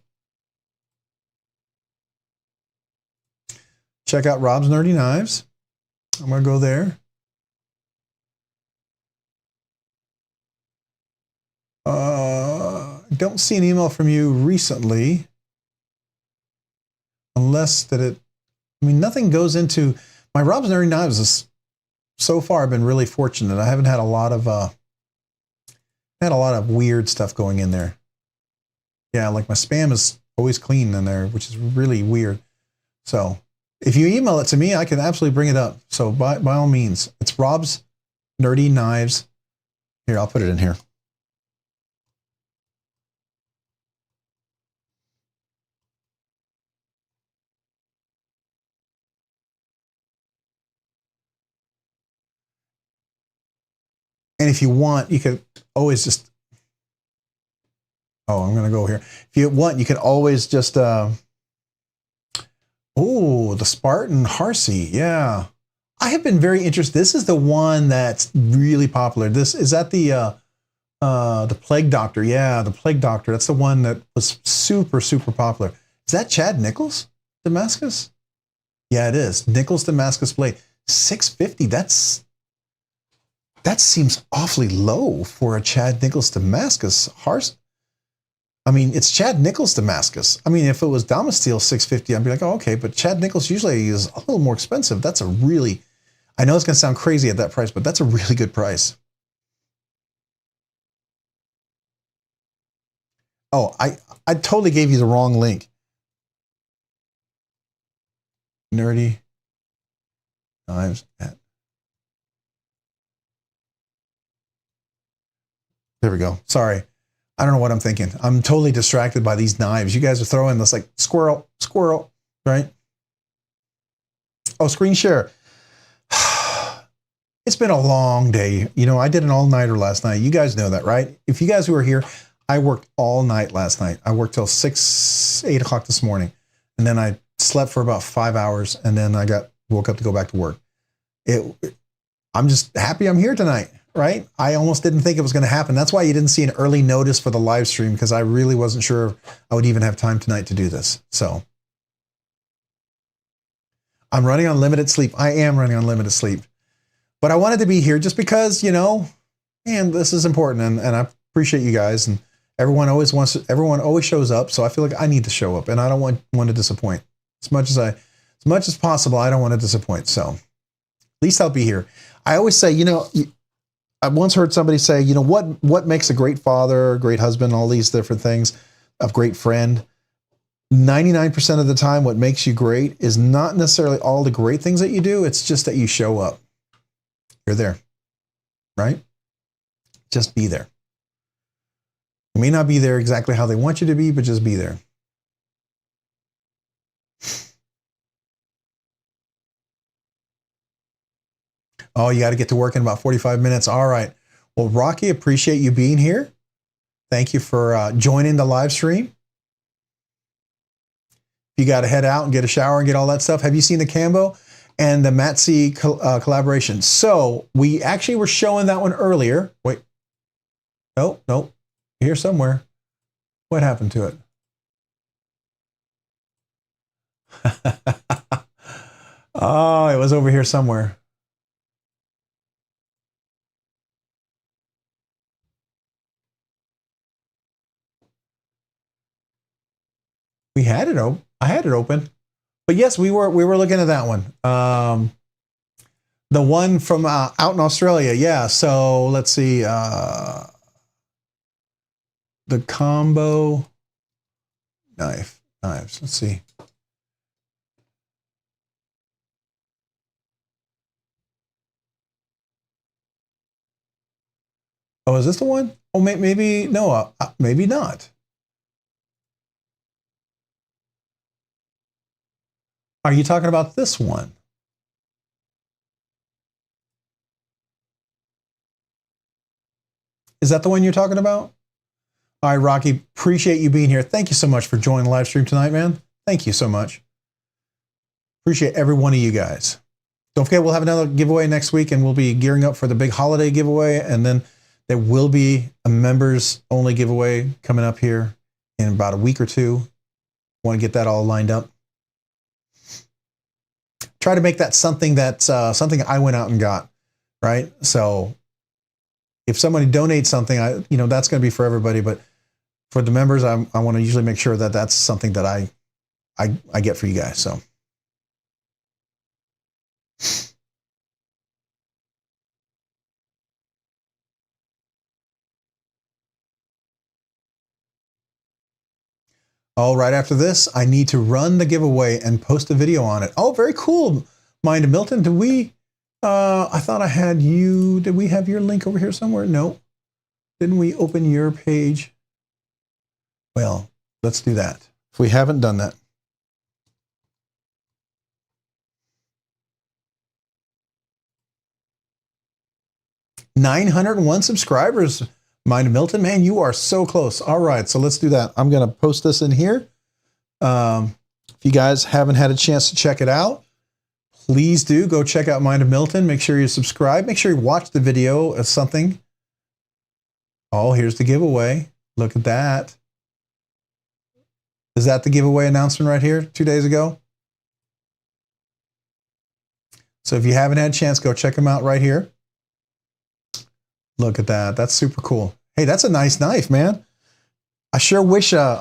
Check out Rob's Nerdy Knives. I'm going to go there. Don't see an email from you recently. Unless that it, I mean, nothing goes into, my Rob's Nerdy Knives is, so far I've been really fortunate. I haven't had a lot of, weird stuff going in there. Yeah, like my spam is always clean in there, which is really weird. So if you email it to me, I can absolutely bring it up. So by all means, it's Rob's Nerdy Knives. Here, I'll put it in here. And if you want, you could always just, oh, I'm going to go here. If you want, you can always just, oh, the Spartan Harsey. Yeah. I have been very interested. This is the one that's really popular. This is that the Plague Doctor. Yeah, the Plague Doctor. That's the one that was super, super popular. Is that Chad Nichols Damascus? Yeah, it is. Nichols Damascus blade. $650. That seems awfully low for a Chad Nichols Damascus. I mean, it's Chad Nichols Damascus. I mean, if it was Damasteel $650, I'd be like, oh, okay. But Chad Nichols usually is a little more expensive. That's a really, I know it's going to sound crazy at that price, but that's a really good price. Oh, I totally gave you the wrong link. Nerdy. knives at. There we go. Sorry. I don't know what I'm thinking. I'm totally distracted by these knives. You guys are throwing this like squirrel, squirrel, right? Oh, screen share. It's been a long day. You know, I did an all-nighter last night. You guys know that, right? If you guys who are here, I worked all night last night. I worked till 8 o'clock this morning. And then I slept for about 5 hours. And then I woke up to go back to work. I'm just happy I'm here tonight, right? I almost didn't think it was going to happen. That's why you didn't see an early notice for the live stream, because I really wasn't sure I would even have time tonight to do this. So I'm running on limited sleep. I am running on limited sleep. But I wanted to be here just because, you know, man, this is important. And I appreciate you guys. And everyone always shows up. So I feel like I need to show up, and I don't want to disappoint. As much as possible, I don't want to disappoint. So at least I'll be here. I always say, you know, I once heard somebody say, you know, what makes a great father, a great husband, all these different things, a great friend. 99% of the time, what makes you great is not necessarily all the great things that you do. It's just that you show up. You're there, right? Just be there. You may not be there exactly how they want you to be, but just be there. Oh, you got to get to work in about 45 minutes. All right. Well, Rocky, appreciate you being here. Thank you for joining the live stream. You got to head out and get a shower and get all that stuff. Have you seen the Cambo and the Matsy collaboration? So we actually were showing that one earlier. Wait. Nope. Here somewhere. What happened to it? Oh, it was over here somewhere. We had it open. I had it open. But yes, we were looking at that one. The one from out in Australia. Yeah. So let's see. The combo knives. Let's see. Oh, is this the one? Oh, maybe no. Maybe not. Are you talking about this one? Is that the one you're talking about? All right, Rocky, appreciate you being here. Thank you so much for joining the live stream tonight, man. Thank you so much. Appreciate every one of you guys. Don't forget, we'll have another giveaway next week, and we'll be gearing up for the big holiday giveaway. And then there will be a members only giveaway coming up here in about a week or two. Want to get that all lined up. Try to make that something that's something I went out and got, right? So if somebody donates something, that's going to be for everybody. But for the members, I want to usually make sure that that's something that I get for you guys. So. Oh, right after this, I need to run the giveaway and post a video on it. Oh, very cool. Mind Milton, did we, I thought I had you, did we have your link over here somewhere? No. Didn't we open your page? Well, let's do that. If we haven't done that. $901 subscribers. Mind Milton, man, you are so close. All right, so let's do that. I'm going to post this in here. If you guys haven't had a chance to check it out, please do go check out Mind of Milton. Make sure you subscribe. Make sure you watch the video of something. Oh, here's the giveaway. Look at that. Is that the giveaway announcement right here 2 days ago? So if you haven't had a chance, go check them out right here. Look at that. That's super cool. Hey, that's a nice knife, man. I sure wish, like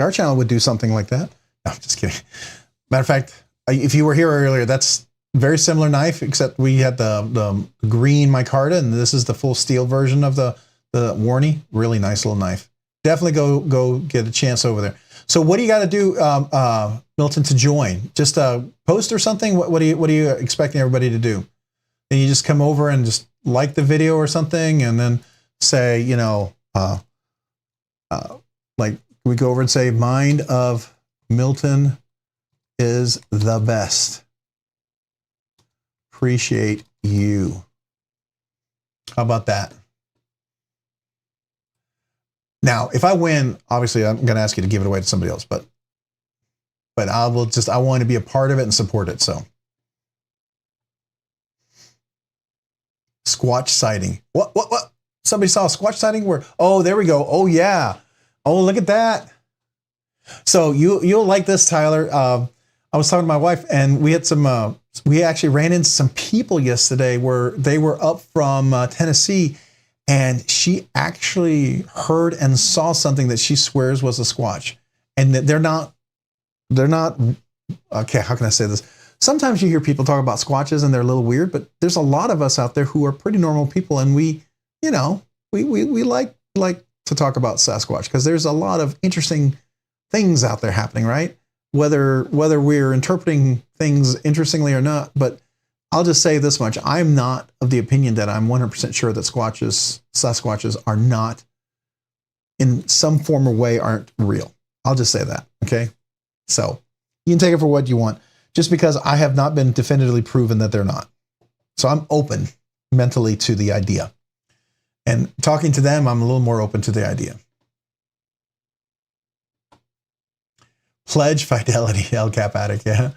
our channel would do something like that. No, I'm just kidding. Matter of fact, if you were here earlier, that's a very similar knife, except we had the green micarta, and this is the full steel version of the Warney. Really nice little knife. Definitely go get a chance over there. So what do you got to do, Milton, to join? Just post or something? What are you expecting everybody to do? And you just come over and just like the video or something, and then say, you know, like we go over and say, Mind of Milton is the best. Appreciate you. How about that? Now, if I win, obviously I'm going to ask you to give it away to somebody else, but I want to be a part of it and support it. So, Squatch sighting. What? Somebody saw a Squatch sighting where, oh, there we go. Oh yeah. Oh, look at that. So you'll like this, Tyler. I was talking to my wife, and we had we actually ran into some people yesterday where they were up from Tennessee, and she actually heard and saw something that she swears was a Squatch, and that they're not, okay, how can I say this? Sometimes you hear people talk about Squatches and they're a little weird, but there's a lot of us out there who are pretty normal people, and we like to talk about Sasquatch because there's a lot of interesting things out there happening, right? Whether we're interpreting things interestingly or not, but I'll just say this much. I'm not of the opinion that I'm 100% sure that Sasquatches are not, in some form or way, aren't real. I'll just say that, okay? So you can take it for what you want, just because I have not been definitively proven that they're not. So I'm open mentally to the idea. And talking to them, I'm a little more open to the idea. Pledge fidelity, El Cap Addict, yeah.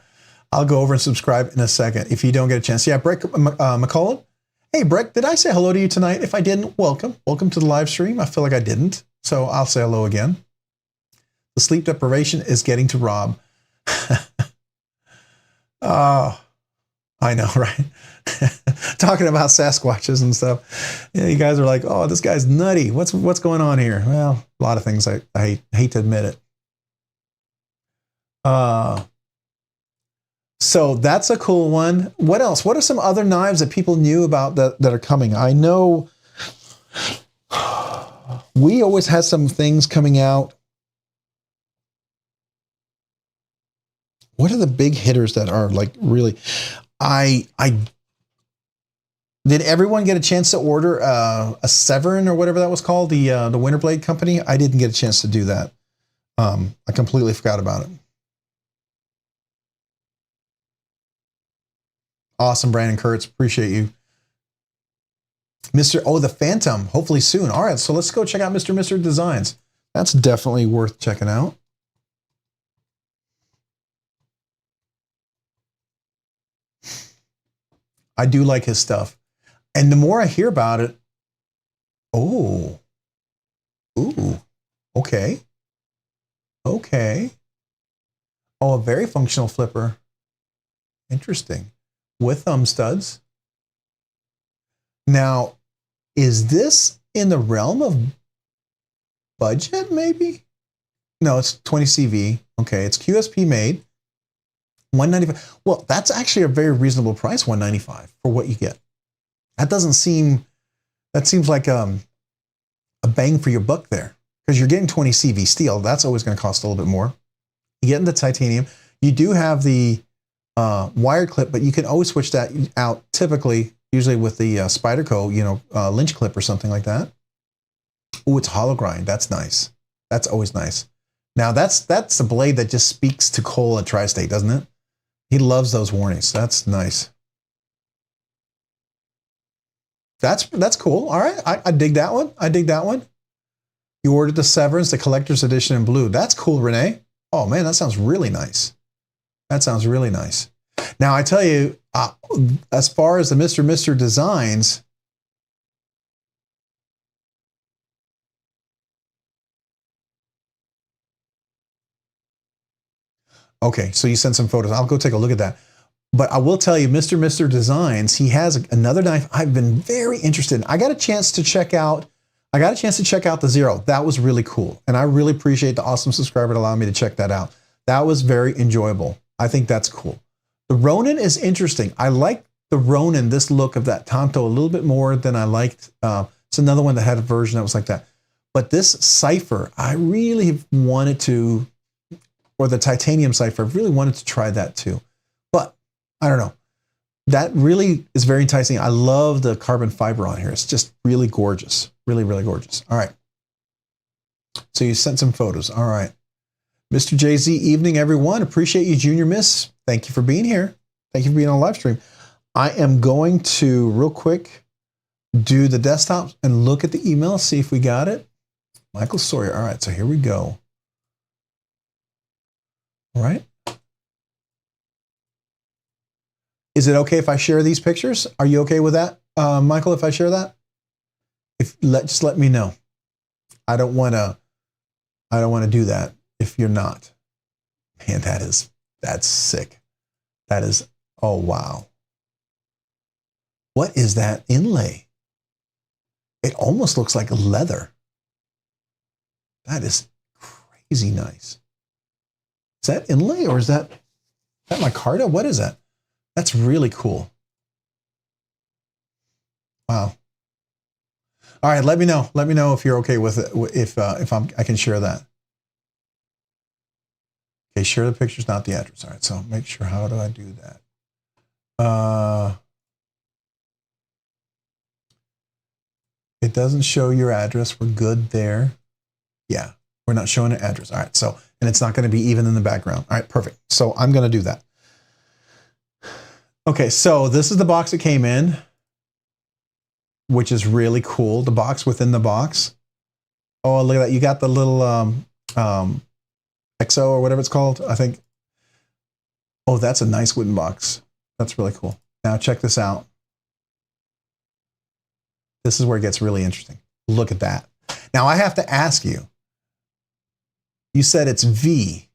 I'll go over and subscribe in a second if you don't get a chance. Yeah, Breck McCullough. Hey, Breck, did I say hello to you tonight? If I didn't, welcome. Welcome to the live stream. I feel like I didn't, so I'll say hello again. The sleep deprivation is getting to Rob. Oh, I know, right? Talking about Sasquatches and stuff. Yeah, you guys are like, oh, this guy's nutty. What's going on here? Well, a lot of things. I hate to admit it. So that's a cool one. What else? What are some other knives that people knew about that are coming? I know we always had some things coming out. What are the big hitters that are like really? I did everyone get a chance to order a Severn or whatever that was called, the Winterblade company? I didn't get a chance to do that. I completely forgot about it. Awesome, Brandon Kurtz. Appreciate you. The Phantom, hopefully soon. All right, so let's go check out Mr. Designs. That's definitely worth checking out. I do like his stuff. And the more I hear about it, ooh, okay. Okay. Oh, a very functional flipper. Interesting. With thumb studs. Now, is this in the realm of budget, maybe? No, it's 20 CV. Okay, it's QSP made. $195. Well, that's actually a very reasonable price, $195 for what you get. That seems like a bang for your buck there, because you're getting 20 CV steel. That's always going to cost a little bit more. You get into titanium. You do have the wire clip, but you can always switch that out, usually with the Spyderco, Lynch clip or something like that. Oh, it's hollow grind. That's nice. That's always nice. Now that's a blade that just speaks to Cole at Tri-State, doesn't it? He loves those warnings. That's nice. That's cool. All right, I dig that one. I dig that one. You ordered the Severance, the collector's edition in blue. That's cool, Renee. Oh man, that sounds really nice. That sounds really nice. Now I tell you, as far as the Mr. Designs, okay, so you sent some photos. I'll go take a look at that. But I will tell you, Mr. Designs, he has another knife I've been very interested in. I got a chance to check out the Zero. That was really cool. And I really appreciate the awesome subscriber to allow me to check that out. That was very enjoyable. I think that's cool. The Ronin is interesting. I like the Ronin, this look of that Tanto, a little bit more than I liked. It's another one that had a version that was like that. But this Cypher, I really wanted to or the titanium cipher. I really wanted to try that too, but I don't know. That really is very enticing. I love the carbon fiber on here. It's just really gorgeous. Really, really gorgeous. All right. So you sent some photos. All right. Mr. JZ, evening, everyone. Appreciate you, Junior Miss. Thank you for being here. Thank you for being on live stream. I am going to, real quick, do the desktop and look at the email, see if we got it. Michael Sawyer. All right, so here we go. All right. Is it okay if I share these pictures? Are you okay with that, Michael, if I share that? Just let me know. I don't want to do that if you're not. Man, that's sick. That is, oh, wow. What is that inlay? It almost looks like leather. That is crazy nice. Is that inlay or is that micarta? What is that? That's really cool. Wow. All right, let me know. Let me know if you're okay with it. If I can share that. Okay, share the pictures, not the address. All right, so make sure. How do I do that? It doesn't show your address. We're good there. Yeah, we're not showing an address. All right, so, and it's not going to be even in the background. All right, perfect. So I'm going to do that. Okay, so this is the box that came in, which is really cool. The box within the box. Oh, look at that. You got the little XO or whatever it's called, I think. Oh, that's a nice wooden box. That's really cool. Now check this out. This is where it gets really interesting. Look at that. Now I have to ask you, you said it's V.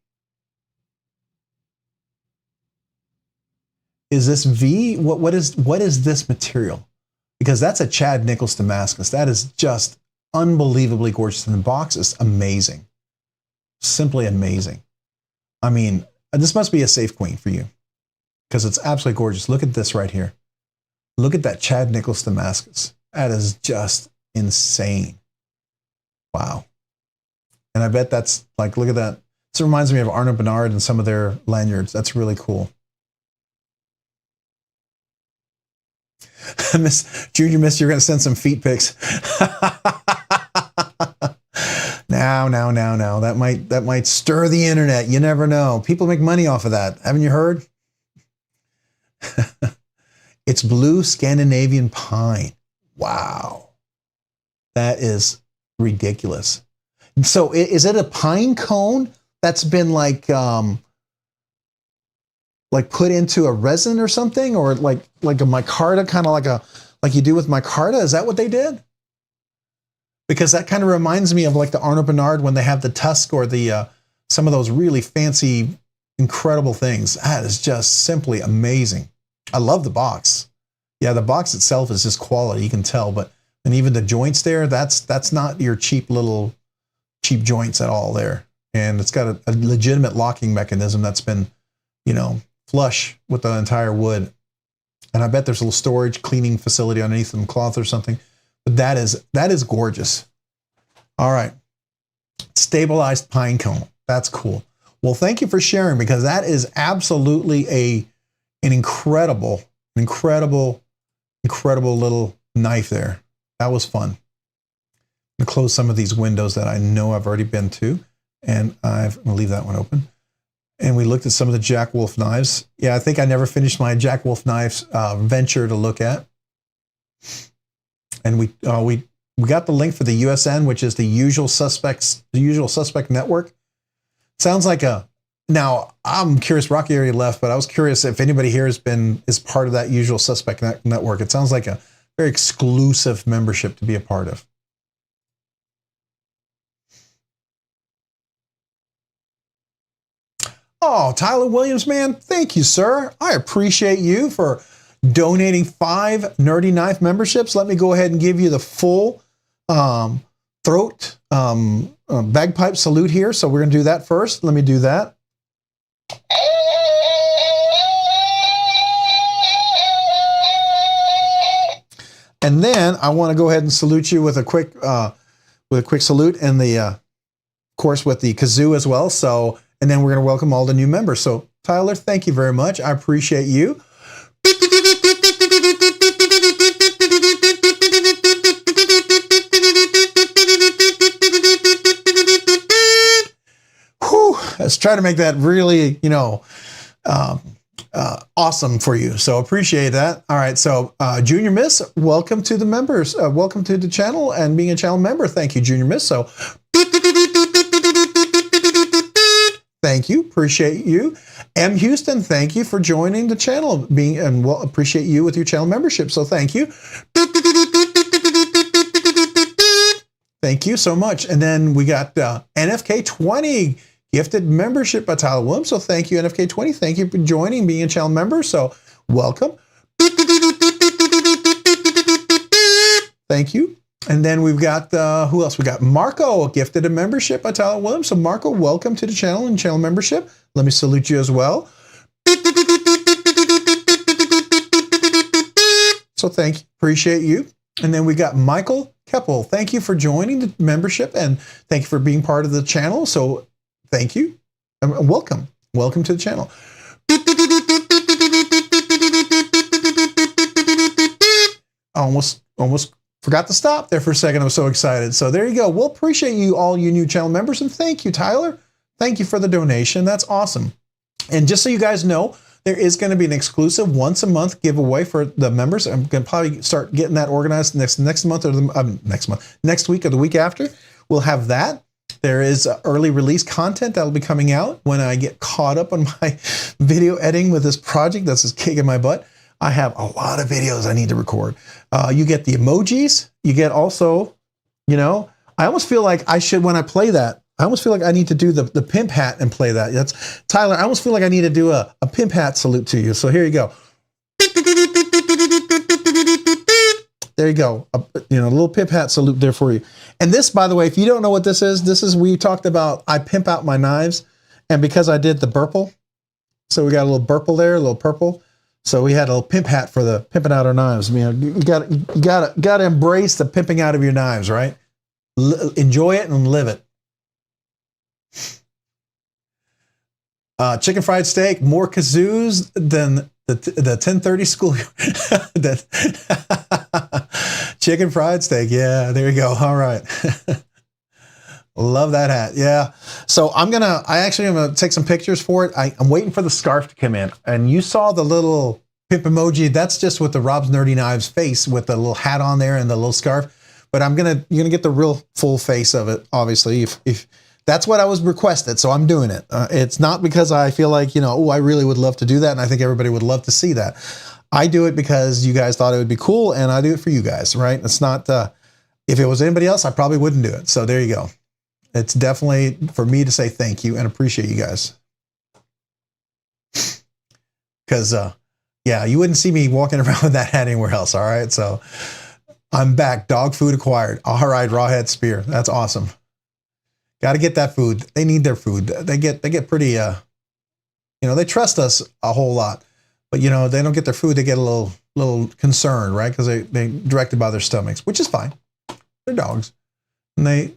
Is this V? What is this material? Because that's a Chad Nichols Damascus. That is just unbelievably gorgeous. And the box is amazing. Simply amazing. I mean, this must be a safe queen for you because it's absolutely gorgeous. Look at this right here. Look at that Chad Nichols Damascus. That is just insane. Wow. And I bet that's like, look at that. This reminds me of Arnaud Bernard and some of their lanyards. That's really cool. Junior Miss, you're going to send some feet pics. Now. That might stir the internet. You never know. People make money off of that. Haven't you heard? It's blue Scandinavian pine. Wow. That is ridiculous. So is it a pine cone that's been like put into a resin or something, or like a micarta, kind of like you do with micarta? Is that what they did? Because that kind of reminds me of like the Arnaud Bernard when they have the tusk or the some of those really fancy, incredible things. That is just simply amazing. I love the box. Yeah, the box itself is just quality, you can tell, and even the joints there, that's not your cheap joints at all there. And it's got a legitimate locking mechanism that's been, flush with the entire wood. And I bet there's a little storage cleaning facility underneath some cloth or something. But that is gorgeous. All right. Stabilized pine cone. That's cool. Well, thank you for sharing, because that is absolutely an incredible little knife there. That was fun. I'm going to close some of these windows that I know I've already been to, and I'm going to leave that one open. And we looked at some of the Jack Wolf knives. Yeah, I think I never finished my Jack Wolf knives venture to look at. And we got the link for the USN, which is the Usual Suspect network. Sounds like now I'm curious, Rocky already left, but I was curious if anybody here is part of that Usual Suspect network. It sounds like a very exclusive membership to be a part of. Oh, Tyler Williams, man, thank you, sir. I appreciate you for donating 5 Nerdy Knife memberships. Let me go ahead and give you the full throat bagpipe salute here. So we're going to do that first. Let me do that. And then I want to go ahead and salute you with a quick salute, and of course with the kazoo as well. So And then we're going to welcome all the new members. So Tyler, thank you very much. I appreciate you. Whew, let's try to make that really, awesome for you. So appreciate that. All right. So Junior Miss, welcome to the members. Welcome to the channel and being a channel member. Thank you, Junior Miss. So thank you. Appreciate you. M. Houston, thank you for joining the channel, appreciate you with your channel membership. So thank you. Thank you so much. And then we got NFK20 gifted membership by Tyler Williams. So thank you, NFK20. Thank you for joining, being a channel member. So welcome. Thank you. And then we've got, who else? We got Marco, gifted a membership by Tyler Williams. So Marco, welcome to the channel and channel membership. Let me salute you as well. So thank you, appreciate you. And then we got Michael Keppel. Thank you for joining the membership and thank you for being part of the channel. So thank you and welcome. Welcome to the channel. Almost forgot to stop there for a second. I was so excited. So there you go. We'll appreciate you, all you new channel members. And thank you, Tyler. Thank you for the donation. That's awesome. And just so you guys know, there is going to be an exclusive once a month giveaway for the members. I'm going to probably start getting that organized next month or next week or the week after. We'll have that. There is early release content that'll be coming out when I get caught up on my video editing with this project. That's just kicking my butt. I have a lot of videos I need to record. You get the emojis. You get also, I almost feel like I should, when I play that, I almost feel like I need to do the pimp hat and play that. That's Tyler. I almost feel like I need to do a pimp hat salute to you. So here you go. There you go. A little pimp hat salute there for you. And this, by the way, if you don't know what this is we talked about, I pimp out my knives. And because I did the burple, so we got a little burple there, a little purple. So we had a little pimp hat for the pimping out our knives. You got to embrace the pimping out of your knives, right? Enjoy it and live it. Chicken fried steak, more kazoos than the 10:30 school. Chicken fried steak. Yeah, there you go. All right. Love that hat. Yeah. So I'm going to take some pictures for it. I'm waiting for the scarf to come in. And you saw the little pimp emoji. That's just with the Rob's Nerdy Knives face with the little hat on there and the little scarf. But you're going to get the real full face of it, obviously, if that's what I was requested. So I'm doing it. It's not because I feel like, I really would love to do that. And I think everybody would love to see that. I do it because you guys thought it would be cool. And I do it for you guys, right? It's not, if it was anybody else, I probably wouldn't do it. So there you go. It's definitely for me to say thank you and appreciate you guys. Because, you wouldn't see me walking around with that hat anywhere else. All right. So I'm back. Dog food acquired. All right. Rawhead Spear. That's awesome. Got to get that food. They need their food. They get pretty, they trust us a whole lot, but they don't get their food. They get a little concerned, right? Because they directed by their stomachs, which is fine. They're dogs. And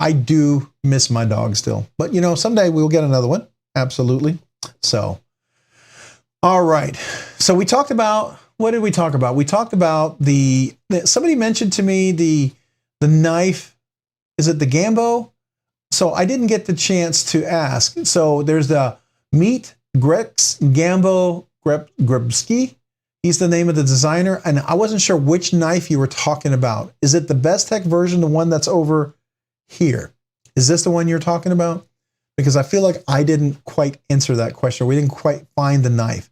I do miss my dog still, but someday we'll get another one. Absolutely. So, all right. So we talked about, what did we talk about? We talked about somebody mentioned to me the knife. Is it the GAW? So I didn't get the chance to ask. So there's the Meet Grex Gambo Grebski. He's the name of the designer. And I wasn't sure which knife you were talking about. Is it the Best Tech version, the one that's over here? Is this the one you're talking about? Because I feel like I didn't quite answer that question. We didn't quite find the knife.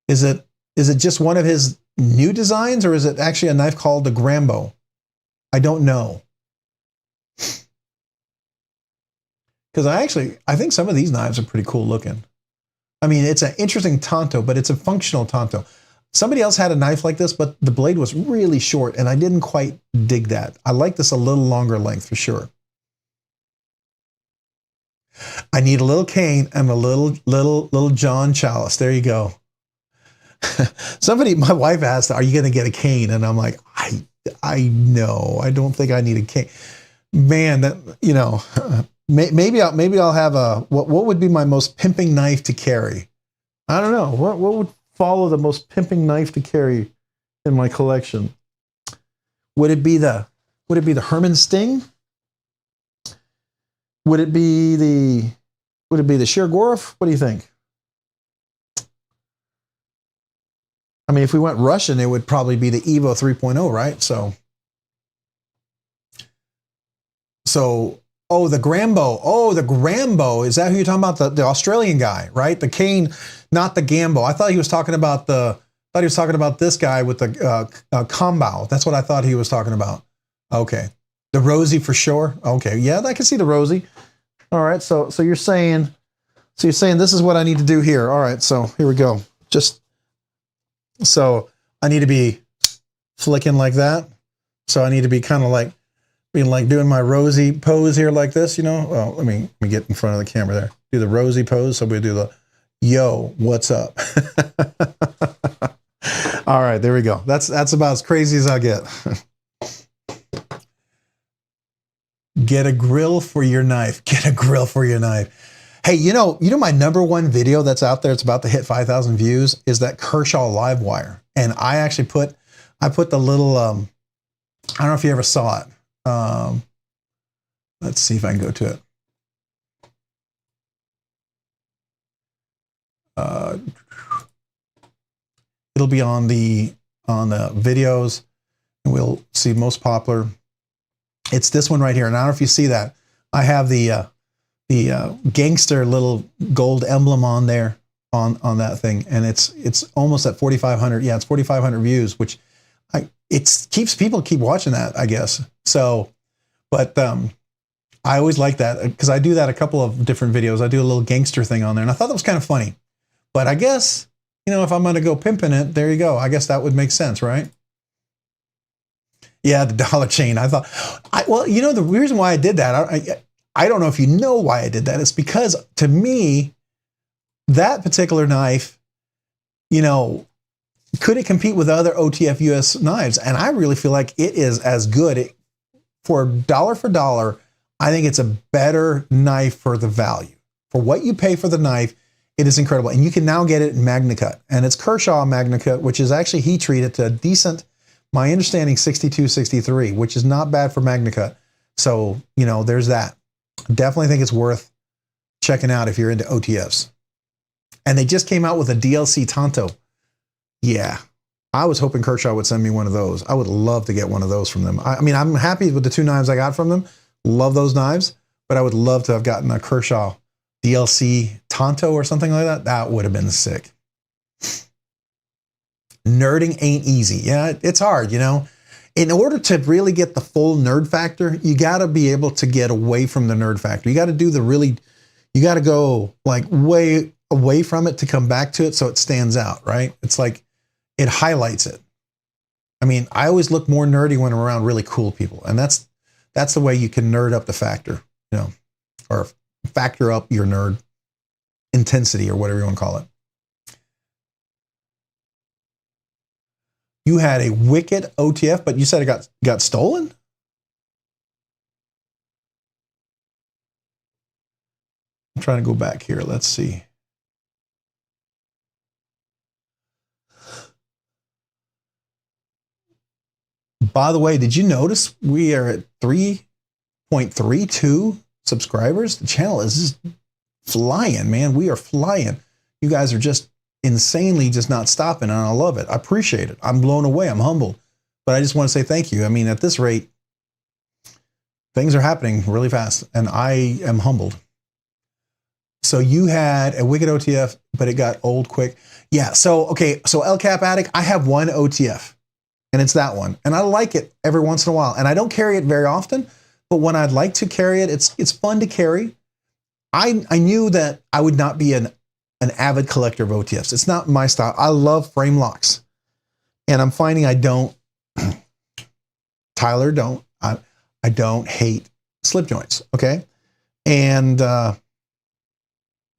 Is it just one of his new designs, or is it actually a knife called the Grambo? I don't know. Because I think some of these knives are pretty cool looking. I mean, it's an interesting tanto, but it's a functional tanto. Somebody else had a knife like this, but the blade was really short, and I didn't quite dig that. I like this a little longer length for sure. I need a little cane and a little John chalice. There you go. My wife asked, "Are you going to get a cane?" And I'm like, I know. I don't think I need a cane. Man, maybe I'll have a what would be my most pimping knife to carry? I don't know. What would follow the most pimping knife to carry in my collection? Would it be the Herman Sting? Would it be the Shirgorov? What do you think? I mean, if we went Russian, it would probably be the Evo 3.0, right? So, oh, the Grambo. Oh, the Grambo. Is that who you're talking about? The Australian guy, right? The Kane, not the Gambo. I thought he was talking about this guy with the Combo. That's what I thought he was talking about. Okay. The Rosie for sure. Okay. Yeah, I can see the Rosie. All right. So you're saying this is what I need to do here. All right. So here we go. So I need to be flicking like that. So I need to be kind of like being like doing my Rosie pose here like this, you know. Well, let me get in front of the camera there. Do the Rosie pose. So we do the yo, what's up? All right, there we go. That's about as crazy as I get. Get a grill for your knife. Get a grill for your knife. Hey, you know my number one video that's out there, it's about to hit 5,000 views, is that Kershaw live wire. And I actually put the little, I don't know if you ever saw it. Let's see if I can go to it. It'll be on the videos, and we'll see most popular. It's this one right here. And I don't know if you see that. I have the gangster little gold emblem on there on that thing, and it's almost at 4,500. Yeah, it's 4,500 views, which keeps people keep watching that, I guess. So, but I always like that because I do that a couple of different videos. I do a little gangster thing on there, and I thought that was kind of funny. But I guess, you know, if I'm going to go pimping it, there you go. I guess that would make sense, right? Yeah, the dollar chain. I thought, well, you know, the reason why I did that, I don't know if you know why I did that. It's because to me, that particular knife, you know, could it compete with other OTF US knives? And I really feel like it is as good. For dollar, I think it's a better knife for the value. For what you pay for the knife, it is incredible. And you can now get it in MagnaCut. And it's Kershaw MagnaCut, which is actually heat treated to a decent, my understanding, 62, 63, which is not bad for MagnaCut. So, you know, there's that. Definitely think it's worth checking out if you're into OTFs. And they just came out with a DLC Tonto. Yeah. I was hoping Kershaw would send me one of those. I would love to get one of those from them. I mean, I'm happy with the two knives I got from them. Love those knives. But I would love to have gotten a Kershaw DLC Tonto or something like that. That would have been sick. Nerding ain't easy. Yeah, it's hard, you know. In order to really get the full nerd factor, you got to be able to get away from the nerd factor. You got to do you got to go like way away from it to come back to it so it stands out, right? It's like it highlights it. I mean, I always look more nerdy when I'm around really cool people. And that's the way you can nerd up the factor, you know, or factor up your nerd intensity or whatever you want to call it. You had a wicked OTF, but you said it got stolen? I'm trying to go back here. Let's see. By the way, did you notice we are at 3.32 subscribers? The channel is just flying, man. We are flying. You guys are just insanely just not stopping, and I love it. I appreciate it. I'm blown away. I'm humbled. But I just want to say thank you. I mean, at this rate, things are happening really fast, and I am humbled. So you had a wicked OTF, but it got old quick. Yeah, so, okay, so El Cap Addict, I have one OTF, and it's that one. And I like it every once in a while, and I don't carry it very often, but when I'd like to carry it, it's fun to carry. I knew that I would not be an avid collector of OTFs. It's not my style. I love frame locks, and I'm finding I don't. Tyler, don't. I don't hate slip joints. Okay, and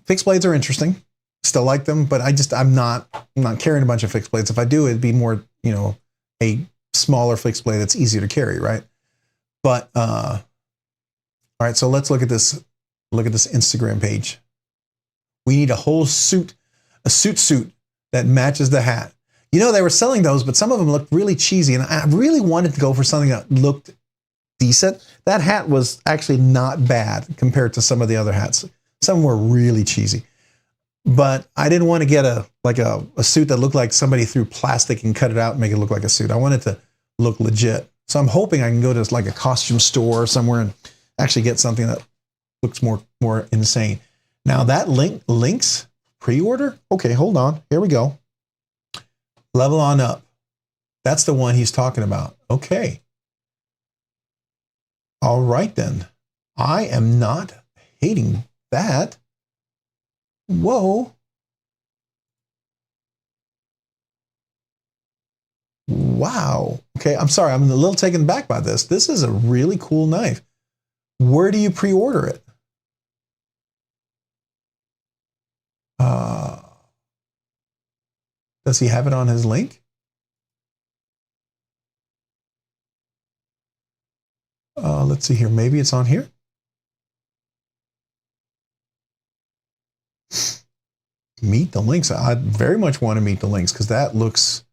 fixed blades are interesting. Still like them, but I'm not carrying a bunch of fixed blades. If I do, it'd be more, you know, a smaller fixed blade that's easier to carry, right? But all right, so let's look at this Look at this Instagram page. We need a whole suit, a suit that matches the hat. You know, they were selling those, but some of them looked really cheesy, and I really wanted to go for something that looked decent. That hat was actually not bad compared to some of the other hats. Some were really cheesy, but I didn't want to get a suit that looked like somebody threw plastic and cut it out and make it look like a suit. I wanted to look legit. So I'm hoping I can go to like a costume store or somewhere and actually get something that looks more insane. Now that links pre-order. Okay, hold on. Here we go. Level on up. That's the one he's talking about. Okay. All right then. I am not hating that. Whoa. Wow. Okay, I'm sorry. I'm a little taken back by this. This is a really cool knife. Where do you pre-order it? Does he have it on his link? Let's see here. Maybe it's on here. Meet the links. I very much want to meet the links because that looks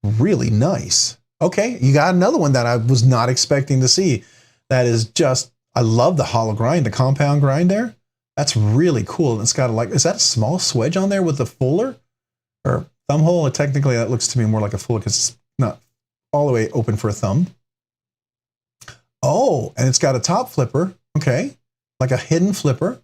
really nice. Okay, you got another one that I was not expecting to see. That is just, I love the hollow grind, the compound grind there. That's really cool. And it's got is that a small swedge on there with the fuller or thumb hole? Technically, that looks to me more like a fuller because it's not all the way open for a thumb. Oh, and it's got a top flipper. Okay, like a hidden flipper.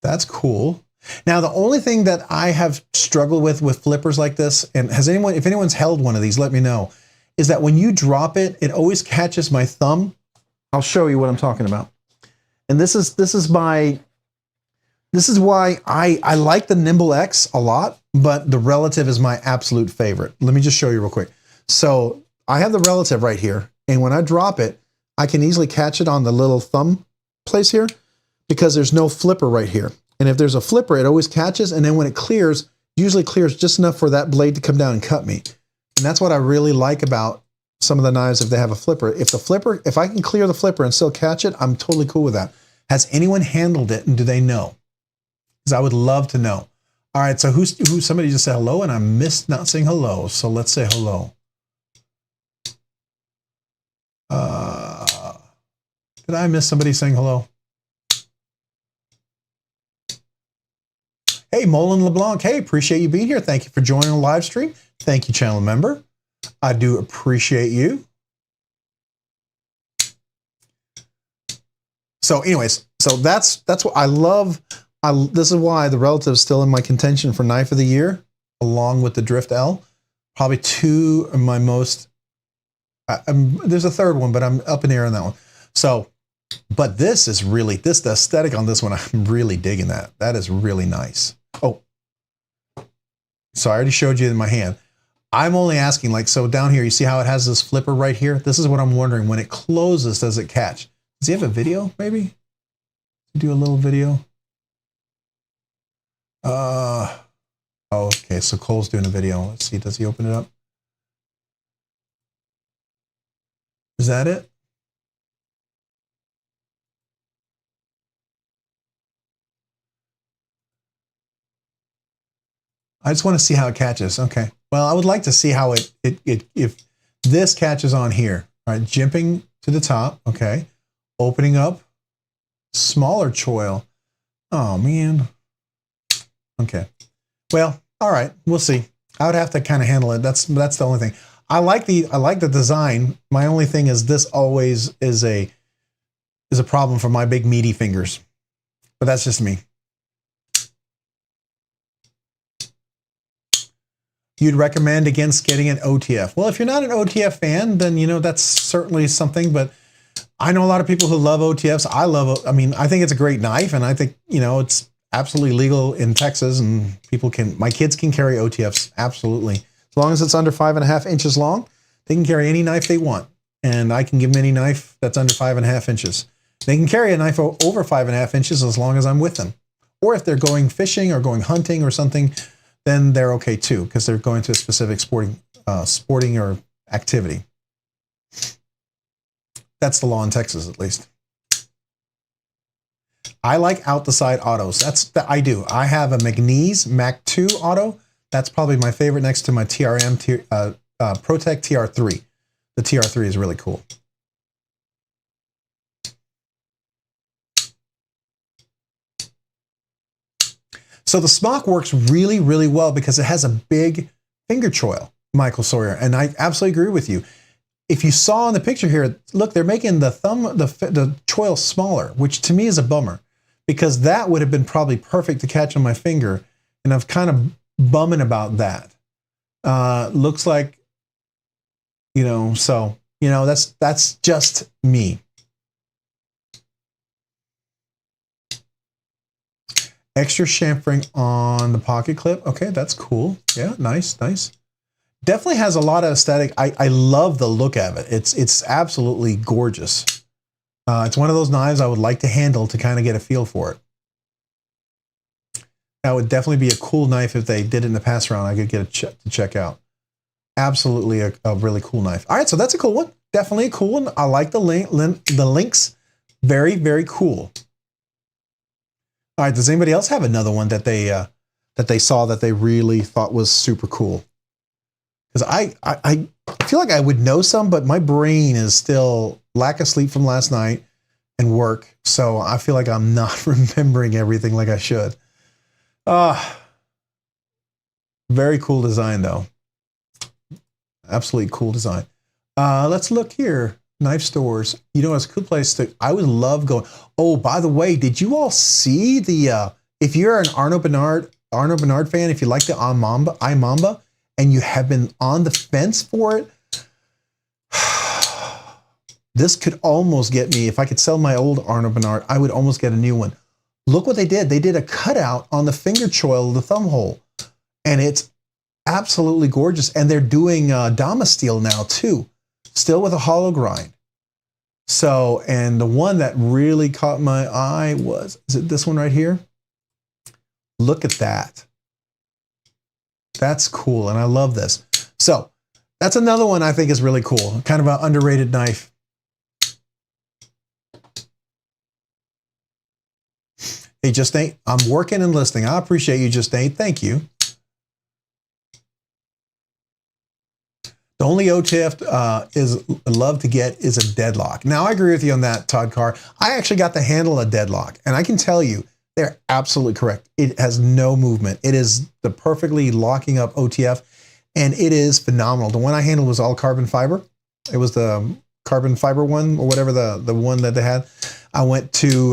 That's cool. Now, the only thing that I have struggled with flippers like this, and if anyone's held one of these, let me know, is that when you drop it, it always catches my thumb. I'll show you what I'm talking about. And this is why I like the Nimble X a lot, but the Relative is my absolute favorite. Let me just show you real quick. So I have the Relative right here, and when I drop it, I can easily catch it on the little thumb place here because there's no flipper right here. And if there's a flipper, it always catches, and then when it clears, usually clears just enough for that blade to come down and cut me. And that's what I really like about some of the knives if they have a flipper. If I can clear the flipper and still catch it, I'm totally cool with that. Has anyone handled it, and do they know? Because I would love to know. All right, so somebody just said hello, and I missed not saying hello, so let's say hello. Did I miss somebody saying hello? Hey, Molin LeBlanc. Hey, appreciate you being here. Thank you for joining the live stream. Thank you, channel member. I do appreciate you. So anyways, so that's what I love. This is why the Relative is still in my contention for knife of the year, along with the Drift L. Probably two of my most, there's a third one, but I'm up in the air on that one. So, but this is really, the aesthetic on this one, I'm really digging that. That is really nice. Oh, so I already showed you in my hand. I'm only asking, like, so down here, you see how it has this flipper right here? This is what I'm wondering. When it closes, does it catch? Does he have a video, maybe? Do a little video. Oh, okay, so Cole's doing a video. Let's see, does he open it up? Is that it? I just want to see how it catches. Okay. Well, I would like to see how if this catches on here. All right, jimping to the top. Okay. Opening up. Smaller choil. Oh, man. Okay. Well, all right. We'll see. I would have to kind of handle it. That's the only thing. I like the design. My only thing is this always is a problem for my big meaty fingers. But that's just me. You'd recommend against getting an OTF. Well, if you're not an OTF fan, then, you know, that's certainly something, but I know a lot of people who love OTFs. I mean, I think it's a great knife, and I think, you know, it's absolutely legal in Texas, and my kids can carry OTFs, absolutely. As long as it's under 5.5 inches long, they can carry any knife they want, and I can give them any knife that's under 5.5 inches. They can carry a knife over 5.5 inches as long as I'm with them. Or if they're going fishing or going hunting or something, then they're okay too, because they're going to a specific sporting or activity. That's the law in Texas, at least. I like out the side autos. I do. I have a McNeese Mac 2 auto. That's probably my favorite next to my TRM ProTech TR3. The TR3 is really cool. So the smock works really, really well because it has a big finger choil, Michael Sawyer, and I absolutely agree with you. If you saw in the picture here, look, they're making the choil smaller, which to me is a bummer because that would have been probably perfect to catch on my finger, and I'm kind of bumming about that. Looks like, you know, so, you know, that's just me. Extra chamfering on the pocket clip. Okay, that's cool. Yeah, nice, nice. Definitely has a lot of aesthetic. I love the look of it. It's absolutely gorgeous. It's one of those knives I would like to handle to kind of get a feel for it. That would definitely be a cool knife if they did it in the pass round. I could get to check out. Absolutely a really cool knife. All right, so that's a cool one. Definitely a cool one. I like the links. Very, very cool. All right, does anybody else have another one that they saw that they really thought was super cool? Because I feel like I would know some, but my brain is still lack of sleep from last night and work, so I feel like I'm not remembering everything like I should. Very cool design, though. Absolutely cool design. Let's look here. Knife stores. You know, it's a good place to. I would love going. Oh, by the way, did you all see the? If you're an Arno Bernard fan, if you like the iMamba, and you have been on the fence for it, this could almost get me. If I could sell my old Arno Bernard, I would almost get a new one. Look what they did. They did a cutout on the finger choil of the thumb hole, and it's absolutely gorgeous. And they're doing Dama steel now too, still with a hollow grind. So, and the one that really caught my eye is it this one right here? Look at that. That's cool, and I love this. So, that's another one I think is really cool. Kind of an underrated knife. Hey, Just Nate, I'm working and listening. I appreciate you, Just Nate. Thank you. The only OTF is love to get is a deadlock. Now, I agree with you on that, Todd Carr. I actually got to handle a deadlock, and I can tell you, they're absolutely correct. It has no movement. It is the perfectly locking up OTF, and it is phenomenal. The one I handled was all carbon fiber. It was the carbon fiber one, or whatever the one that they had. I went to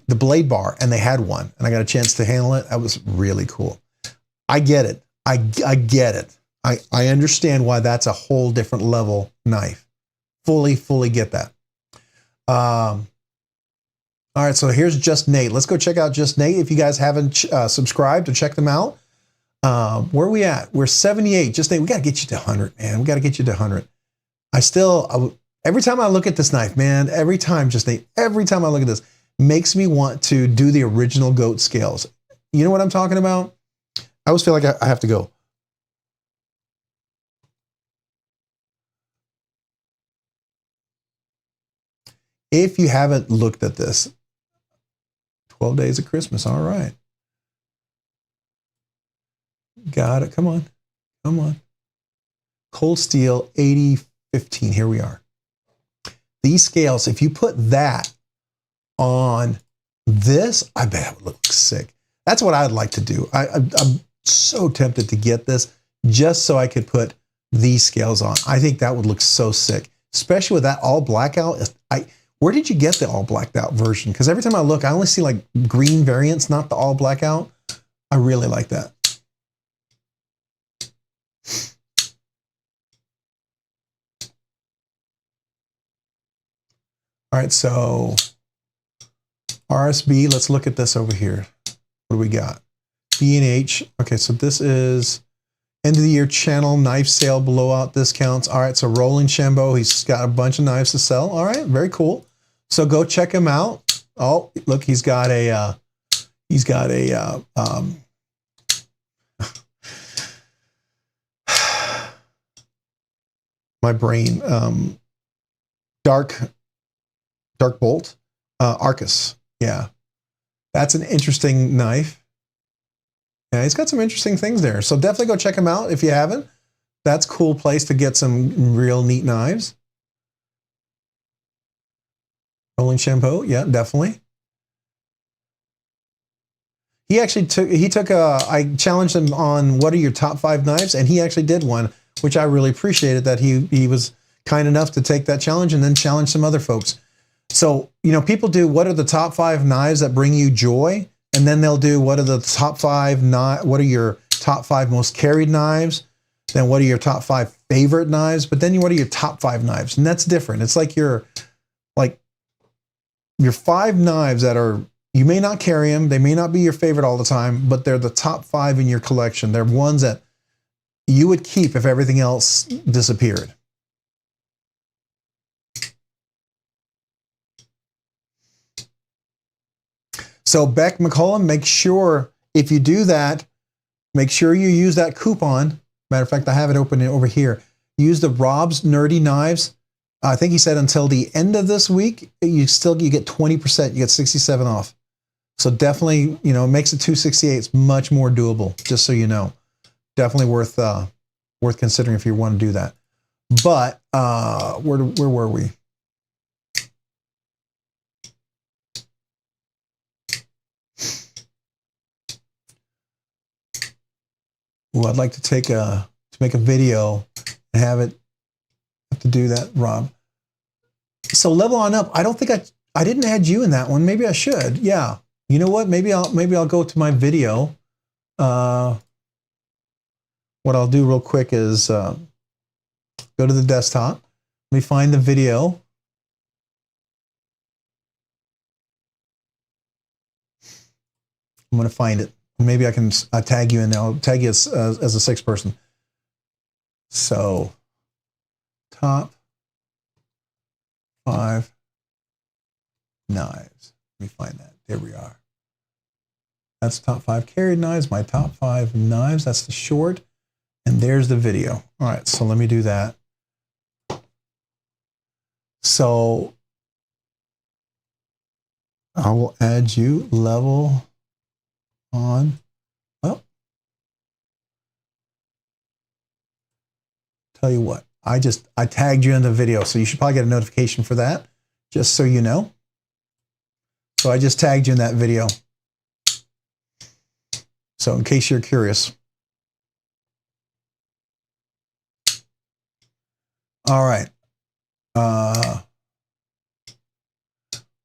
the Blade Bar, and they had one, and I got a chance to handle it. That was really cool. I get it. I get it. I understand why that's a whole different level knife. Fully get that. All right, so here's Just Nate. Let's go check out Just Nate. If you guys haven't subscribed or check them out, where are we at? We're 78. Just Nate, we got to get you to 100, man. We got to get you to 100. Every time I look at this knife, man, every time I look at this, makes me want to do the original goat scales. You know what I'm talking about? I always feel like I have to go. If you haven't looked at this, 12 Days of Christmas. All right. Got it. Come on. Come on. Cold Steel 8015. Here we are. These scales, if you put that on this, I bet it would look sick. That's what I'd like to do. I'm so tempted to get this just so I could put these scales on. I think that would look so sick, especially with that all blackout. Where did you get the all blacked out version? Because every time I look, I only see like green variants, not the all blackout. I really like that. All right, so RSB, let's look at this over here. What do we got? B&H. Okay, so this is end of the year channel knife sale blowout discounts. All right, so Roland Shambo, he's got a bunch of knives to sell. All right, very cool. So go check him out. Oh, look, he's got a my brain, dark bolt, Arcus. Yeah. That's an interesting knife. Yeah, he's got some interesting things there. So definitely go check him out if you haven't. That's a cool place to get some real neat knives. Rolling shampoo, yeah, definitely. He actually I challenged him on what are your top 5 knives, and he actually did one, which I really appreciated that he was kind enough to take that challenge and then challenge some other folks. So, you know, people do what are the top 5 knives that bring you joy, and then they'll do what are the top 5 what are your top 5 most carried knives, then what are your top 5 favorite knives, but then what are your top 5 knives, and that's different. It's like your 5 knives that are, you may not carry them, they may not be your favorite all the time, but they're the top 5 in your collection. They're ones that you would keep if everything else disappeared. So Beck McCollum, make sure if you do that, make sure you use that coupon. Matter of fact, I have it open over here. Use the Rob's Nerdy Knives. I think he said until the end of this week, you get 20%, you get 67 off. So definitely, you know, it makes it $268. It's much more doable, just so you know. Definitely worth considering if you want to do that. But where were we? Well, I'd like to make a video and have to do that, Rob. So level on up. I don't think I didn't add you in that one. Maybe I should. Yeah. You know what? Maybe I'll go to my video. What I'll do real quick is go to the desktop. Let me find the video. I'm going to find it. Maybe I can tag you in there. I'll tag you as a 6th person. So, top 5 knives. Let me find that. There we are. That's top 5 carried knives, my top 5 knives. That's the short. And there's the video. All right, so let me do that. So I will add you, level on. Well, tell you what, I tagged you in the video, so you should probably get a notification for that, just so you know. So I just tagged you in that video. So in case you're curious. All right. By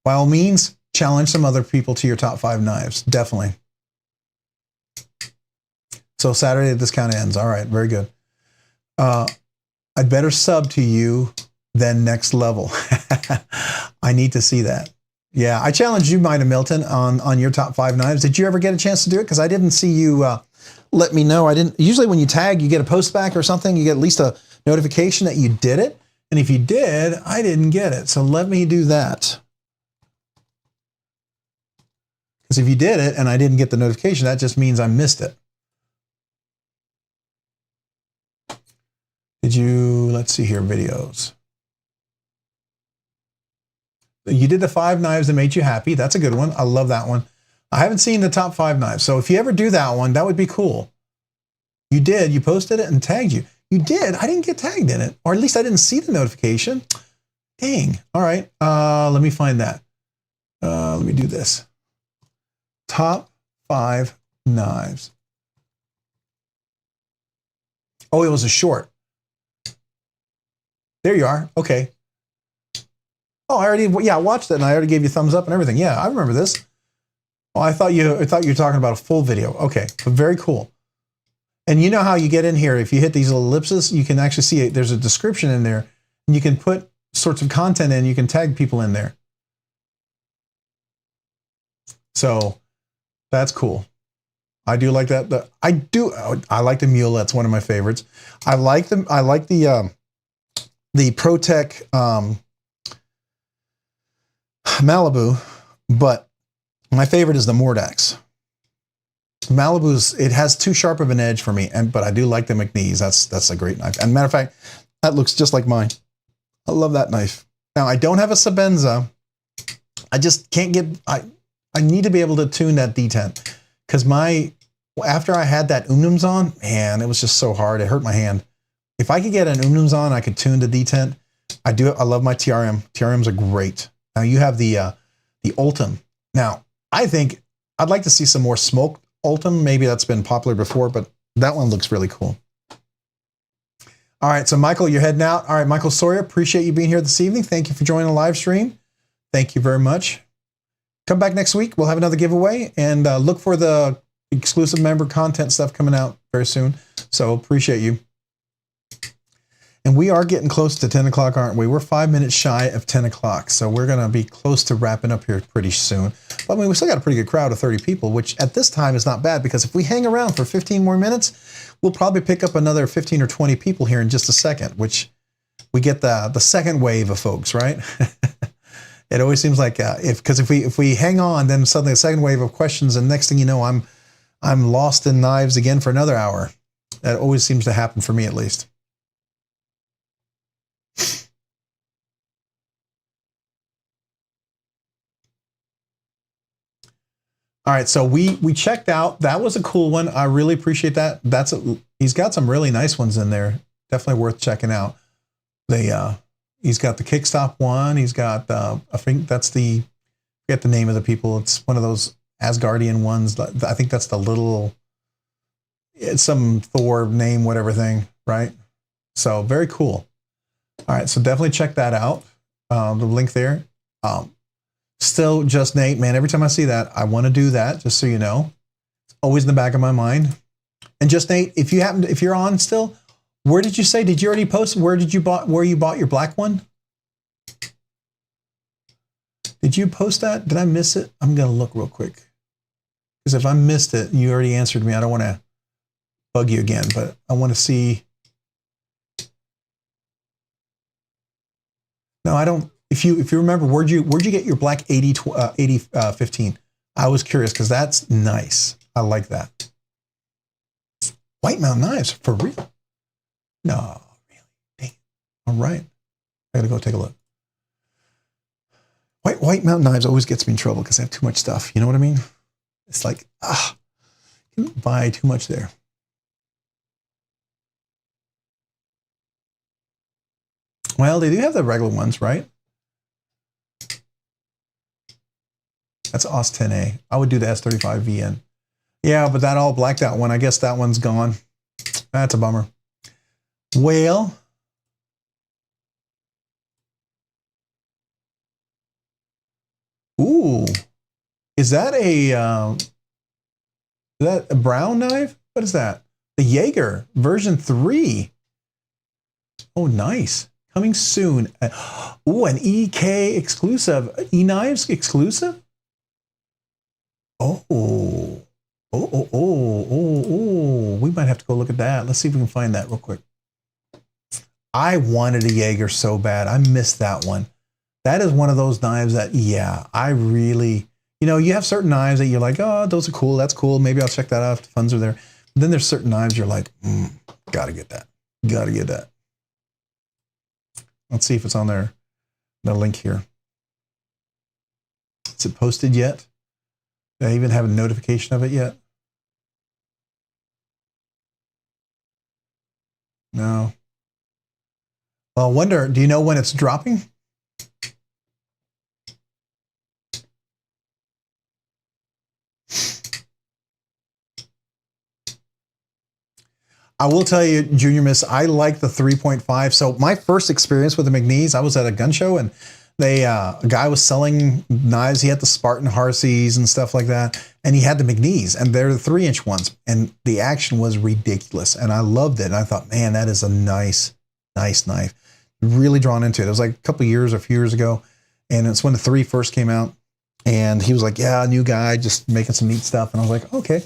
all means, challenge some other people to your top 5 knives. Definitely. So Saturday the discount ends. All right, very good. I'd better sub to you than next level. I need to see that. Yeah, I challenged you, Mida Milton, on your top 5 knives. Did you ever get a chance to do it? Because I didn't see you let me know. I didn't. Usually when you tag, you get a post back or something. You get at least a notification that you did it. And if you did, I didn't get it. So let me do that. Because if you did it and I didn't get the notification, that just means I missed it. Did you, let's see here, videos. You did the 5 knives that made you happy. That's a good one. I love that one. I haven't seen the top 5 knives. So if you ever do that one, that would be cool. You did. You posted it and tagged you. You did. I didn't get tagged in it. Or at least I didn't see the notification. Dang. All right. Let me find that. Let me do this. Top 5 knives. Oh, it was a short. There you are. Okay. Oh, I watched it and I already gave you a thumbs up and everything. Yeah, I remember this. Oh, I thought you were talking about a full video. Okay, but very cool. And you know how you get in here, if you hit these little ellipses, you can actually see it. There's a description in there and you can put sorts of content in, you can tag people in there. So that's cool. I do like that. I like the mule. That's one of my favorites. I like the ProTech Malibu, but my favorite is the Mordax. It has too sharp of an edge for me, but I do like the McNeese. That's a great knife. And matter of fact, that looks just like mine. I love that knife. Now I don't have a Sabenza. I just can't get. I I need to be able to tune that detent because after I had that umnums on, man, it was just so hard. It hurt my hand. If I could get an umnums on, I could tune the detent. I love my TRM. TRMs are great. Now you have the Ultim. Now I think I'd like to see some more smoked Ultim. Maybe that's been popular before, but that one looks really cool. All right, so Michael, you're heading out. All right, Michael Sawyer, appreciate you being here this evening. Thank you for joining the live stream. Thank you very much. Come back next week. We'll have another giveaway, and look for the exclusive member content stuff coming out very soon. So appreciate you. And we are getting close to 10 o'clock, aren't we? We're 5 minutes shy of 10 o'clock. So we're going to be close to wrapping up here pretty soon. But I mean, we still got a pretty good crowd of 30 people, which at this time is not bad because if we hang around for 15 more minutes, we'll probably pick up another 15 or 20 people here in just a second, which we get the second wave of folks, right? It always seems like if we hang on, then suddenly a second wave of questions, and next thing you know, I'm lost in knives again for another hour. That always seems to happen for me, at least. All right, so we checked out. That was a cool one. I really appreciate that. He's got some really nice ones in there. Definitely worth checking out. He's got the kickstop one. He's got I think that's I forget the name of the people. It's one of those Asgardian ones. I think that's the little. It's some Thor name, whatever thing, right? So very cool. All right, so definitely check that out. The link there. Still just Nate, man. Every time I see that, I want to do that. Just so you know, it's always in the back of my mind. And just Nate, if you're on still, where did you say? Did you already post? Where you bought your black one? Did you post that? Did I miss it? I'm gonna look real quick because if I missed it, you already answered me. I don't want to bug you again, but I want to see. No, I don't. If you remember, where'd you get your black 8015? I was curious because that's nice. I like that. White Mountain Knives for real? No, really? Dang. All right, I gotta go take a look. White Mountain Knives always gets me in trouble because I have too much stuff. You know what I mean? It's like you can buy too much there. Well, they do have the regular ones, right? That's OS 10A. I would do the S35 VN. Yeah, but that all blacked out one. I guess that one's gone. That's a bummer. Well, ooh, is that a brown knife? What is that? The Jaeger version 3. Oh, nice. Coming soon. Ooh, an EK exclusive. E-Knives exclusive? Oh. We might have to go look at that. Let's see if we can find that real quick. I wanted a Jaeger so bad. I missed that one. That is one of those knives that, yeah, I really, you have certain knives that you're like, oh, those are cool. That's cool. Maybe I'll check that out if the funds are there. But then there's certain knives you're like, gotta get that. Gotta get that. Let's see if it's on there. The link here. Is it posted yet? Did I even have a notification of it yet? No. Well, I wonder, do you know when it's dropping? I will tell you, Junior Miss, I like the 3.5. So my first experience with the McNees, I was at a gun show and a guy was selling knives. He had the Spartan Harseys and stuff like that. And he had the McNees, and they're the 3-inch ones. And the action was ridiculous. And I loved it. And I thought, man, that is a nice knife. Really drawn into it. It was like a few years ago. And it's when the 3 first came out. And he was like, yeah, new guy, just making some neat stuff. And I was like, okay.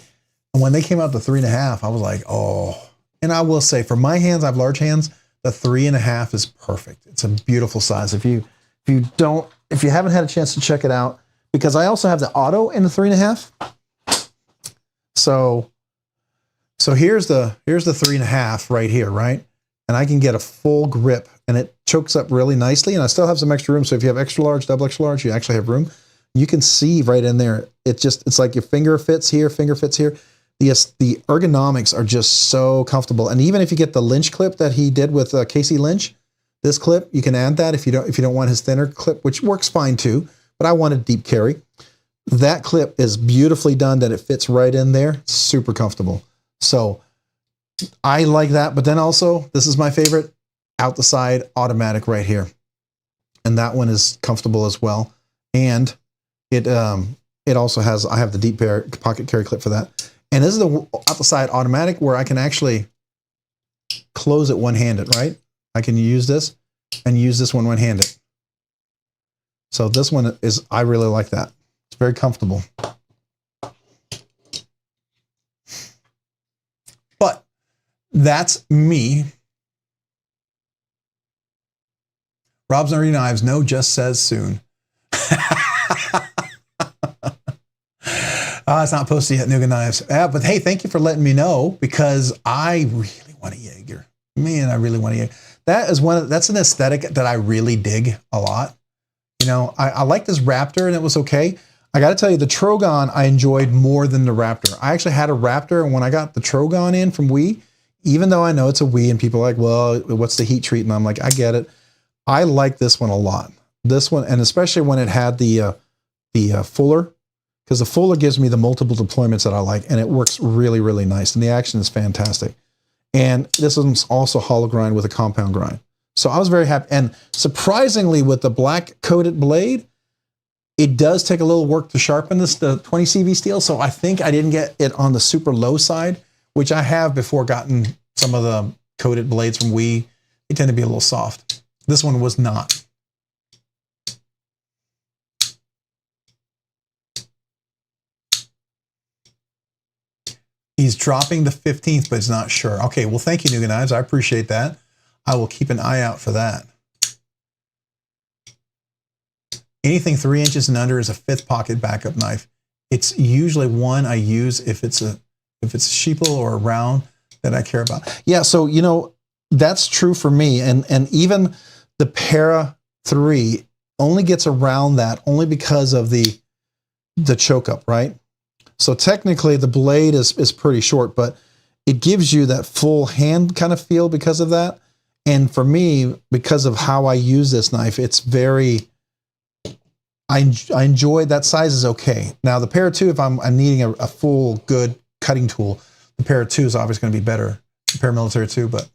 And when they came out the 3.5, I was like, oh. And I will say, for my hands, I have large hands. The 3.5 is perfect. It's a beautiful size. If you haven't had a chance to check it out, because I also have the auto in the 3.5. So here's the 3.5 right here, right? And I can get a full grip, and it chokes up really nicely. And I still have some extra room. So if you have extra large, double extra large, you actually have room. You can see right in there. It's like your finger fits here, finger fits here. The ergonomics are just so comfortable. And even if you get the Lynch clip that he did with Casey Lynch, this clip, you can add that if you don't want his thinner clip, which works fine too, but I wanted deep carry. That clip is beautifully done that it fits right in there. Super comfortable. So I like that, but then also, this is my favorite, out the side automatic right here. And that one is comfortable as well. And it also has, I have the deep pocket carry clip for that. And this is the out the side automatic where I can actually close it one-handed, right? I can use this and use this one-handed. So this one is, I really like that. It's very comfortable. But that's me. Rob's Nerdy Knives, no, just says soon. It's not posted yet, Nougat Knives. But hey, thank you for letting me know, because I really want a Jaeger. Man, I really want a Jaeger. That's an aesthetic that I really dig a lot. You know, I like this Raptor and it was okay. I got to tell you, the Trogon I enjoyed more than the Raptor. I actually had a Raptor, and when I got the Trogon in from Wii, even though I know it's a Wii and people are like, well, what's the heat treat? And I'm like, I get it. I like this one a lot. This one, and especially when it had the Fuller, because the Fuller gives me the multiple deployments that I like, and it works really, really nice. And the action is fantastic. And this one's also hollow grind with a compound grind. So I was very happy. And surprisingly, with the black coated blade, it does take a little work to sharpen this, the 20 CV steel. So I think I didn't get it on the super low side, which I have before gotten some of the coated blades from Wii. They tend to be a little soft. This one was not. He's dropping the 15th, but he's not sure. Okay, well, thank you, Nougat Knives. I appreciate that. I will keep an eye out for that. Anything 3 inches and under is a 5th pocket backup knife. It's usually one I use if it's a sheeple or a round that I care about. Yeah, so you know that's true for me, and even the Para 3 only gets around that only because of the choke up, right? So technically the blade is pretty short, but it gives you that full hand kind of feel because of that. And for me, because of how I use this knife, it's very, I enjoy that size is okay. Now the Para 2, if I'm needing a full good cutting tool, the Para 2 is obviously going to be better. The Paramilitary 2, but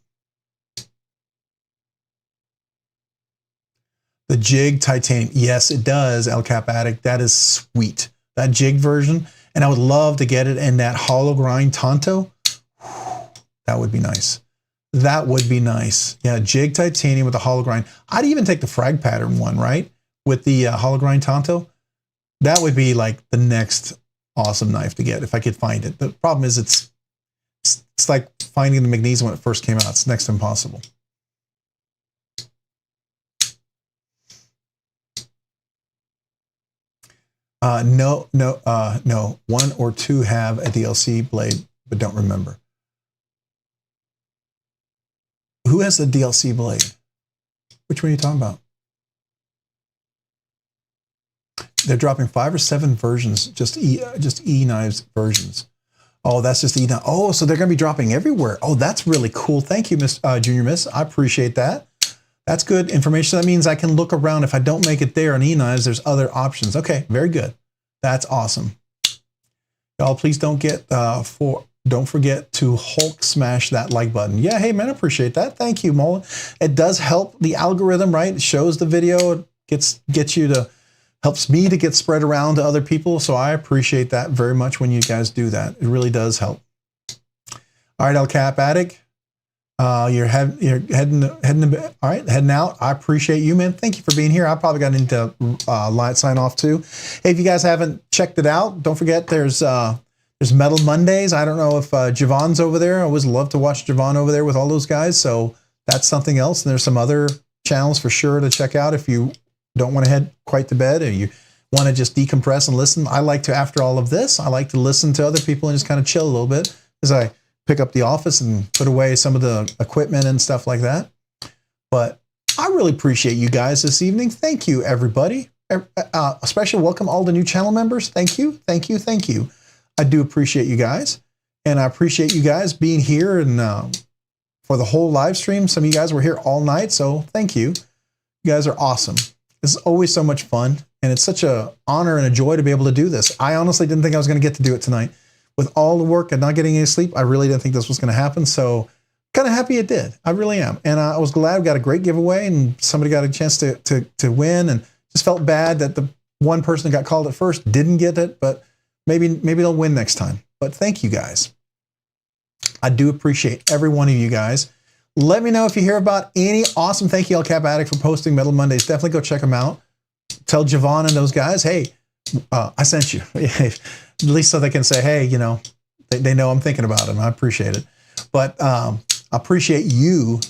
the Jig Titanium, yes, it does, El Cap Addict. That is sweet. That Jig version. And I would love to get it in that hollow grind Tonto. That would be nice. That would be nice. Yeah, Jig Titanium with the hollow grind. I'd even take the frag pattern one, right? With the hollow grind Tonto. That would be like the next awesome knife to get if I could find it. The problem is it's like finding the magnesium when it first came out. It's next to impossible. No. 1 or 2 have a DLC blade, but don't remember. Who has the DLC blade? Which one are you talking about? They're dropping 5 or 7 versions, just E knives versions. Oh, that's just E knife. Oh, so they're going to be dropping everywhere. Oh, that's really cool. Thank you, Miss Junior Miss. I appreciate that. That's good information. That means I can look around. If I don't make it there on E-knives, there's other options. Okay, very good. That's awesome. Y'all, please don't forget to Hulk smash that like button. Yeah, hey man, I appreciate that. Thank you, Mullen. It does help the algorithm, right? It shows the video, it gets you to, helps me to get spread around to other people. So I appreciate that very much when you guys do that. It really does help. All right, El Cap Addict. You're heading all right, heading out. I appreciate you, man. Thank you for being here. I probably got into light sign off too. Hey, if you guys haven't checked it out, don't forget there's Metal Mondays. I don't know if Javon's over there. I always love to watch Javon over there with all those guys. So that's something else. And there's some other channels for sure to check out if you don't want to head quite to bed or you want to just decompress and listen. I like to, after all of this, I like to listen to other people and just kind of chill a little bit as I pick up the office and put away some of the equipment and stuff like that. But I really appreciate you guys this evening. Thank you, everybody. A special welcome all the new channel members. Thank you, thank you, thank you. I do appreciate you guys, and I appreciate you guys being here and for the whole live stream. Some of you guys were here all night, so thank you. You guys are awesome. This is always so much fun, and it's such an honor and a joy to be able to do this. I honestly didn't think I was going to get to do it tonight. With all the work and not getting any sleep, I really didn't think this was going to happen, so kind of happy it did. I really am. And I was glad we got a great giveaway, and somebody got a chance to win, and just felt bad that the one person that got called at first didn't get it, but maybe they'll win next time. But thank you guys. I do appreciate every one of you guys. Let me know if you hear about any awesome, thank you, El Cap Addict, for posting Metal Mondays. Definitely go check them out. Tell Javon and those guys, hey, I sent you. At least so they can say, hey, you know, they know I'm thinking about them. I appreciate it. But I appreciate you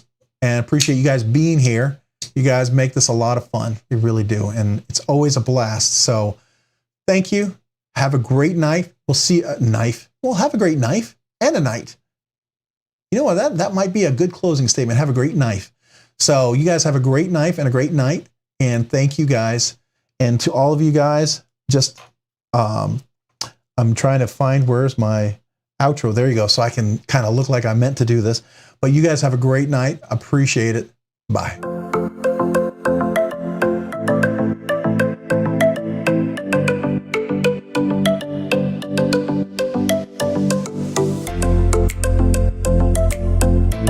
and appreciate you guys being here. You guys make this a lot of fun. You really do. And it's always a blast. So thank you. Have a great night. We'll see a knife. Well, have a great knife and a night. You know what? That might be a good closing statement. Have a great knife. So you guys have a great knife and a great night. And thank you guys. And to all of you guys, just I'm trying to find where's my outro. There you go. So I can kind of look like I meant to do this. But you guys have a great night. Appreciate it. Bye.